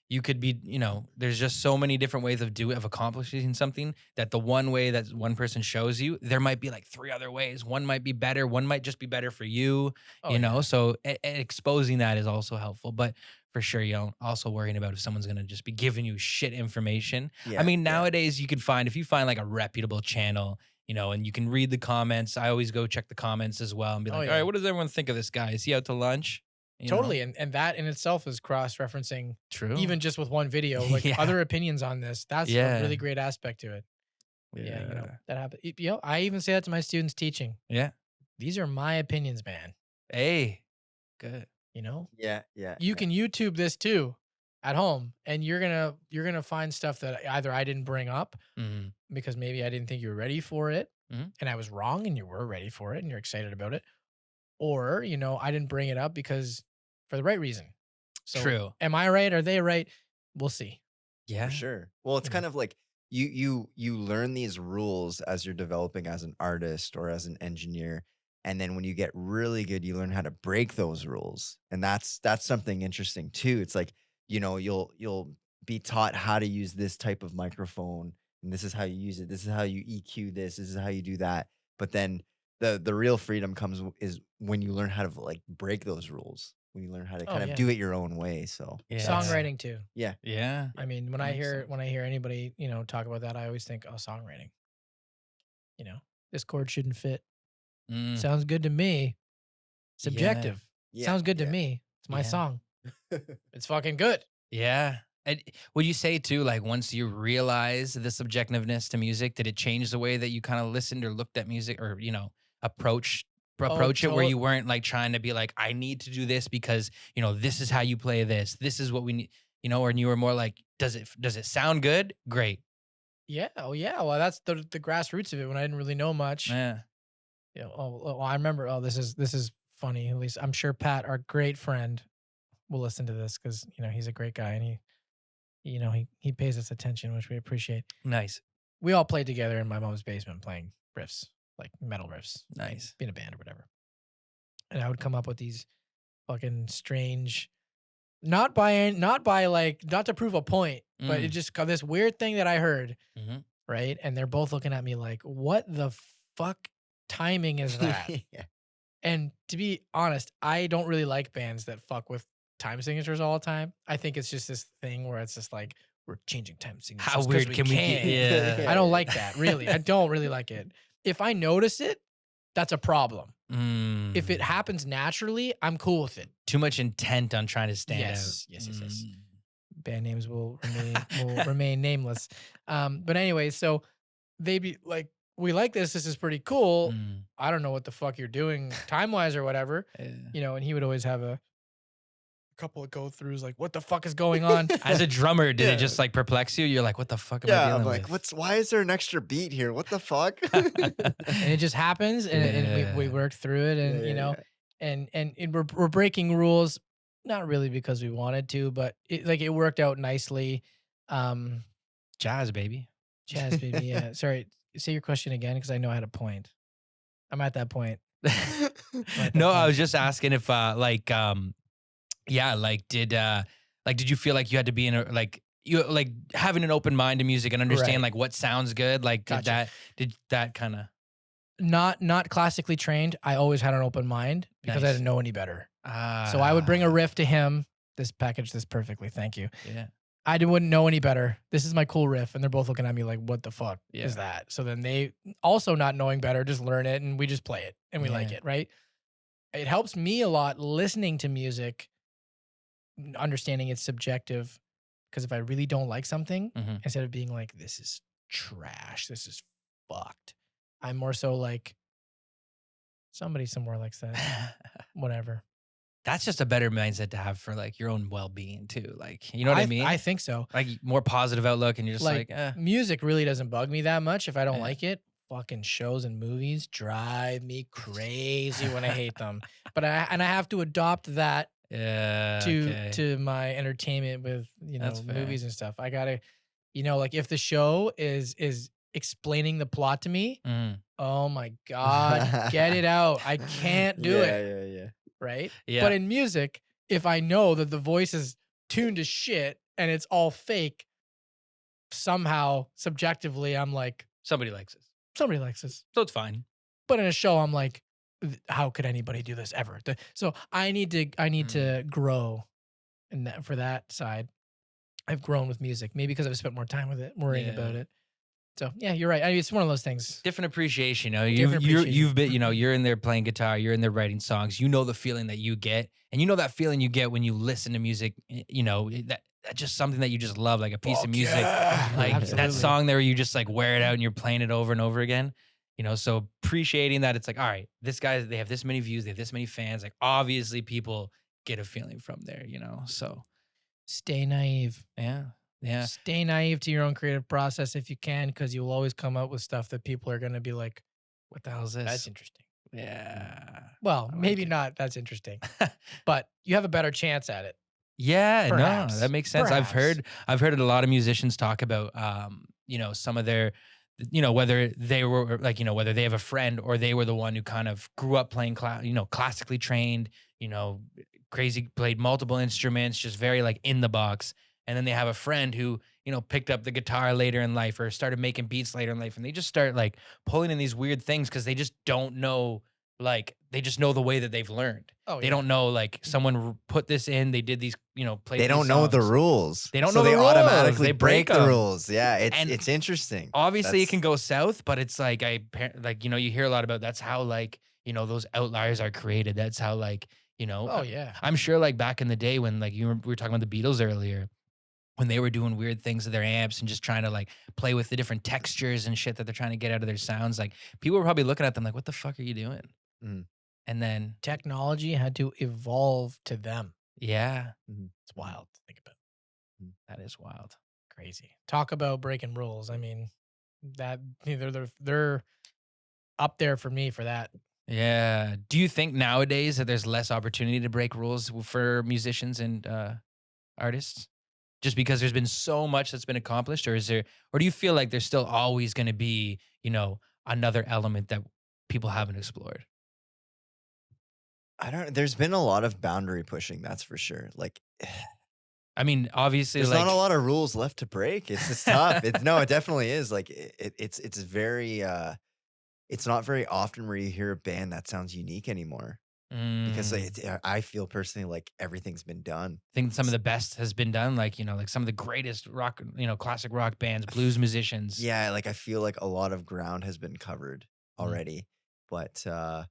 You could be, there's just so many different ways of accomplishing something that the one way that one person shows you, there might be like three other ways. One might be better, one might just be better for you, Oh, you know? yeah. So exposing that is also helpful. But for sure, also worrying about if someone's going to just be giving you shit information. Yeah, I mean, yeah. nowadays if you find like a reputable channel, and you can read the comments. I always go check the comments as well and be Oh, like, yeah. all right, what does everyone think of this guy? Is he out to lunch? You know? Totally. And that in itself is cross-referencing, True. even just with one video, like Yeah. other opinions on this. That's Yeah. a really great aspect to it. But yeah, Yeah. that happens. I even say that to my students teaching. Yeah. These are my opinions, man. Hey. Good. You know? Yeah, yeah. You can YouTube this too. at home, and you're gonna find stuff that either I didn't bring up Mhm. because maybe I didn't think you were ready for it, Mhm. and I was wrong, and you were ready for it, and you're excited about it, or I didn't bring it up because for the right reason. So, True. am I right? Are they right? We'll see. For Yeah. sure. Well, it's You know, kind of like you learn these rules as you're developing as an artist or as an engineer, and then when you get really good, you learn how to break those rules, and that's something interesting too. It's like you'll be taught how to use this type of microphone, and this is how you use it. This is how you EQ this. This is how you do that. But then the real freedom is when you learn how to like break those rules. When you learn how to oh kind of yeah, do it your own way. So that's Yeah. songwriting too. yeah. Yeah. I mean, when That I makes hear sense. when I hear anybody talk about that, I always think, oh, songwriting. This chord shouldn't fit. Mm. Sounds good to me. Yeah. Subjective. Yeah. Sounds good to Yeah. me. It's my Yeah. song. It's fucking good. Yeah. And would you say too, like once you realize the subjectiveness to music, did it change the way that you kind of listened or looked at music or, approach Oh, approach it where you weren't like trying to be like, I need to do this because, this is how you play this. This is what we need, or you were more like, does it sound good? Great. yeah. Oh, yeah. Well, that's the grassroots of it. When I didn't really know much, Yeah. I remember. Oh, this is funny. At least I'm sure Pat, our great friend, will listen to this because he's a great guy and he pays us attention, which we appreciate. Nice. We all played together in my mom's basement playing riffs, like metal riffs, like Nice. being a band or whatever. And I would come up with these fucking strange, not to prove a point, but it Mm. just got this weird thing that I heard, Hmm. right? And they're both looking at me like, what the fuck timing is that? Yeah. And to be honest, I don't really like bands that fuck with time signatures all the time. I think it's just this thing where it's just like, we're changing time How signatures because weird we can we get? can. Yeah. I don't like that, really. I don't really like it. If I notice it, that's a problem. If it Mm. happens naturally, I'm cool with it. Too much intent on trying to stand Yes, out. yes, yes, yes. Mm. Band names will remain nameless. But anyway, so they'd be like, "We like this. This is pretty cool. Mm. I don't know what the fuck you're doing time wise or whatever." Yeah. And he would always have a couple of go throughs, like, "What the fuck is going on?" As a drummer, did Yeah. it just like perplex you? You're like, what the fuck am I Yeah, I'm dealing like, with? why is there an extra beat here? What the fuck? And it just happens, and we Yeah. worked through it, and Yeah. we're breaking rules, not really because we wanted to, but it worked out nicely. Um, Jazz, baby. Jazz baby, yeah. Sorry, say your question again because I know I had a point. I'm at that point. Right, No, that I point. was just asking if yeah, did you feel like you had to be in a you like having an open mind to music and understand Right. like what sounds good? Like Gotcha. did that kind of Not classically trained. I always had an open mind because I Nice. didn't know any better. ah So I would bring a riff to him. This packaged this perfectly. Thank you. yeah. Wouldn't know any better. This is my cool riff, and they're both looking at me like, "What the fuck Yeah. is that?" So then they also not knowing better, just learn it, and we just play it, and we like Yeah. it, right? It helps me a lot listening to music, understanding it's subjective. Because if I really don't like something, Mhm. instead of being like, "This is trash, this is fucked," I'm more so like, "Somebody somewhere likes that, whatever." That's just a better mindset to have for like your own well-being too. Like, you know what I mean? I think so. Like more positive outlook and you're just Like, like, eh. music really doesn't bug me that much if I don't Yeah. like it. Fucking shows and movies drive me crazy when I hate them. But I have to adopt that Yeah. to Okay. to my entertainment with, That's fair. movies and stuff. I gotta, like if the show is explaining the plot to me, Mm. oh my God, get it out. I can't do it. Yeah. Right? Yeah. But in music, if I know that the voice is tuned to shit and it's all fake, somehow subjectively, I'm like, Somebody likes this. somebody likes this. So it's fine. But in a show, I'm like, how could anybody do this ever? So I need to grow in that for that side. I've grown with music, maybe because I've spent more time with it, worrying Yeah. about it. So yeah, you're right. I mean, it's one of those things. Different appreciation. Different appreciation. You've been, you're in there playing guitar, you're in there writing songs. You know the feeling that you get, and you know that feeling you get when you listen to music. That's just something that you just love, like a piece of Fuck music, yeah. like that Absolutely. song there. Where you just like wear it out and you're playing it over and over again. So appreciating that it's like, all right, this guy, they have this many views, they have this many fans. Like obviously, people get a feeling from there. So Stay naive. Yeah. Yeah. Stay naive to your own creative process if you can, because you'll always come up with stuff that people are going to be like, What the hell is this? that's interesting. Yeah. Well, I like maybe it. not that's interesting, but you have a better chance at it. Yeah, no, Perhaps. that makes sense. Perhaps. I've heard a lot of musicians talk about some of their whether they were like, whether they have a friend or they were the one who kind of grew up playing classically trained, you know, crazy played multiple instruments, just very like in the box. And then they have a friend who, picked up the guitar later in life or started making beats later in life and they just start like pulling in these weird things because they just don't know, like they just know the way that they've learned. Oh, They yeah. don't know like someone put this in, they did these, played They these don't know the songs. rules. They don't so know the they rules. automatically They break the 'em. rules. Yeah, And it's interesting. Obviously, it That's- can go south, but it's like you hear a lot about that's how like those outliers are created. That's how like Oh, yeah. I'm sure like back in the day when like we were talking about the Beatles earlier, when they were doing weird things with their amps and just trying to like play with the different textures and shit that they're trying to get out of their sounds. Like people were probably looking at them like, "What the fuck are you doing?" Mm. And then Technology had to evolve to them. yeah, It's wild to think about. that is wild. Crazy. Talk about breaking rules. I mean, that they're up there for me for that. Yeah. Do you think nowadays that there's less opportunity to break rules for musicians and artists? Just because there's been so much that's been accomplished, or do you feel like there's still always going to be, another element that people haven't explored? I don't. There's been a lot of boundary pushing. That's for sure. Like, I mean, obviously, there's like, not a lot of rules left to break. It's just tough. It definitely is. Like, it's very. It's not very often where you hear a band that sounds unique anymore. Because I feel personally like everything's been done. I think some of the best has been done, like, like some of the greatest rock, classic rock bands, blues musicians. Yeah, like I feel like a lot of ground has been covered already. But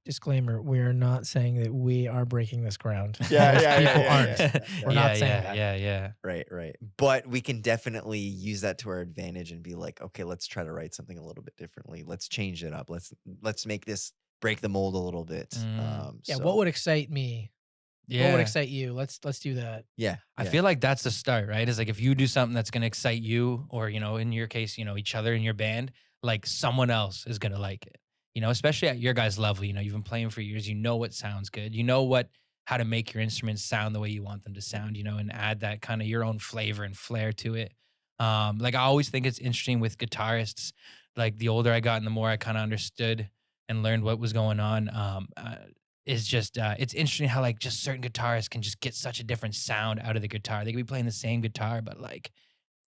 Disclaimer: we are not saying that we are breaking this ground. Yeah, Most yeah, yeah, people yeah, aren't. yeah. We're not saying that. Yeah. right. But we can definitely use that to our advantage and be like, okay, let's try to write something a little bit differently. Let's change it up. Let's make this break the mold a little bit. Yeah. So, What would excite me? Yeah. What would excite you? Let's do that. yeah. I feel like that's the start, right? Is like if you do something that's going to excite you or, in your case, each other in your band, like someone else is going to like it, especially at your guys' level, you've been playing for years, what sounds good, how to make your instruments sound the way you want them to sound, and add that kind of your own flavor and flair to it. Like I always think it's interesting with guitarists, like the older I got and the more I kind of understood and learned what was going on. Is just it's interesting how like just certain guitarists can just get such a different sound out of the guitar. They could be playing the same guitar, but like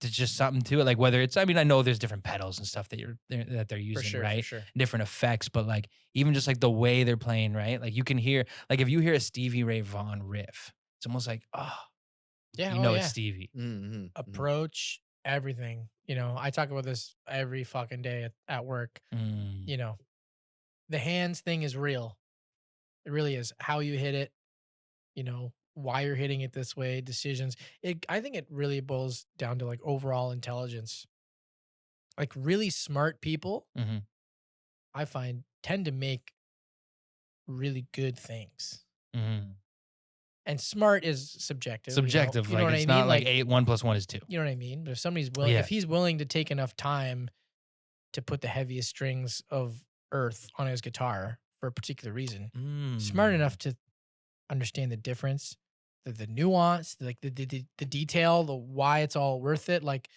there's just something to it. Like whether it's, I mean, I know there's different pedals and stuff that they're using, right? For sure. Different effects, but like even just like the way they're playing, right? Like you can hear, like if you hear a Stevie Ray Vaughan riff, it's almost like, oh, Yeah. it's Stevie. Approach everything. I talk about this every fucking day at work. The hands thing is real. It really is. How you hit it, why you're hitting it this way, decisions. I think it really boils down to like overall intelligence. Like really smart people, Mhm. I find, tend to make really good things. Mhm. And smart is subjective. Subjective, You know like what it's I mean? not like 8 1 + 1 is 2. You know what I mean? But if somebody's willing, Yeah. if he's willing to take enough time to put the heaviest strings of earth on his guitar for a particular reason, smart enough to understand the difference, the nuance, like the detail, the why it's all worth it. Like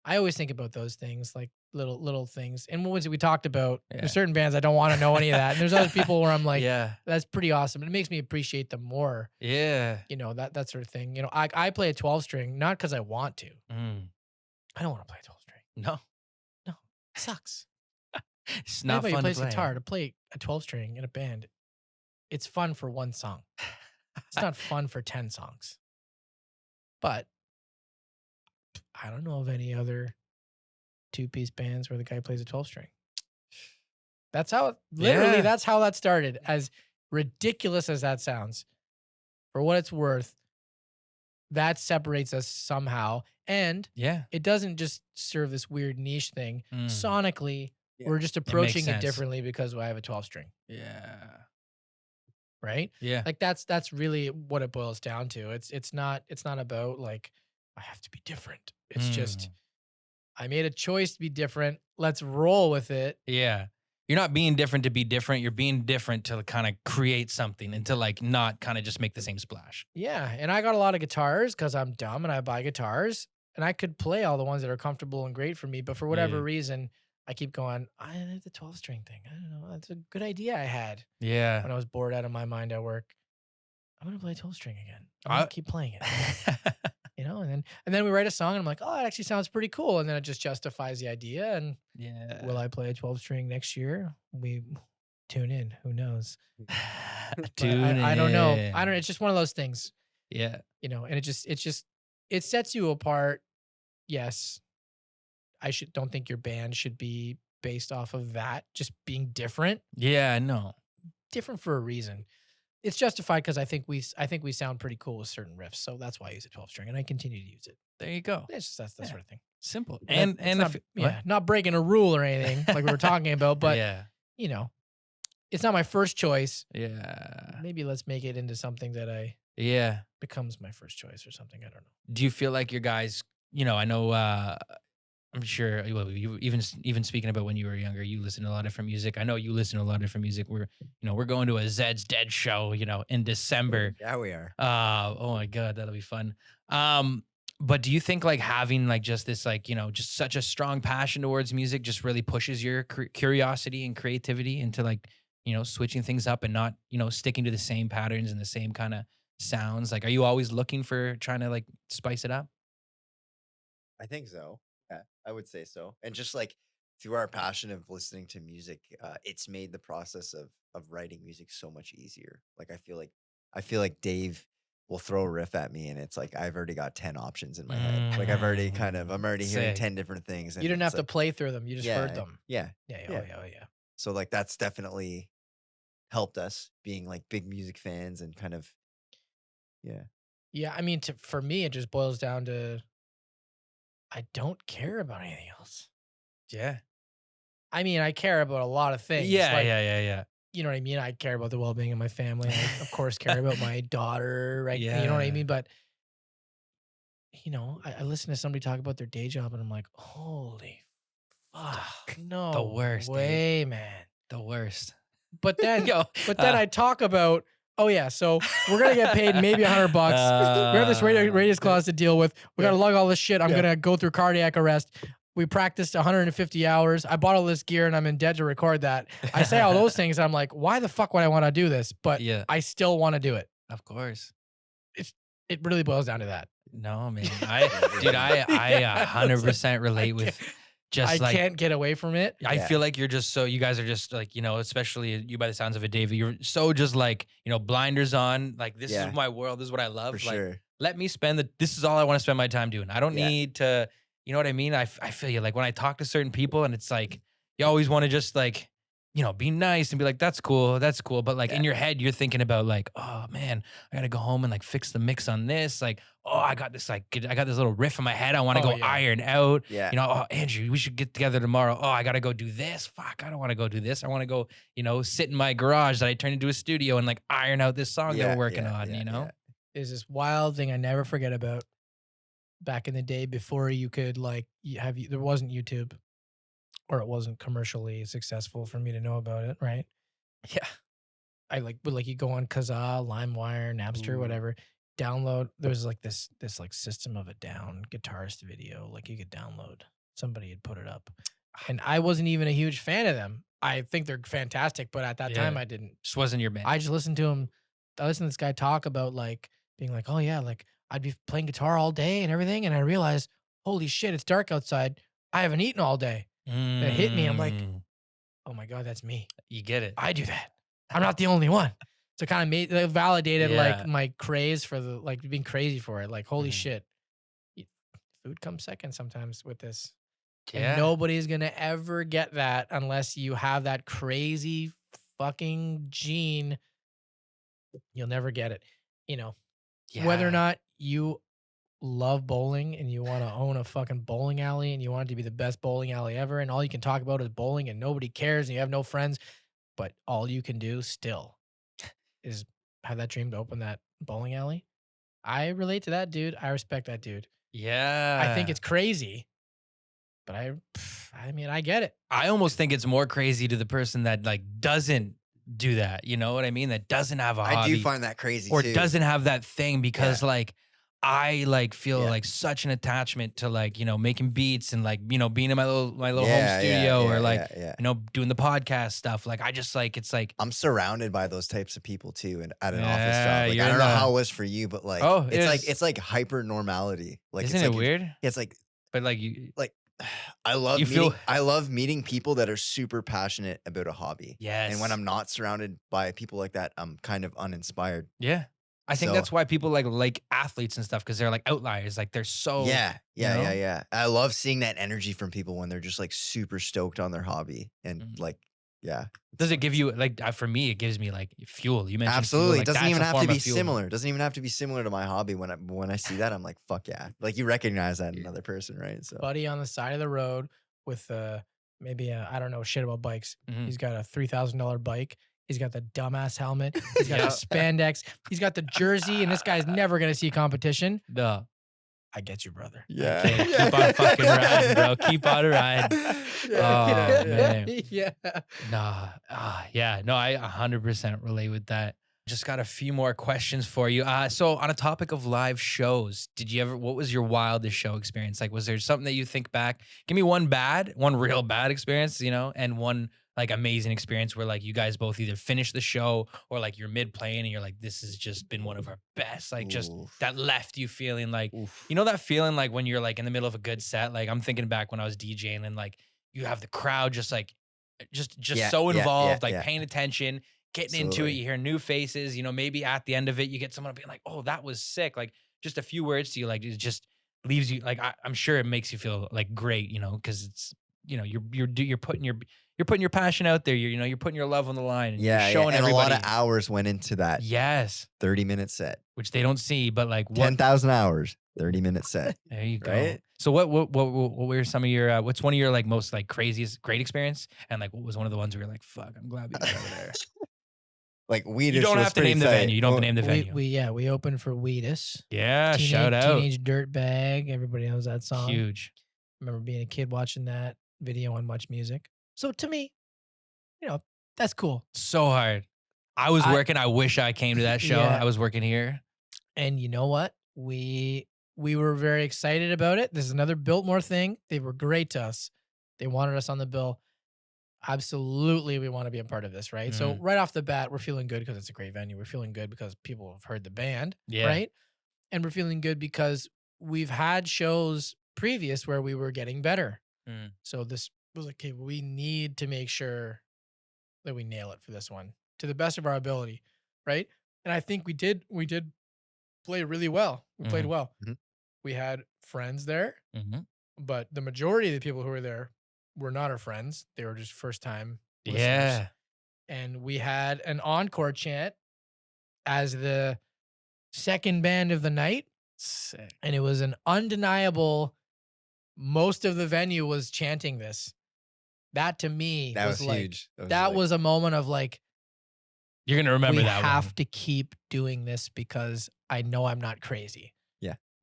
I always think about those things, like little things. And what we talked about, Yeah. there's certain bands I don't want to know any of that. And there's other people where I'm like, yeah, that's pretty awesome. It makes me appreciate them more. yeah. That sort of thing. I play a 12 string, not because I want to. I don't want to play a 12 string. No, It sucks. it's not Anybody fun who plays to play. guitar to play a 12 string in a band, it's fun for one song. It's not fun for 10 songs. But I don't know of any other 2-piece bands where the guy plays a 12 string. That's how literally Yeah. that's how that started. As ridiculous as that sounds, for what it's worth, that separates us somehow. And Yeah. it doesn't just serve this weird niche thing. Sonically, Yeah. we're just makes approaching it sense. differently because I have a 12 string. Yeah. Right? Yeah. Like that's really what it boils down to. It's not about like I have to be different. It's just Mm. I made a choice to be different. Let's roll with it. Yeah. You're not being different to be different. You're being different to kind of create something and to like not kind of just make the same splash. Yeah, and I got a lot of guitars because I'm dumb and I buy guitars, and I could play all the ones that are comfortable and great for me. But for whatever Yeah. reason, I keep going. I have the 12 string thing. I don't know. That's a good idea I had Yeah. when I was bored out of my mind at work. I'm gonna play 12 string again. I'm I- gonna keep playing it. And then we write a song, and I'm like, oh, it actually sounds pretty cool. And then it just justifies the idea. And yeah. will I play a 12 string next year? We tune in. Who knows? But I don't know. I don't. It's just one of those things. Yeah. And it sets you apart. Yes, don't think your band should be based off of that, just being different Yeah. No. for a reason. It's justified because I think we sound pretty cool with certain riffs, so that's why I use a 12 string, and I continue to use it. There you go. It's just that Yeah. sort of thing. Simple. But And it's not, what? not breaking a rule or anything like we were talking about, but yeah. It's not my first choice. Yeah. Maybe let's make it into something that Yeah. becomes my first choice or something. I don't know. Do you feel like your guys, I know, I'm sure, well, you even speaking about when you were younger, you listen to a lot of different music. I know you listen to a lot of different music. We're going to a Zed's Dead show, in December. Yeah, we are. Oh my God, that'll be fun. But do you think like having like just this, like, just such a strong passion towards music just really pushes your curiosity and creativity into like, switching things up and not, sticking to the same patterns and the same kind of sounds? Like, are you always looking for trying to like spice it up? I think so. Yeah, I would say so. And just like through our passion of listening to music, it's made the process of writing music so much easier. Like I feel like Dave will throw a riff at me and it's like I've already got 10 options in my head. Like I'm already hearing Sick. 10 different things. And You didn't it's have to like, play through them. You just heard yeah, them. yeah. Yeah. Yeah. Oh yeah. So like that's definitely helped us being like big music fans and kind of yeah. Yeah. I mean, for me, it just boils down to I don't care about anything else. Yeah. I mean, I care about a lot of things. Yeah. Like, Yeah. you know what I mean? I care about the well-being of my family. I, of course, care about my daughter, right? You know what I Yeah. mean? But, I listen to somebody talk about their day job and I'm like, holy fuck, no worst, way, man. The worst. But then, Yo, I talk about, oh yeah, so we're gonna get paid maybe $100. We have this radius clause to deal with. We gotta lug all this shit. I'm gonna go through cardiac arrest. We practiced 150 hours. I bought all this gear and I'm in debt to record that. I say all those things. And I'm like, why the fuck would I want to do this? But Yeah. I still want to do it. Of course. It really boils down to that. No, man. I 100% relate with just I like, can't get away from it. I Yeah. feel like you're just you guys are just like, especially you by the sounds of it, David, you're so just like, blinders on, like this Yeah. is my world, this is what I love. For Like, sure. let me this is all I want to spend my time doing. I don't Yeah. need to, you know what I mean? I feel you. Like when I talk to certain people and it's like, you always want to just like, be nice and be like, that's cool. But like in your head, you're thinking about like, oh man, I got to go home and like fix the mix on this. Like, oh, I got this little riff in my head. I want to go iron out. Yeah. Oh, Andrew, we should get together tomorrow. Oh, I got to go do this. Fuck, I don't want to go do this. I want to go, sit in my garage that I turned into a studio and like iron out this song that we're working on, yeah. There's this wild thing I never forget about back in the day before you could like there wasn't YouTube or it wasn't commercially successful for me to know about it, right? Yeah. I would you go on Kazaa, LimeWire, Napster, Ooh. whatever, download. There was like this like System of a Down guitarist video, like you could download. Somebody had put it up, and I wasn't even a huge fan of them. I think they're fantastic, but at that time I didn't. Just wasn't your man. I just listened to him. I listened to this guy talk about like being like, oh yeah, like I'd be playing guitar all day and everything, and I realized, holy shit, it's dark outside. I haven't eaten all day. That hit me. I'm like, oh my God, that's me. You get it. I do that. I'm not the only one. So it kind of validated like my craze for being crazy for it. Like, holy shit. Food comes second sometimes with this. Yeah. And nobody's going to ever get that unless you have that crazy fucking gene. You'll never get it. Whether or not you love bowling and you want to own a fucking bowling alley and you want it to be the best bowling alley ever and all you can talk about is bowling and nobody cares and you have no friends, but all you can do still is have that dream to open that bowling alley. I relate to that dude. I respect that dude. Yeah. I think it's crazy, but I mean, I get it. I almost think it's more crazy to the person that like doesn't do that. You know what I mean? That doesn't have a I hobby do find that crazy or too. doesn't have that thing because like I like feel Yeah. like such an attachment to like, you know, making beats and like, you know, being in my little home studio or like, you know, doing the podcast stuff. Like I just like, it's like, I'm surrounded by those types of people too, and at an office Yeah, job. Like you're I in don't know the- how it was for you, but like Oh, it's like hyper normality. Like isn't it's it like weird? it's like But like you, I love You meeting feel- I love meeting people that are super passionate about a hobby. yes. And when I'm not surrounded by people like that, I'm kind of uninspired. yeah. I think So- that's why people like athletes and stuff because they're like outliers. Like they're so Yeah. know? Yeah. I love seeing that energy from people when they're just like super stoked on their hobby and Mhm. like yeah. Does it give you like for me? It gives me like fuel. You mentioned fuel, Absolutely. like, It doesn't that's even a have to form be of fuel. similar. It doesn't even have to be similar to my hobby. When I see that, I'm like, fuck yeah. Like you recognize that in another person, right? So Buddy on the side of the road with maybe I don't know shit about bikes. Mhm. He's got a $3,000 bike. He's got the dumbass helmet. He's got Yeah. the spandex. He's got the jersey, and this guy's never gonna see competition. Duh. I get you, brother. yeah. Okay, keep on fucking riding, bro. Keep on riding. Oh, man. Yeah. Nah. Yeah. No, I 100% relate with that. Just got a few more questions for you. So on a topic of live shows, what was your wildest show experience? Like, was there something that you think back? Give me one real bad experience, you know, and one like amazing experience where like you guys both either finish the show or like you're mid playing and you're like, this has just been one of our best. Like just Oof. that left you feeling like, Oof. you know, that feeling like when you're like in the middle of a good set. Like I'm thinking back when I was DJing and like you have the crowd just like Yeah, so yeah, involved, yeah, like yeah. paying attention, getting into it. Absolutely. You hear new faces, you know, maybe at the end of it, you get someone being like, oh, that was sick. Like just a few words to you, like it just leaves you like, I'm sure it makes you feel like great, you know, cause it's, you know, you're putting your passion out there. You're putting your love on the line and Yeah, you're showing and everybody. a lot of hours went into that Yes. 30-minute set. Which they don't see, but like what, 10,000 hours, 30-minute set. there you go. Right? So what were some of your, what's one of your like most like craziest, great experience? And like, what was one of the ones where you're like, fuck, I'm glad we got over there. Like Wheatus You don't was have to pretty name the tight. venue. You don't have to Well, name the venue. We opened for Wheatus. Yeah, shout out. Teenage Dirtbag. Everybody knows that song. Huge. Remember being a kid watching that video on Much Music. So to me, you know, that's cool. So hard. I was I- working. I wish I came to that show. Yeah. I was working here. And you know what? We were very excited about it. This is another Biltmore thing. They were great to us. They wanted us on the bill. Absolutely, we want to be a part of this, right? So right off the bat, we're feeling good because it's a great venue. We're feeling good because people have heard the band, Yeah. right? And we're feeling good because we've had shows previous where we were getting better. Mm. So this was like, okay, we need to make sure that we nail it for this one to the best of our ability, right? And I think we did play really well. We played well. Mhm. We had friends there, Mm-hmm. but the majority of the people who were there were not our friends. They were just first time listeners. Yeah. And we had an encore chant as the second band of the night. Sick. And it was an undeniable, most of the venue was chanting this. That to me that was like, huge. That was a moment of like, You're gonna remember we that have one. to keep doing this because I know I'm not crazy.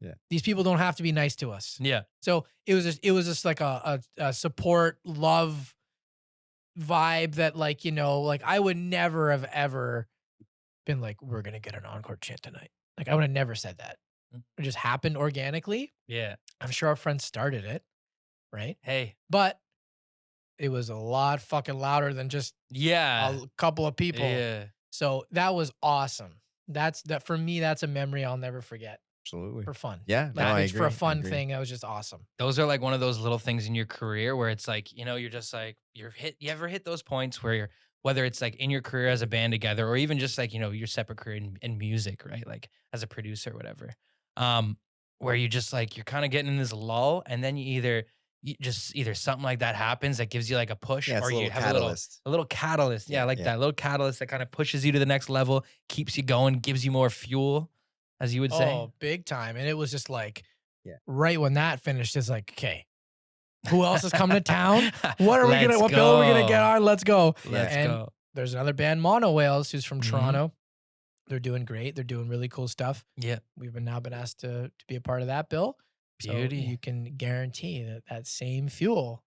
Yeah. These people don't have to be nice to us. Yeah. So it was just like a support, love vibe that like, you know, like I would never have ever been like, we're gonna get an encore chant tonight. Like I would have never said that. It just happened organically. Yeah. I'm sure our friends started it, right? Hey. But it was a lot fucking louder than just Yeah. a couple of people. Yeah. So that was awesome. That for me, that's a memory I'll never forget. absolutely. For fun. Yeah, Like no, I it's for a agree, I fun agree. thing. That was just awesome. Those are like one of those little things in your career where it's like, you know, you're just like, you ever hit those points where you're, whether it's like in your career as a band together or even just like, you know, your separate career in music, right? Like as a producer or whatever. Where you just like, you're kind of getting in this lull and then either something like that happens that gives you like a push Yeah, it's or a you little have catalyst. a little catalyst. Yeah, Yeah, like yeah. that little catalyst that kind of pushes you to the next level, keeps you going, gives you more fuel, as you would say. Oh, big time. And it was just like, Yeah. right when that finished, it's like, okay, who else is coming to town? What bill are we gonna get on? Let's go. Let's And go. there's another band, Mono Whales, who's from Mhm. Toronto. They're doing great. They're doing really cool stuff. Yeah. We've now been asked to be a part of that bill. Beauty. So you can guarantee that that same fuel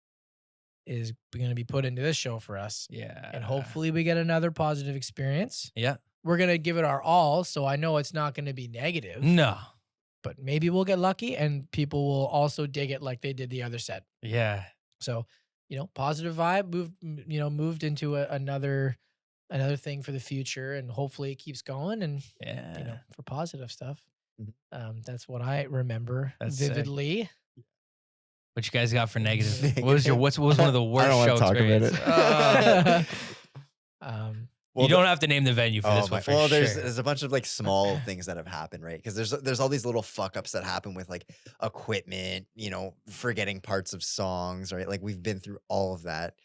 is going to be put into this show for us. Yeah. And hopefully we get another positive experience. Yeah. We're going to give it our all. So I know it's not going to be negative. No. But maybe we'll get lucky and people will also dig it like they did the other set. Yeah. So, positive vibe moved into another thing for the future, and hopefully it keeps going. And for positive stuff, that's what I remember vividly. What you guys got for negative? What was one of the worst I don't show talk experiences? about Well, you don't have to name the venue for this one. For sure. There's a bunch of like small things that have happened, right? Because there's all these little fuck ups that happen with like equipment, forgetting parts of songs, right? Like we've been through all of that.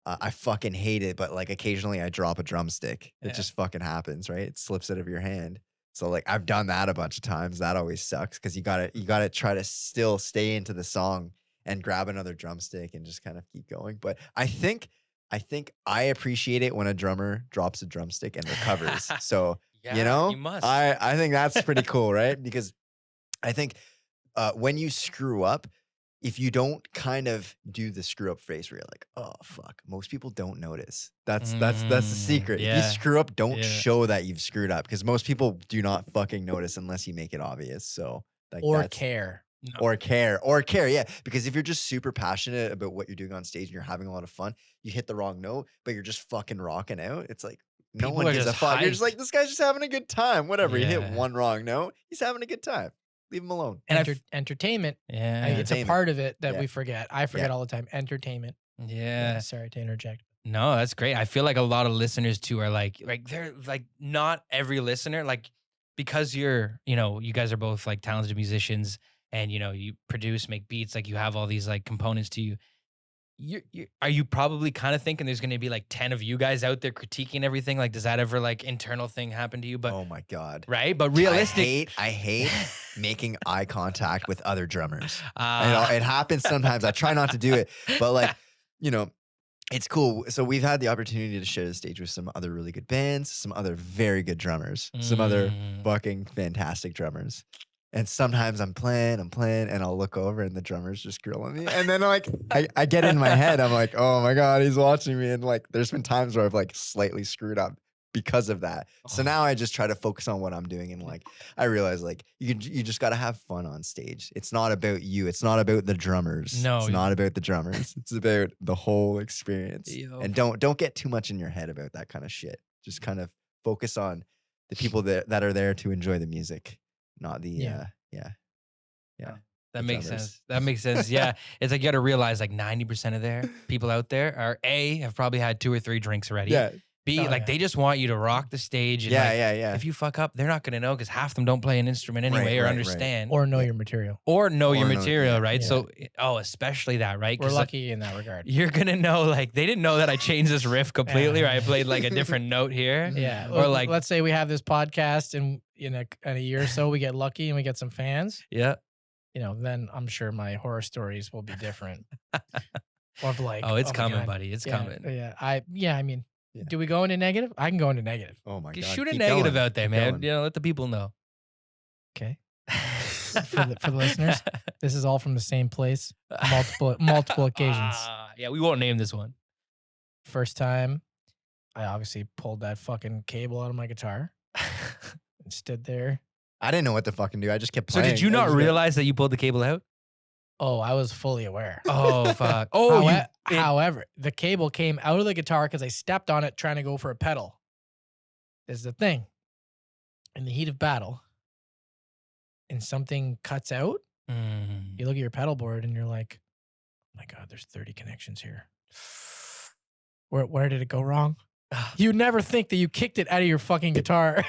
I fucking hate it, but like occasionally I drop a drumstick. It just fucking happens, right? It slips out of your hand. So like I've done that a bunch of times. That always sucks because you gotta try to still stay into the song and grab another drumstick and just kind of keep going. But I think I appreciate it when a drummer drops a drumstick and recovers. So, you must. I think that's pretty cool, right? Because I think when you screw up, if you don't kind of do the screw up face where you're like, oh, fuck, most people don't notice. That's the secret. Yeah. If you screw up, don't show that you've screwed up because most people do not fucking notice unless you make it obvious. So, Care. No. Or care, yeah. Because if you're just super passionate about what you're doing on stage and you're having a lot of fun, you hit the wrong note, but you're just fucking rocking out. It's like no People one gives a fuck. hyped. You're just like, this guy's just having a good time. Whatever. You hit Yeah. one wrong note, he's having a good time. Leave him alone. And entertainment. Yeah. I think it's a part of it that Yeah. we forget. I forget all the time. Entertainment. Yeah. Sorry to interject. No, that's great. I feel like a lot of listeners too are like they're like not every listener, like because you guys are both like talented musicians and you produce, make beats, like you have all these like components to you. Are you probably kind of thinking there's going to be like 10 of you guys out there critiquing everything? Like, does that ever like internal thing happen to you? But oh my God. right. But realistic. I hate making eye contact with other drummers. It happens sometimes. I try not to do it, but like, it's cool. So we've had the opportunity to share the stage with some other really good bands, some other very good drummers, some other fucking fantastic drummers. And sometimes I'm playing, and I'll look over and the drummer's just grilling me. And then like I get in my head, I'm like, oh my God, he's watching me. And like there's been times where I've like slightly screwed up because of that. So now I just try to focus on what I'm doing. And like I realize like you just gotta have fun on stage. It's not about you. It's not about the drummers. No. It's not about the drummers. It's about the whole experience. And don't get too much in your head about that kind of shit. Just kind of focus on the people that are there to enjoy the music. Not the That makes sense. That makes sense. Yeah. It's like you got to realize like 90% of their people out there are have probably had 2 or 3 drinks already. Yeah. B, they just want you to rock the stage. And Yeah. If you fuck up, they're not going to know because half of them don't play an instrument anyway or understand. Or know your material. Or know your material, right? Yeah. So, especially that, right? We're lucky in that regard. You're going to know, like, they didn't know that I changed this riff completely or I played like a different note here. Yeah. Or like, let's say we have this podcast and in a year or so we get lucky and we get some fans. Yeah. Then I'm sure my horror stories will be different. Of like, it's coming, buddy. It's coming. Yeah. Do we go into negative? I can go into negative. Oh my God. Just shoot a negative out there, man. Let the people know. Okay. for the listeners, this is all from the same place, multiple occasions. Yeah, we won't name this one. First time, I obviously pulled that fucking cable out of my guitar and stood there. I didn't know what to fucking do. I just kept playing. So did you not realize that you pulled the cable out? Oh, I was fully aware. Oh, fuck. However, the cable came out of the guitar because I stepped on it trying to go for a pedal. This is the thing. In the heat of battle, and something cuts out, you look at your pedal board and you're like, oh my God, there's 30 connections here. Where did it go wrong? You never think that you kicked it out of your fucking guitar.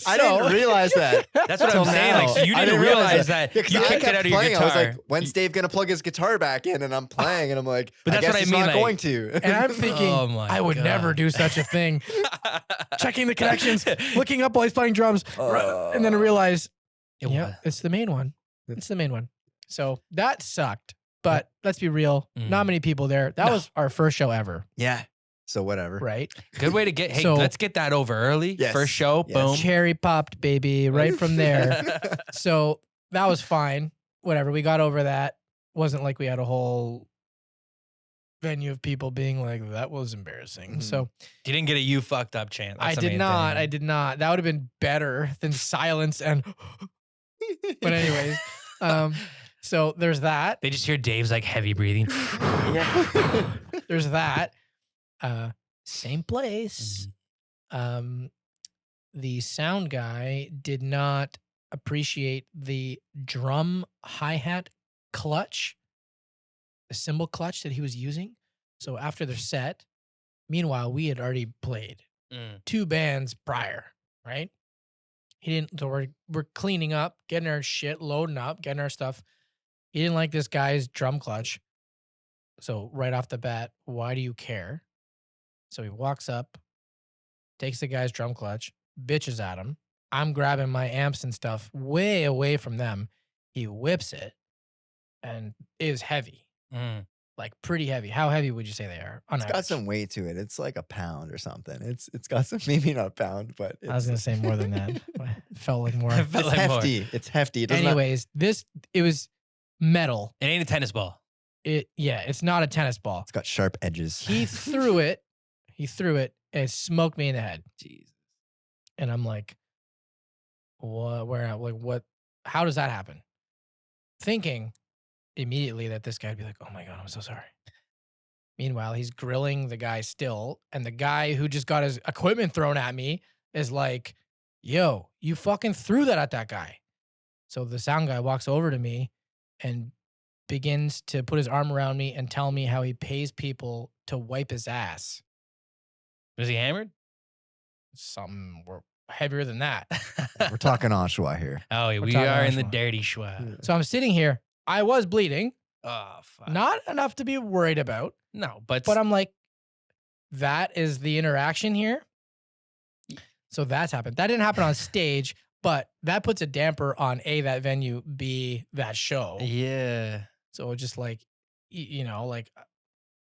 I didn't realize that. That's what I'm saying. Like, so you didn't realize that you kicked it out of your guitar. I was like, when's Dave gonna plug his guitar back in? And I'm playing, and I'm like, but that's what I mean. He's not like, going to. And I'm thinking, I would never do such a thing. Checking the connections, looking up while he's playing drums, and then I realize, it's the main one. It's the main one. So that sucked. But let's be real, not many people there. That was our first show ever. Yeah. So whatever. Right. Good way to get, let's get that over early. Yes. First show, boom. Cherry popped, baby, right from there. So that was fine. whatever. We got over that. Wasn't like we had a whole venue of people being like, that was embarrassing. So you didn't get a "you fucked up" chant. I That's the did main not. thing. I did not. That would have been better than silence and. But anyways, so there's that. They just hear Dave's like heavy breathing. There's that. Same place. The sound guy did not appreciate the drum hi-hat clutch, the cymbal clutch that he was using. So after their set, meanwhile, we had already played 2 bands prior, right? He didn't, so we're cleaning up, getting our shit, loading up, getting our stuff. He didn't like this guy's drum clutch. So right off the bat, why do you care? So he walks up, takes the guy's drum clutch, bitches at him. I'm grabbing my amps and stuff way away from them. He whips it, and it is heavy, like pretty heavy. How heavy would you say they are? On It's got average? some weight to it. It's like a pound or something. It's got some, maybe not a pound, but it's, I was gonna say more than that. But it felt like more. It felt it's like more. hefty. It's hefty. It does not- Anyways, it was metal. It ain't a tennis ball. It's not a tennis ball. it's got sharp edges. He threw it. And it smoked me in the head. Jesus. And I'm like, what? Where? Like, what? How does that happen? Thinking immediately that this guy would be like, oh my God, I'm so sorry. Meanwhile, he's grilling the guy still. And the guy who just got his equipment thrown at me is like, yo, you fucking threw that at that guy. So the sound guy walks over to me and begins to put his arm around me and tell me how he pays people to wipe his ass. Was he hammered? Something heavier than that. We're talking Oshawa here. Oh, we talking are in the Oshawa. dirty schwa. So I'm sitting here. I was bleeding. Oh, fuck. Not enough to be worried about. No, but I'm like, that is the interaction here. So that's happened. That didn't happen on stage, but that puts a damper on A, that venue, B, that show. yeah. So just like, like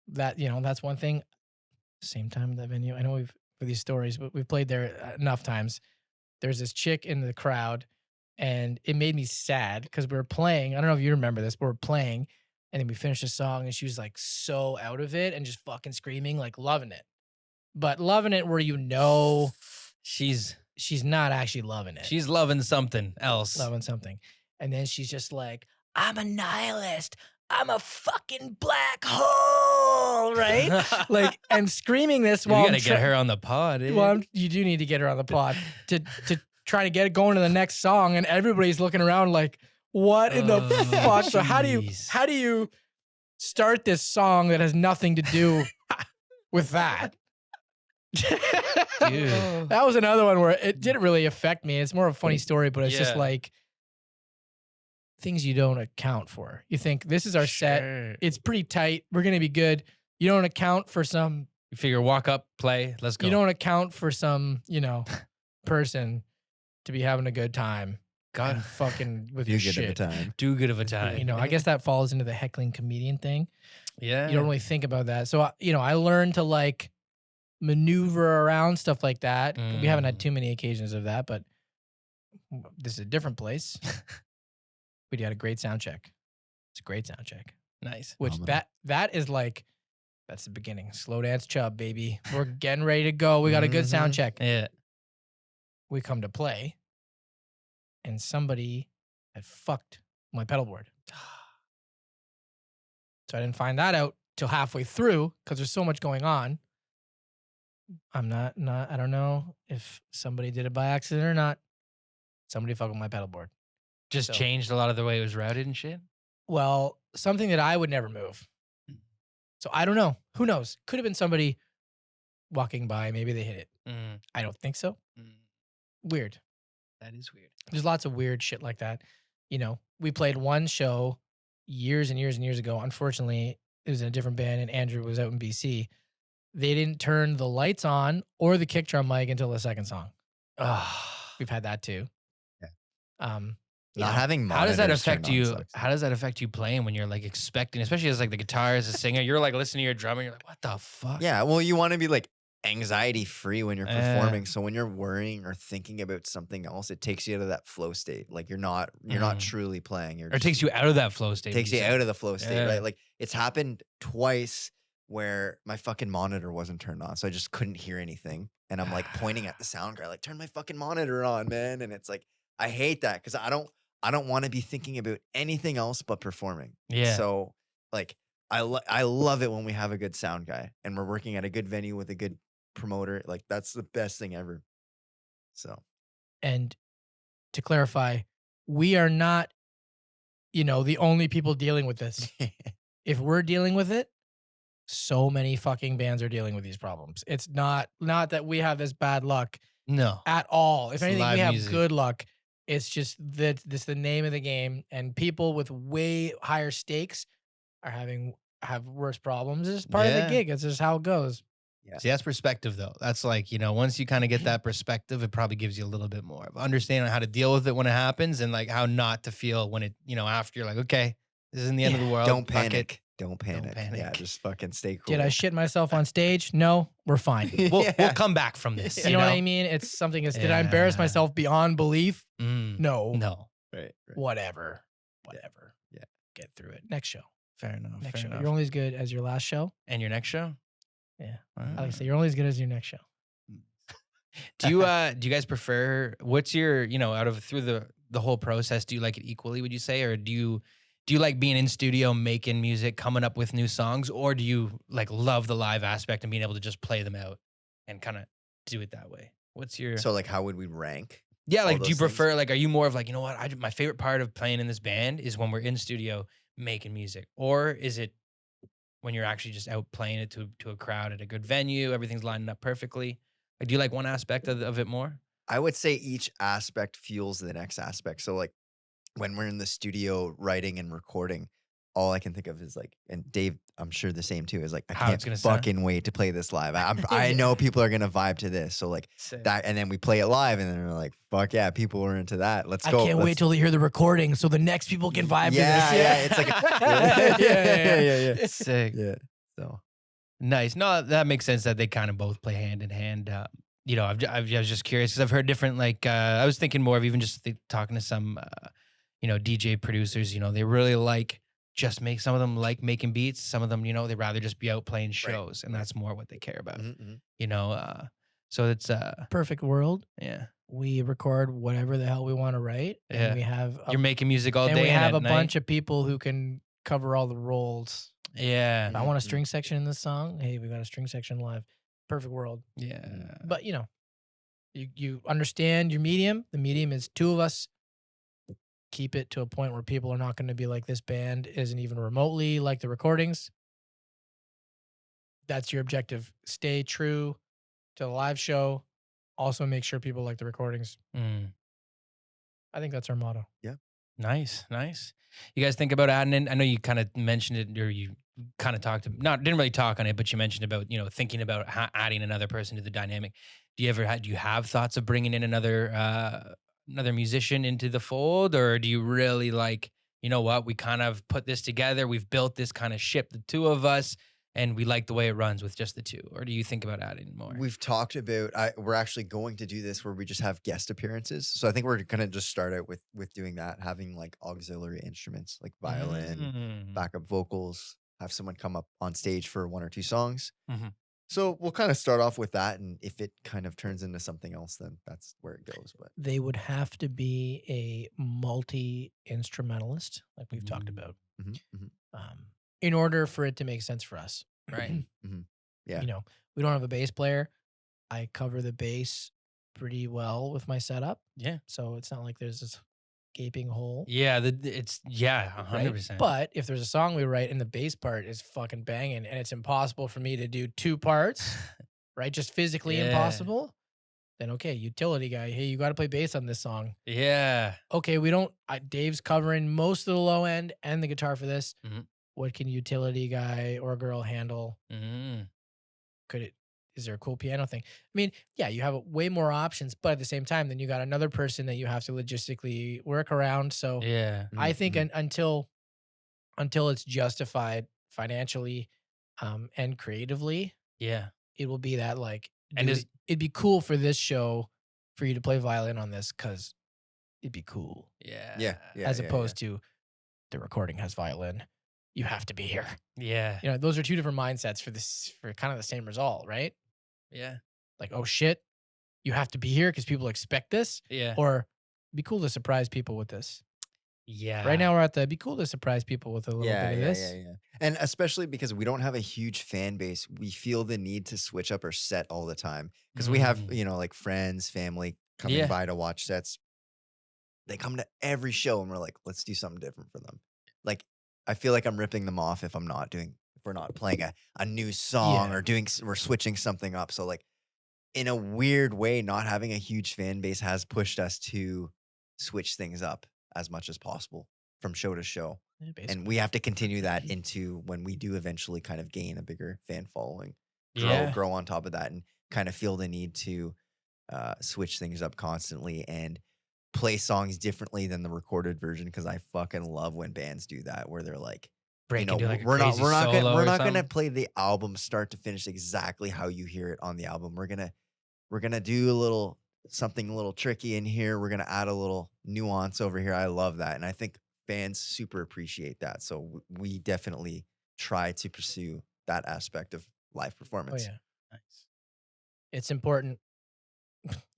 that, that's one thing. Same time at that venue. I know we've, for these stories, but we've played there enough times. There's this chick in the crowd, and it made me sad because we were playing. I don't know if you remember this, but we're playing, and then we finished the song, and she was like so out of it and just fucking screaming, like loving it. But loving it where She's not actually loving it. she's loving something else. Loving something. And then she's just like, I'm a nihilist. I'm a fucking black hole, right? Like, and screaming this You while gotta get her on the pod. Eh? Well, you do need to get her on the pod to try to get it going to the next song, and everybody's looking around like, what in the fuck? So how do you start this song that has nothing to do with that? Dude. That was another one where it didn't really affect me. It's more of a funny story, but it's just Yeah. like things you don't account for. You think this is our set. Sure. It's pretty tight. We're gonna be good. You don't account for some. You figure walk up, play, let's go. You don't account for some, person to be having a good time. God, And fucking with You your get shit. a time. too good of a time. I guess that falls into the heckling comedian thing. Yeah. You don't really think about that. So, I learned to like maneuver around stuff like that. We haven't had too many occasions of that, but this is a different place. We had a great sound check. It's a great sound check. Nice. Which Oh, man. that is like, that's the beginning. Slow dance chub, baby. We're getting ready to go. We got a good sound check. Yeah. We come to play, and somebody had fucked my pedal board. So I didn't find that out till halfway through because there's so much going on. I'm not, I don't know if somebody did it by accident or not. Somebody fucked with my pedal board. Just So- changed a lot of the way it was routed and shit. Well, something that I would never move. So I don't know. Who knows? Could have been somebody walking by. Maybe they hit it. Mm, I don't think so. mm. Weird. That is weird. There's lots of weird shit like that. We played one show years and years and years ago. Unfortunately, it was in a different band, and Andrew was out in BC. They didn't turn the lights on or the kick drum mic until the second song. We've had that too. Yeah. Yeah. Not having How does that monitors turned affect on you? sucks. How does that affect you playing when you're like expecting, especially as like the guitar as a singer, you're like listening to your drummer, you're like, what the fuck? Yeah, well, you want to be like anxiety free when you're Yeah. performing. So when you're worrying or thinking about something else, it takes you out of that flow state. Like you're not truly playing. You're Or it takes you out of that flow state. takes you out of the flow state, Yeah. right? Like it's happened twice where my fucking monitor wasn't turned on, so I just couldn't hear anything. And I'm like pointing at the sound guy, like, turn my fucking monitor on, man. And it's like, I hate that because I don't want to be thinking about anything else but performing. Yeah. So like I love it when we have a good sound guy and we're working at a good venue with a good promoter. Like that's the best thing ever. So And to clarify, we are not, the only people dealing with this. If we're dealing with it, so many fucking bands are dealing with these problems. It's not that we have this bad luck No. at all. If It's anything, we live have music. good luck. It's just that this is the name of the game, and people with way higher stakes have worse problems. It's part of the Yeah. gig. It's just how it goes. Yeah. See, that's perspective though. That's like, once you kind of get that perspective, it probably gives you a little bit more of understanding how to deal with it when it happens and like how not to feel when it, after you're like, okay, this isn't the end of the world. don't Fuck it. panic. Don't panic. panic. Yeah, just fucking stay cool. Did I shit myself on stage? No, we're fine. We'll Yeah. come back from this. You know what I mean? It's something. Did I embarrass Yeah. myself beyond belief? Mm, No. no. Right. Whatever. Yeah. Get through it. Next show. Fair enough. Next fair show. enough. You're only as good as your last show. And your next show? Yeah. Wow. I like to say you're only as good as your next show. Do you guys prefer, what's your, out of through the whole process, do you like it equally, would you say? Or do you like being in studio, making music, coming up with new songs? Or do you like love the live aspect and being able to just play them out and kind of do it that way? What's your... So like how would we rank? Yeah, all like, do you those prefer, things? like, are you more of like, my favorite part of playing in this band is when we're in studio making music? Or is it when you're actually just out playing it to a crowd at a good venue, everything's lining up perfectly? Like, do you like one aspect of it more? I would say each aspect fuels the next aspect. So like when we're in the studio writing and recording, all I can think of is like, and Dave, I'm sure the same too, is like, I How can't it's gonna sound. fucking wait to play this live. I know people are gonna vibe to this. So like that, and then we play it live, and then we're like, fuck yeah, people are into that. Let's go. I can't wait till they hear the recording so the next people can vibe to this. Yeah, it's like, yeah. Sick. Yeah. So Nice. No, that makes sense that they kind of both play hand in hand. I was just curious because I've heard different, like, I was thinking more of even just talking to some, DJ producers, they really like some of them like making beats. Some of them, they'd rather just be out playing shows and that's more what they care about, so it's, Perfect world. yeah. We record whatever the hell we want to write. And Yeah. we have You're making music all and day we and have at a night. bunch of people who can cover all the roles. Yeah. If I want a string section in this song, hey, we got a string section live. Perfect world. Yeah. But you understand your medium. The medium is two of us. Keep it to a point where people are not going to be like, this band isn't even remotely like the recordings. That's your objective. Stay true to the live show. Also make sure people like the recordings. Mm. I think that's our motto. Nice. You guys think about adding in? I know you kind of mentioned it, or you kind of didn't really talk on it, but you mentioned about thinking about adding another person to the dynamic. Do you have thoughts of bringing in another musician into the fold, or do you really like, we kind of put this together, we've built this kind of ship, the two of us, and we like the way it runs with just the two? Or do you think about adding more? we've talked about, we're actually going to do this where we just have guest appearances. So I think we're going to just start out with doing that, having like auxiliary instruments like violin, backup vocals, have someone come up on stage for one or two songs. Mhm. So we'll kind of start off with that. And if it kind of turns into something else, then that's where it goes. But They would have to be a multi-instrumentalist, like we've talked about, in order for it to make sense for us. Right. Yeah. We don't have a bass player. I cover the bass pretty well with my setup. Yeah. So it's not like there's this gaping hole. Yeah. 100%. Right? But if there's a song we write and the bass part is fucking banging and it's impossible for me to do two parts, right? Just physically Yeah. impossible. Then okay, utility guy. Hey, you got to play bass on this song. Yeah. Okay, Dave's covering most of the low end and the guitar for this. Mhm. What can utility guy or girl handle? Mm. Is there a cool piano thing? I mean, yeah, you have way more options, but at the same time, then you got another person that you have to logistically work around. So Yeah. I think until it's justified financially and creatively, Yeah. it will be that like And dude, is it'd be cool for this show for you to play violin on this because it'd be cool. yeah. As opposed to the recording has violin. You have to be here. Yeah. You know, those are two different mindsets for kind of the same result, right? Yeah. Like, oh shit, you have to be here because people expect this. Yeah. Or it'd be cool to surprise people with this. Yeah. Right now we're at the it'd be cool to surprise people with a little bit of this. Yeah. And especially because we don't have a huge fan base, we feel the need to switch up our set all the time because we have, like friends, family coming by to watch sets. They come to every show and we're like, let's do something different for them. Like, I feel like I'm ripping them off if we're not playing a new song or we're switching something up. So like, in a weird way, not having a huge fan base has pushed us to switch things up as much as possible from show to show. Yeah, And we have to continue that into when we do eventually kind of gain a bigger fan following, Yeah. grow on top of that, and kind of feel the need to switch things up constantly and play songs differently than the recorded version because I fucking love when bands do that where they're like, Break into like a we're not crazy solo we're or not gonna something. play the album start to finish exactly how you hear it on the album. We're gonna do something a little tricky in here. We're gonna add a little nuance over here. I love that, and I think fans super appreciate that. So we definitely try to pursue that aspect of live Oh performance. yeah. Nice. It's important.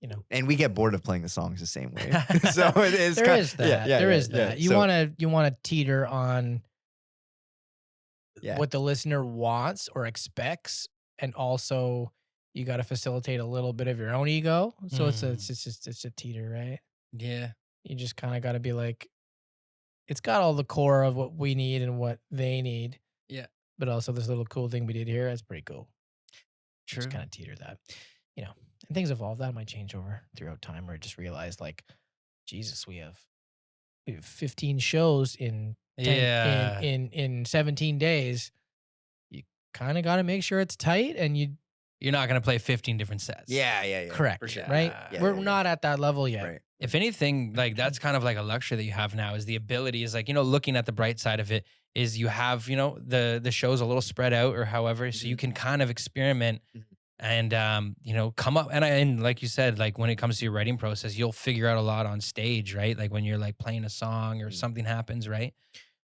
You know, And we get bored of playing the songs the same way. So it is. there is that. There is that. You So, wanna teeter on Yeah. what the listener wants or expects, and also you got to facilitate a little bit of your own ego. So it's a teeter, right? Yeah. You just kind of got to be like, it's got all the core of what we need and what they need. Yeah. But also this little cool thing we did here, that's pretty cool. True. Just kind of teeter that, you know. And things evolve. That might change over throughout time, where I just realized, like, Jesus, we have 15 shows in 10, in 17 days. You kind of got to make sure it's tight, and You're not gonna play 15 different sets. Yeah. correct, For sure. right? Yeah, We're yeah. not at that level yet. Right. If anything, like that's kind of like a luxury that you have now is the ability is like, looking at the bright side of it is you have, the shows a little spread out or however, so you can kind of experiment and come up and like you said, like when it comes to your writing process, you'll figure out a lot on stage, right? Like when you're like playing a song or something happens, right?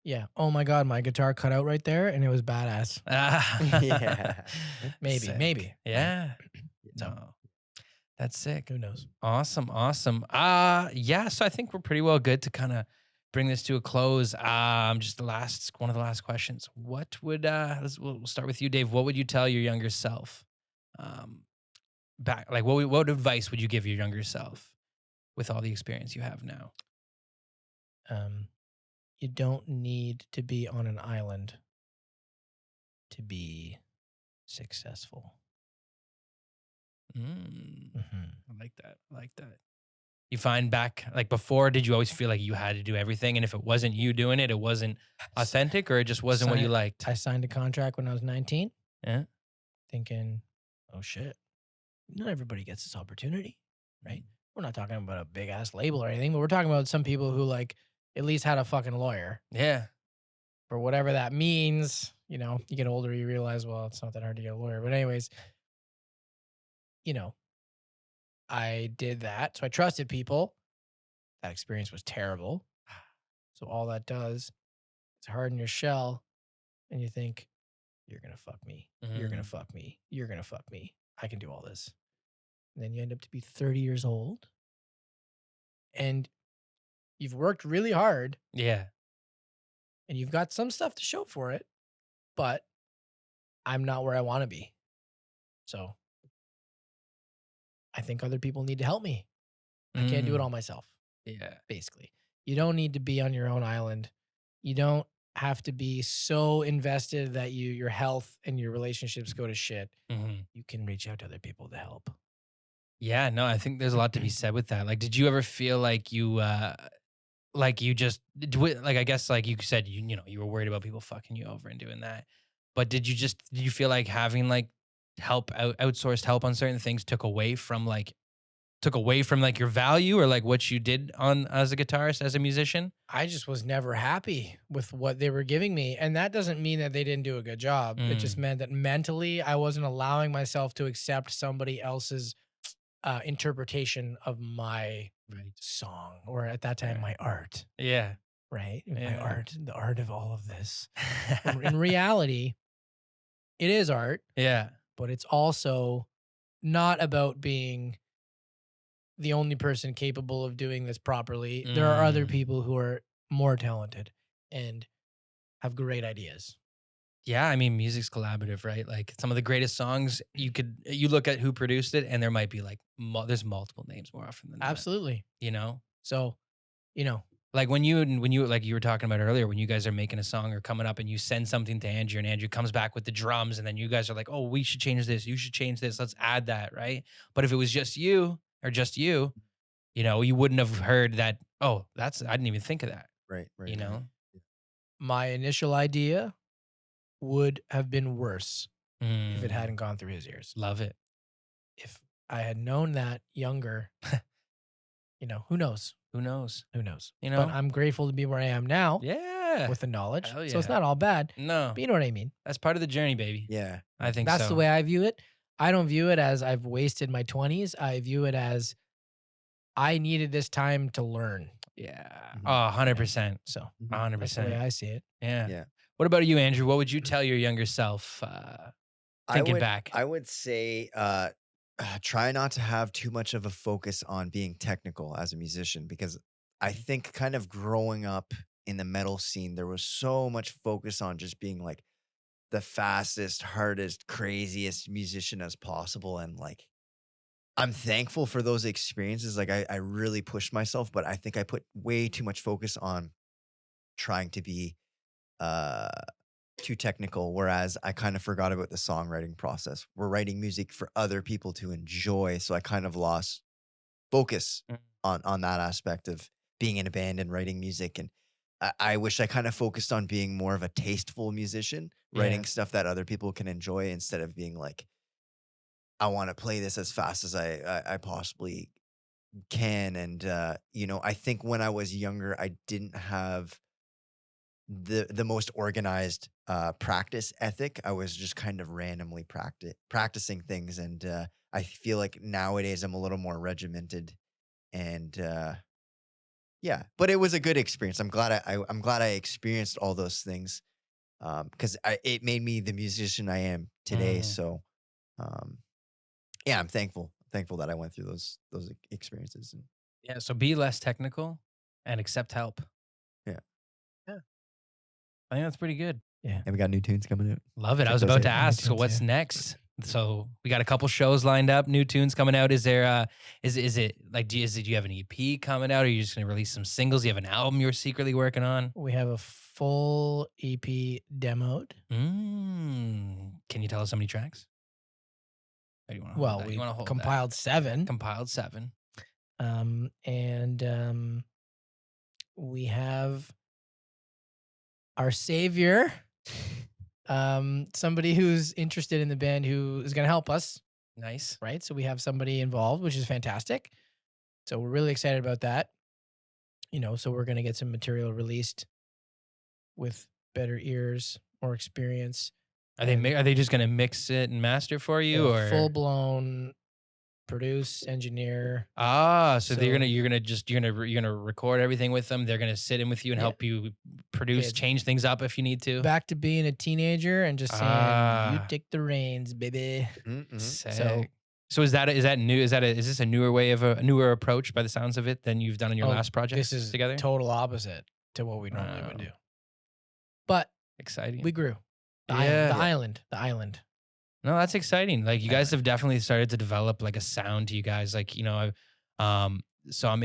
Yeah. Oh my God, my guitar cut out right there, and it was badass. Yeah. Sick. Maybe. Yeah. So No. That's sick. who knows? Awesome. Yeah, so I think we're pretty well good to kind of bring this to a close. Just one of the last questions. What would we'll start with you, Dave. What would you tell your younger self? Back like what advice would you give your younger self with all the experience you have now? You don't need to be on an island to be successful. I like that. You find back like before, did you always feel like you had to do everything? And if it wasn't you doing it, it wasn't authentic or it just wasn't what you liked? I signed a contract when I was 19. Yeah. Thinking, oh shit, not everybody gets this opportunity, right? We're not talking about a big ass label or anything, but we're talking about some people who like at least had a fucking lawyer. Yeah. For whatever that means. You get older, you realize, well, it's not that hard to get a lawyer. But anyways, I did that. So I trusted people. That experience was terrible. So all that does is harden your shell and you think, you're going to fuck me. You're going to fuck me. You're going to fuck me. I can do all this. And then you end up to be 30 years old and you've worked really hard. Yeah. And you've got some stuff to show for it, but I'm not where I want to be. So I think other people need to help me. I can't do it all myself. Yeah. Basically. You don't need to be on your own island. You don't have to be so invested that your health and your relationships go to shit. You can reach out to other people to help. Yeah, no, I think there's a lot to be said with that. Like, did you ever feel like you just like I guess like you said you were worried about people fucking you over and doing that, but did you feel like having like outsourced help on certain things took away from like took away from like your value or like what you did on as a guitarist, as a musician? I just was never happy with what they were giving me. And that doesn't mean that they didn't do a good job. It just Mm. meant that mentally I wasn't allowing myself to accept somebody else's interpretation of my Right. song, or at that time, Right. my art, Yeah. right? My Yeah. art, the art of all of this. In reality, it is art, Yeah. but it's also not about being the only person capable of doing this properly. There are other Mm. people who are more talented and have great ideas. Yeah, I mean, music's collaborative, right? Like some of the greatest songs, you look at who produced it, and there might be like there's multiple names more often than not. Absolutely. You know, So, you know, like when you like you were talking about earlier, when you guys are making a song or coming up, and you send something to Andrew, and Andrew comes back with the drums, and then you guys are like, oh, we should change this. You should change this. Let's add that, right? But if it was just you or just you, you wouldn't have heard that. Oh, I didn't even think of that. Right. Right. You Right. know, my initial idea would have been worse if it Mm, hadn't gone through his ears. love it. If I had known that younger, who knows? Who knows? Who knows? You But know, I'm grateful to be where I am now yeah. with the knowledge. Hell So it's yeah. not all bad, No, but you know what I mean? that's part of the journey, baby. Yeah. I think That's so. the way I view it. I don't view it as I've wasted my 20s. I view it as I needed this time to learn. Yeah. Mhm. Oh, 100%. So Mhm. that's the way 100%. I see it. Yeah. Yeah. What about you, Andrew? What would you tell your younger self thinking back? I would say try not to have too much of a focus on being technical as a musician, because I think kind of growing up in the metal scene, there was so much focus on just being like the fastest, hardest, craziest musician as possible. And like, I'm thankful for those experiences. Like, I really pushed myself, but I think I put way too much focus on trying to be uh too technical, whereas I kind of forgot about the songwriting process. We're writing music for other people to enjoy, so I kind of lost focus Mm. on that aspect of being in a band and writing music. And I wish I kind of focused on being more of a tasteful musician, writing Yeah. stuff that other people can enjoy, instead of being like, I want to play this as fast as I possibly can. And I think when I was younger, I didn't have the most organized practice ethic. I was just kind of randomly practicing things, and I feel like nowadays I'm a little more regimented. And yeah, but it was a good experience. I'm glad I experienced all those things, because it made me the musician I am today. Mm. So um, yeah, I'm thankful that I went through those experiences. And Yeah. So be less technical and accept help. yeah, I think that's pretty good. Yeah. and we got new tunes coming out. Love it. I Check was those about out. to New ask, so tunes, what's yeah. next? So we got a couple shows lined up, new tunes coming out. Is there is it like do you have an EP coming out? Or are you just gonna release some singles? Do you have an album you're secretly working on? We have a full EP demoed. Can you tell us how many tracks? Or you wanna hold Well, that? we You wanna hold that? compiled 7. Compiled 7. And we have our savior, somebody who's interested in the band who is going to help us, Nice. right? So we have somebody involved, which is fantastic. So we're really excited about that. So we're going to get some material released with better ears, more experience. Are they And are they just gonna mix it and master for you, or full blown produce engineer? so So- you're gonna record everything with them. They're gonna sit in with you and Yeah. help you produce, Yeah. change things up if you need to. Back to being a teenager and just saying, you Ah. take the reins, baby. Sick. So is that new? Is this a newer way of a newer approach by the sounds of it than you've done in your Oh, last project? This is together. total opposite to what we normally would Wow. do. But Exciting. we grew. The Yeah. island. No, that's exciting. Like you guys Yeah. have definitely started to develop like a sound to you guys. Like so I'm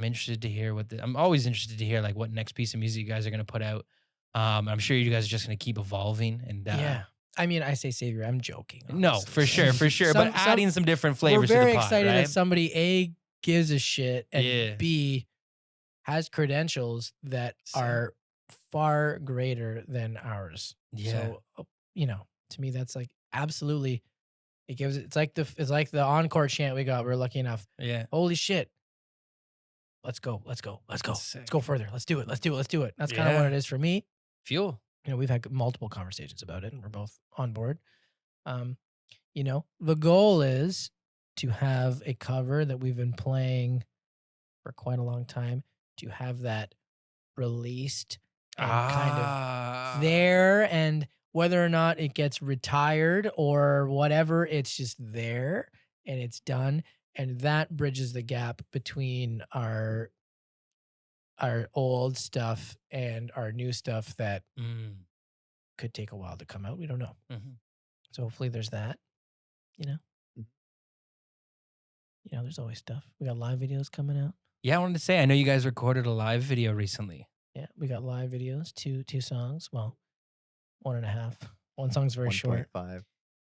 interested to hear I'm always interested to hear like what next piece of music you guys are gonna put out. I'm sure you guys are just gonna keep evolving and Yeah. I mean, I say savior. I'm joking. No, obviously. for sure, for sure. Some- but adding some different flavors We're very to the pot, excited right? that somebody A, gives a shit, and Yeah. B, has credentials that Sick. are far greater than ours. Yeah. So, to me, that's like absolutely It's like the encore chant we got. We're lucky enough. Yeah. Holy shit. Let's go. Let's go further. Let's do it. That's kind of what Yeah. it is for me. Fuel. We've had multiple conversations about it and we're both on board. The goal is to have a cover that we've been playing for quite a long time, to have that released and kind of there, and whether or not it gets retired or whatever, it's just there and it's done. And that bridges the gap between our old stuff and our new stuff that could take a while to come out. We don't know. Mm-hmm. So hopefully there's that, there's always stuff. We got live videos coming out. Yeah, I wanted to say, I know you guys recorded a live video recently. Yeah, we got live videos, two songs. Well, 1.5. One song's very short. 1.5.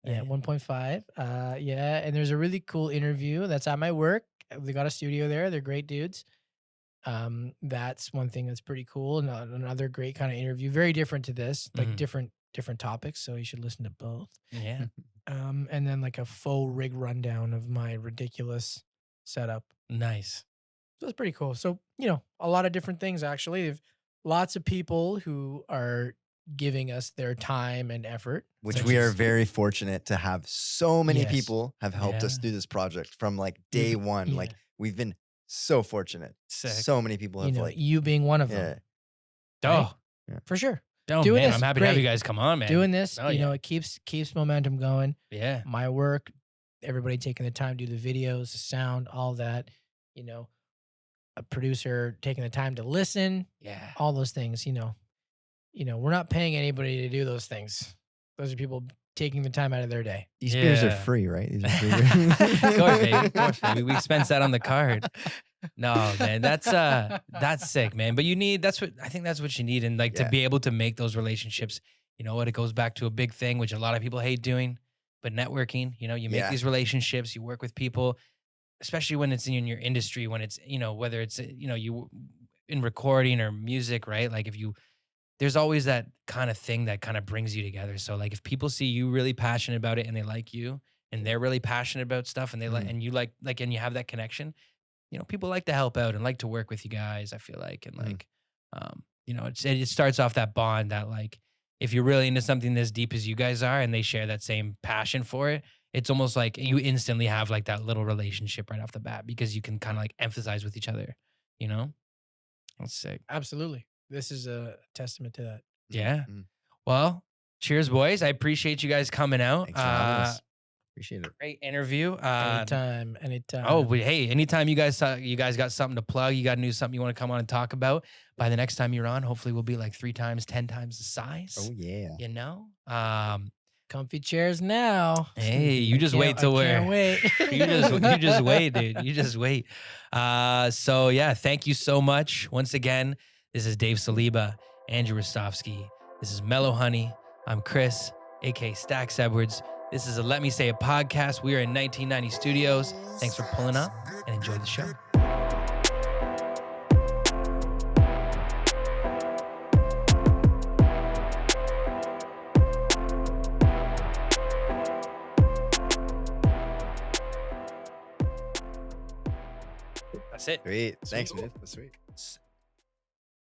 Yeah, 1.5. Yeah, and there's a really cool interview that's at my work. They got a studio there. They're great dudes. That's one thing that's pretty cool. And another great kind of interview, very different to this, like different topics. So you should listen to both. Yeah. And then like a full rig rundown of my ridiculous setup. Nice. So it's pretty cool. So, a lot of different things actually. There's lots of people who are giving us their time and effort. Which we are very fortunate to have. So many people have helped us through this project from like day one. Yeah. Like we've been so fortunate. Sick. So many people have you being one of them. Oh, right? For sure. Oh, Doing man, this, I'm happy to have you guys come on, man. Doing this, yeah. It keeps momentum going. Yeah. My work, everybody taking the time to do the videos, the sound, all that, a producer taking the time to listen. Yeah. All those things, we're not paying anybody to do those things. Those are people taking the time out of their day. These beers are free, right? These are free. Of course, baby. We expense that on the card. No, man, that's sick, man. But I think that's what you need. And to be able to make those relationships, it goes back to a big thing, which a lot of people hate doing, but networking, you make these relationships, you work with people, especially when it's in your industry, when it's, whether it's, you in recording or music, right? Like there's always that kind of thing that kind of brings you together. So like if people see you really passionate about it and they like you and they're really passionate about stuff and they and you and you have that connection, people like to help out and like to work with you guys, I feel like. And it starts off that bond that like, if you're really into something as deep as you guys are and they share that same passion for it, it's almost like you instantly have like that little relationship right off the bat because you can kind of like empathize with each other, That's sick. Absolutely. This is a testament to that. Yeah. Well, cheers, boys. I appreciate you guys coming out. Thanks for having us. Appreciate it. Great interview. Anytime. Oh, hey, anytime you guys got something to plug, you got something you want to come on and talk about, by the next time you're on, hopefully we'll be like 3 times, 10 times the size. Oh yeah. Comfy chairs now. Hey, you just wait till we're. Can't wait. you just wait, dude. You just wait. So yeah, thank you so much once again. This is Dave Saliba, Andrew Rostovsky. This is Mellohoney. I'm Chris, aka Stax Edwards. This is a Let Me Say It podcast. We are in 1990 Studios. Thanks for pulling up and enjoy the show. That's it. Great. Thanks, man. That's sweet.